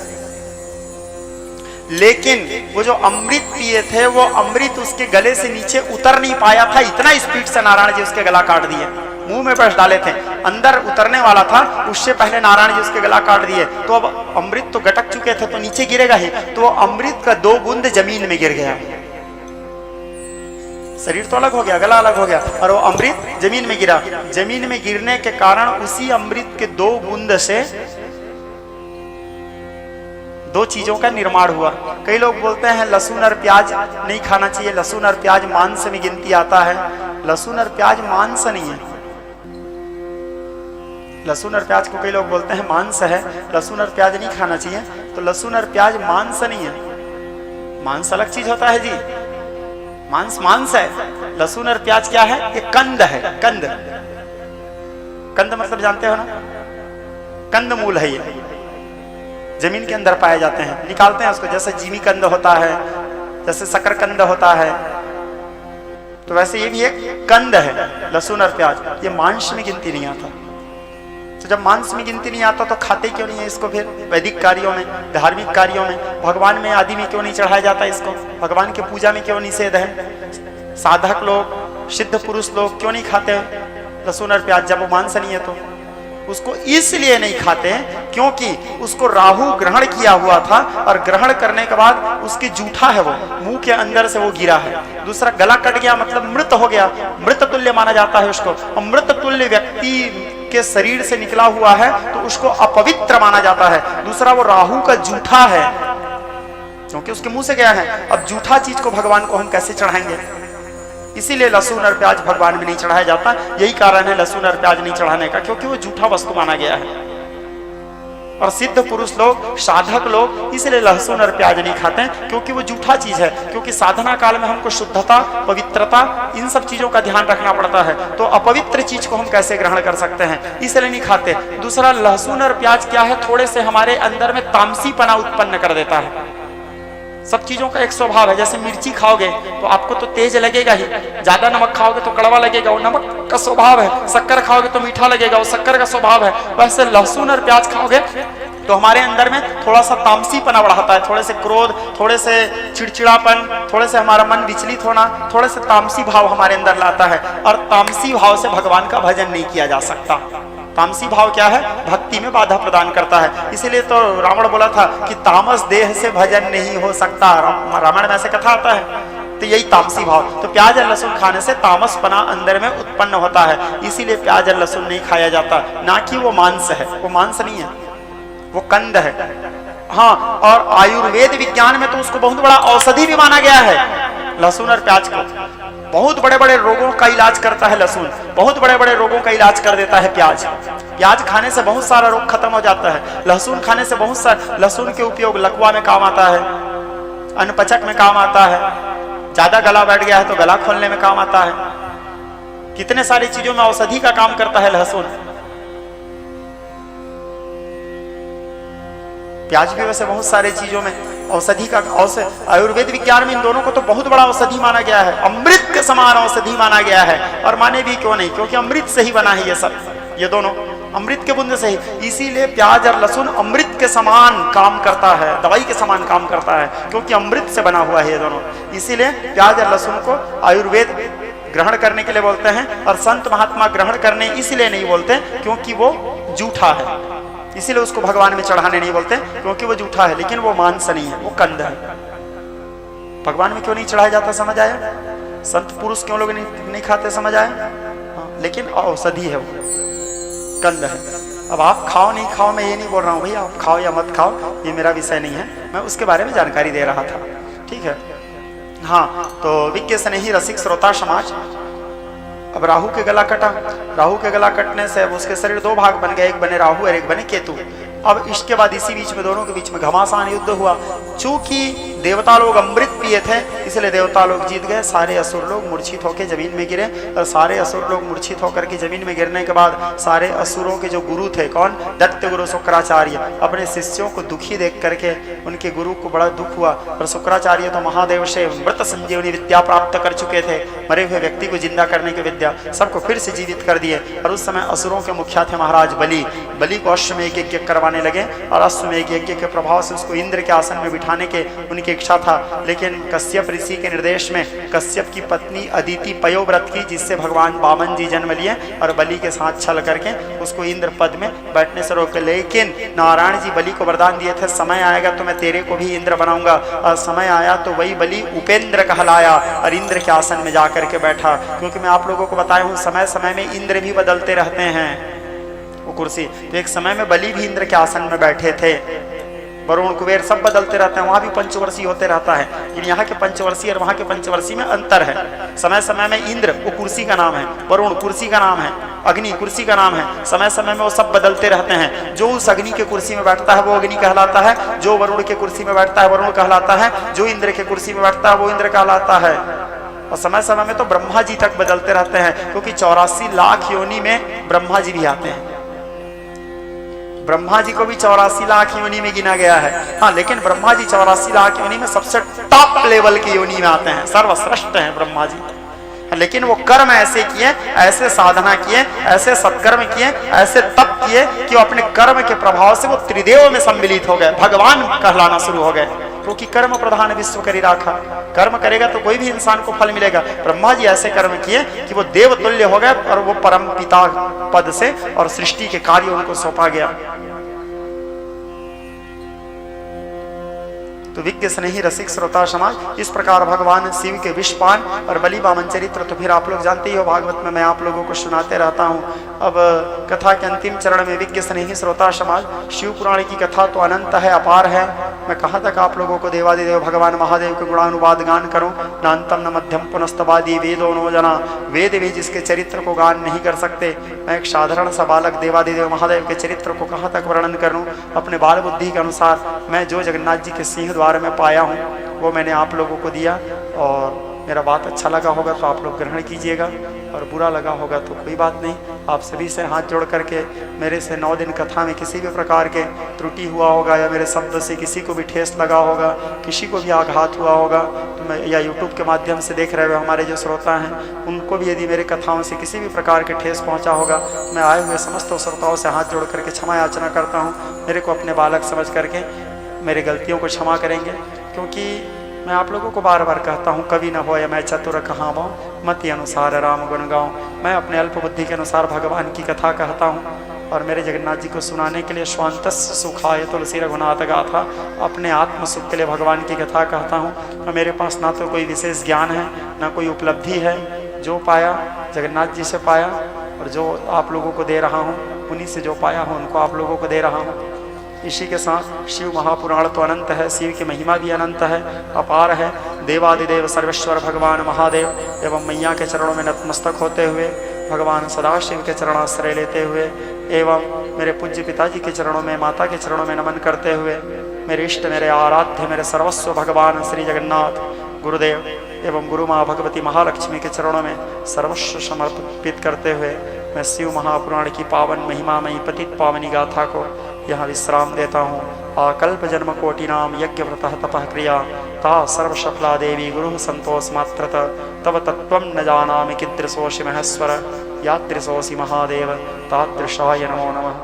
लेकिन वो जो अमृत पिए थे, वो अमृत उसके गले से नीचे उतर नहीं पाया था, इतना स्पीड से नारायण जी उसके गला काट दिए। मुंह में बस डाले थे, अंदर उतरने वाला था, उससे पहले नारायण जी उसके गला काट दिए। तो अब अमृत तो गटक चुके थे तो नीचे गिरेगा ही, तो अमृत का 2 बूंद जमीन में गिर गया। शरीर तो अलग हो गया, गला अलग हो गया, और वो अमृत जमीन में गिरा। जमीन में गिरने के कारण उसी अमृत के 2 बूंद से 2 चीजों का निर्माण हुआ। कई लोग बोलते हैं लहसुन और प्याज नहीं खाना चाहिए, लहसुन और प्याज मांस में गिनती आता है। लहसुन और प्याज मांस नहीं है। लहसुन और प्याज को कई लोग बोलते हैं मांस है, लहसुन और प्याज नहीं खाना चाहिए। तो लहसुन और प्याज मांस नहीं है, मांस अलग चीज होता है जी। मांस मांस है, लहसुन और प्याज क्या है, ये कंद है। कंद, कंद मतलब जानते हो ना, कंद मूल है, ये जमीन के अंदर पाए जाते हैं, निकालते हैं उसको। जैसे जीमी कंद होता है, जैसे शकरकंद होता है, तो वैसे ये भी एक कंद है लहसुन और प्याज। ये मांस में गिनती नहीं आता। तो जब मांस में गिनती नहीं आता तो खाते क्यों नहीं है इसको? फिर वैदिक कार्यों में, धार्मिक कार्यों में, भगवान में आदि में क्यों नहीं चढ़ाया जाता इसको? भगवान के पूजा में क्यों निषेध है? साधक लोग, सिद्ध पुरुष लोग क्यों नहीं खाते लहसुन और प्याज जब वो मांस नहीं है? तो उसको इसलिए नहीं खाते हैं क्योंकि उसको राहु ग्रहण किया हुआ था और ग्रहण करने के बाद उसकी जूठा है, वो मुंह के अंदर से वो गिरा है। दूसरा, गला कट गया मतलब मृत हो गया, मृत तुल्य माना जाता है उसको। और मृत तुल्य व्यक्ति के शरीर से निकला हुआ है तो उसको अपवित्र माना जाता है। दूसरा, वो राहु का जूठा है क्योंकि उसके मुंह से गया है। अब जूठा चीज को भगवान को हम कैसे चढ़ाएंगे? इसीलिए लहसुन और प्याज भगवान में नहीं चढ़ाया जाता। यही कारण है लहसुन और प्याज नहीं चढ़ाने का, क्योंकि वो जूठा वस्तु माना गया है। और सिद्ध पुरुष लोग, साधक लोग इसलिए लहसुन और प्याज नहीं खाते हैं क्योंकि वो जूठा चीज है। क्योंकि साधना काल में हमको शुद्धता, पवित्रता, इन सब चीजों का ध्यान रखना पड़ता है। तो अपवित्र चीज को हम कैसे ग्रहण कर सकते हैं, इसलिए नहीं खाते। दूसरा, लहसुन और प्याज क्या है, थोड़े से हमारे अंदर में तामसीपना उत्पन्न कर देता है। सब चीजों का एक स्वभाव है। जैसे मिर्ची खाओगे तो आपको तो तेज लगेगा ही, ज्यादा नमक खाओगे तो कड़वा लगेगा, वो नमक का स्वभाव है। शक्कर खाओगे तो मीठा लगेगा, वो शक्कर का स्वभाव है। वैसे लहसुन और प्याज खाओगे तो हमारे अंदर में थोड़ा सा तामसीपना बढ़ाता है, थोड़े से क्रोध, थोड़े से चिड़चिड़ापन, थोड़े से हमारा मन विचलित होना, थोड़े से तामसी भाव हमारे अंदर लाता है। और तामसी भाव से भगवान का भजन नहीं किया जा सकता। तामसी भाव क्या है? भक्ति में बाधा प्रदान करता है। इसीलिए तो रावण बोला था कि तामस देह से भजन नहीं हो सकता। रामायण में ऐसे कथा आता है। तो यही तामसी भाव। तो प्याज और लहसुन खाने से तामसपना अंदर में उत्पन्न होता है, इसीलिए प्याज और लहसुन नहीं खाया जाता। ना कि वो मांस है, वो मांस नहीं है, वो कंद है। हाँ, और आयुर्वेद विज्ञान में तो उसको बहुत बड़ा औषधि भी माना गया है। लहसुन और प्याज को बहुत बड़े बड़े रोगों का इलाज करता है लहसुन, बहुत बड़े बड़े रोगों का इलाज कर देता है प्याज। प्याज खाने से बहुत सारा रोग खत्म हो जाता है। लहसुन खाने से बहुत सारा, लहसुन के उपयोग लकवा में काम आता है, अनपचक में काम आता है, ज्यादा गला बैठ गया है तो गला खोलने में काम आता है। कितने सारी चीजों में औषधि का काम करता है लहसुन। प्याज भी वैसे बहुत सारे चीजों में औषधि का आयुर्वेद विज्ञान में इन दोनों को तो बहुत बड़ा औषधि माना गया है, अमृत के समान औषधि माना गया है। और माने भी क्यों नहीं, क्योंकि अमृत से ही बना है ये सब, ये दोनों अमृत के बूंद से ही। इसीलिए प्याज और लहसुन अमृत के समान काम करता है, दवाई के समान काम करता है, क्योंकि अमृत से बना हुआ है ये दोनों। इसीलिए प्याज और लहसुन को आयुर्वेद ग्रहण करने के लिए बोलते हैं, और संत महात्मा ग्रहण करने इसलिए नहीं बोलते क्योंकि वो जूठा है। इसीलिए उसको भगवान में चढ़ाने नहीं बोलते क्योंकि वो जूठा है, लेकिन वो मांस नहीं है, वो कंद है। भगवान में क्यों नहीं चढ़ाया जाता समझ आया? संत पुरुष क्यों लोग नहीं खाते समझ आया? लेकिन औषधि है, वो कंद है। अब आप खाओ नहीं खाओ, मैं ये नहीं बोल रहा हूँ भैया आप खाओ या मत खाओ, ये मेरा विषय नहीं है, मैं उसके बारे में जानकारी दे रहा था। ठीक है। हाँ, तो विज्ञ स्नेही रसिक श्रोता समाज, अब राहु के गला कटा। राहु के गला कटने से उसके शरीर दो भाग बन गए, एक बने राहु और एक बने केतु। अब इसके बाद इसी बीच में दोनों के बीच में घमासान युद्ध हुआ। चूंकि देवता लोग अमृत पिए थे इसलिए देवता लोग जीत गए। सारे असुर लोग मूर्छित होकर जमीन में गिरे, और सारे असुर लोग मूर्छित होकर के जमीन में गिरने के बाद सारे असुरों के जो गुरु थे, कौन? दैत्य गुरु शुक्राचार्य, अपने शिष्यों को दुखी देख करके उनके गुरु को बड़ा दुख हुआ। और शुक्राचार्य तो महादेव से मृत संजीवनी विद्या प्राप्त कर चुके थे, मरे हुए व्यक्ति को जिंदा करने की विद्या, सबको फिर से जीवित कर दिए। और उस समय असुरों के मुखिया थे महाराज बलि। बलि को अश्वमेध यज्ञ करवाने लगे, और अश्वमेध यज्ञ के प्रभाव से उसको इंद्र के आसन में बिठाने के उनकी इच्छा था। लेकिन कश्यप ऋषि के निर्देश में कश्यप की पत्नी अदिति पयोव्रत की, जिससे भगवान वामन जी जन्म लिए, और बलि के साथ छल करके उसको इंद्र पद में बैठने से रोके। लेकिन नारायण जी बलि को वरदान दिए थे, समय आएगा तो मैं तेरे को भी इंद्र बनाऊंगा। और समय आया तो वही बलि उपेंद्र कहलाया और इंद्र के आसन में जाकर के बैठा। क्योंकि मैं आप लोगों को बताया हूँ, समय समय में इंद्र भी बदलते रहते हैं वो कुर्सी। तो एक समय में बलि भी इंद्र के आसन में बैठे थे, वरुण कुबेर सब बदलते रहते हैं, वहां भी पंचवर्षीय होते रहता है। लेकिन यहाँ के पंचवर्षीय और वहां के पंचवर्षीय में अंतर है। समय समय में इंद्र वो कुर्सी का नाम है, वरुण कुर्सी का नाम है, अग्नि कुर्सी का नाम है। समय समय में वो सब बदलते रहते हैं। जो उस अग्नि के कुर्सी में बैठता है वो अग्नि कहलाता है, जो वरुण के कुर्सी में बैठता है वरुण कहलाता है, जो इंद्र के कुर्सी में बैठता है वो इंद्र कहलाता है। और समय समय में तो ब्रह्मा जी तक बदलते रहते हैं, क्योंकि 84 लाख योनि में ब्रह्मा जी भी आते हैं। ब्रह्मा जी को भी 84 लाख योनि में गिना गया है। हाँ, लेकिन ब्रह्मा जी 84 लाख योनि में सबसे टॉप लेवल की योनि में आते हैं, सर्वश्रेष्ठ हैं ब्रह्मा जी। लेकिन वो कर्म ऐसे किए, ऐसे साधना किए, ऐसे सत्कर्म किए, ऐसे तप किए कि वो अपने कर्म के प्रभाव से वो त्रिदेव में सम्मिलित हो गए, भगवान कहलाना शुरू हो गए। क्योंकि कर्म प्रधान विश्व करी राखा। कर्म करेगा तो कोई भी इंसान को फल मिलेगा। ब्रह्मा जी ऐसे कर्म किए कि वो देव तुल्य हो गए और वो परम पिता पद से और सृष्टि के कार्य उनको सौंपा गया। तो विज्ञ स्नेही रसिक श्रोता समाज, इस प्रकार भगवान शिव के विषपान और बलि वामन चरित्र तो फिर आप लोग जानते ही हो, भागवत में मैं आप लोगों को सुनाते रहता हूँ। अब कथा के अंतिम चरण में विज्ञ स्नेही श्रोता समाज, शिव पुराण की कथा तो अनंत है, अपार है। मैं कहाँ तक आप लोगों को देवादिदेव भगवान महादेव के गुणानुवाद गान करूँ। न अंतम न मध्यम पुनस्तवादी वेदो नो जना, वेद भी जिसके चरित्र को गान नहीं कर सकते। मैं एक साधारण सा बालक देवादिदेव महादेव के चरित्र को कहाँ तक वर्णन करूँ। अपने बाल बुद्धि के अनुसार मैं जो जगन्नाथ जी के सिंह द्वार में पाया हूँ वो मैंने आप लोगों को दिया, और मेरा बात अच्छा लगा होगा तो आप लोग ग्रहण कीजिएगा, और बुरा लगा होगा तो कोई बात नहीं। आप सभी से हाथ जोड़ करके मेरे से 9 दिन कथा में किसी भी प्रकार के त्रुटि हुआ होगा या मेरे शब्द से किसी को भी ठेस लगा होगा, किसी को भी आघात हुआ होगा तो मैं, या यूट्यूब के माध्यम से देख रहे हुए हमारे जो श्रोता हैं उनको भी यदि मेरे कथाओं से किसी भी प्रकार के ठेस पहुँचा होगा, मैं आए हुए समस्त श्रोताओं से हाथ जोड़ करके क्षमा याचना करता हूँ। मेरे को अपने बालक समझ करके मेरी गलतियों को क्षमा करेंगे, क्योंकि मैं आप लोगों को बार बार कहता हूँ, कवि न हो या मैं चतुर कहाँ पाऊँ, मति अनुसार राम गुण गाऊँ। मैं अपने अल्प बुद्धि के अनुसार भगवान की कथा कहता हूँ, और मेरे जगन्नाथ जी को सुनाने के लिए स्वांतस्य सुखाय तुलसी रघुनाथ गाथा, अपने आत्म सुख के लिए भगवान की कथा कहता हूँ। और मेरे पास ना तो कोई विशेष ज्ञान है ना कोई उपलब्धि है, जो पाया जगन्नाथ जी से पाया, और जो आप लोगों को दे रहा हूँ उन्हीं से जो पाया हूँ उनको आप लोगों को दे रहा हूँ। इसी के साथ शिव महापुराण तो अनंत है, शिव की महिमा भी अनंत है, अपार है। देवादिदेव सर्वेश्वर भगवान महादेव एवं मैया के चरणों में नतमस्तक होते हुए, भगवान सदाशिव के चरणाश्रय लेते हुए, एवं मेरे पूज्य पिताजी के चरणों में, माता के चरणों में नमन करते हुए, मेरे इष्ट, मेरे आराध्य, मेरे सर्वस्व भगवान श्री जगन्नाथ गुरुदेव एवं गुरु माँ भगवती महालक्ष्मी के चरणों में सर्वस्व समर्पित करते हुए मैं शिव महापुराण की पावन महिमामयी पतित पावनी गाथा को यहाँ विश्राम देता हूँ। आकल्प जन्म कोटि नाम यज्ञ व्रतः तपः क्रिया ता सर्वसफला देवी गुरु संतोष मात्रत तव तत्त्वं न जानामि कीदृशोऽसि महेश्वर यादृशोऽसि महादेव तादृशाय नमो नमः।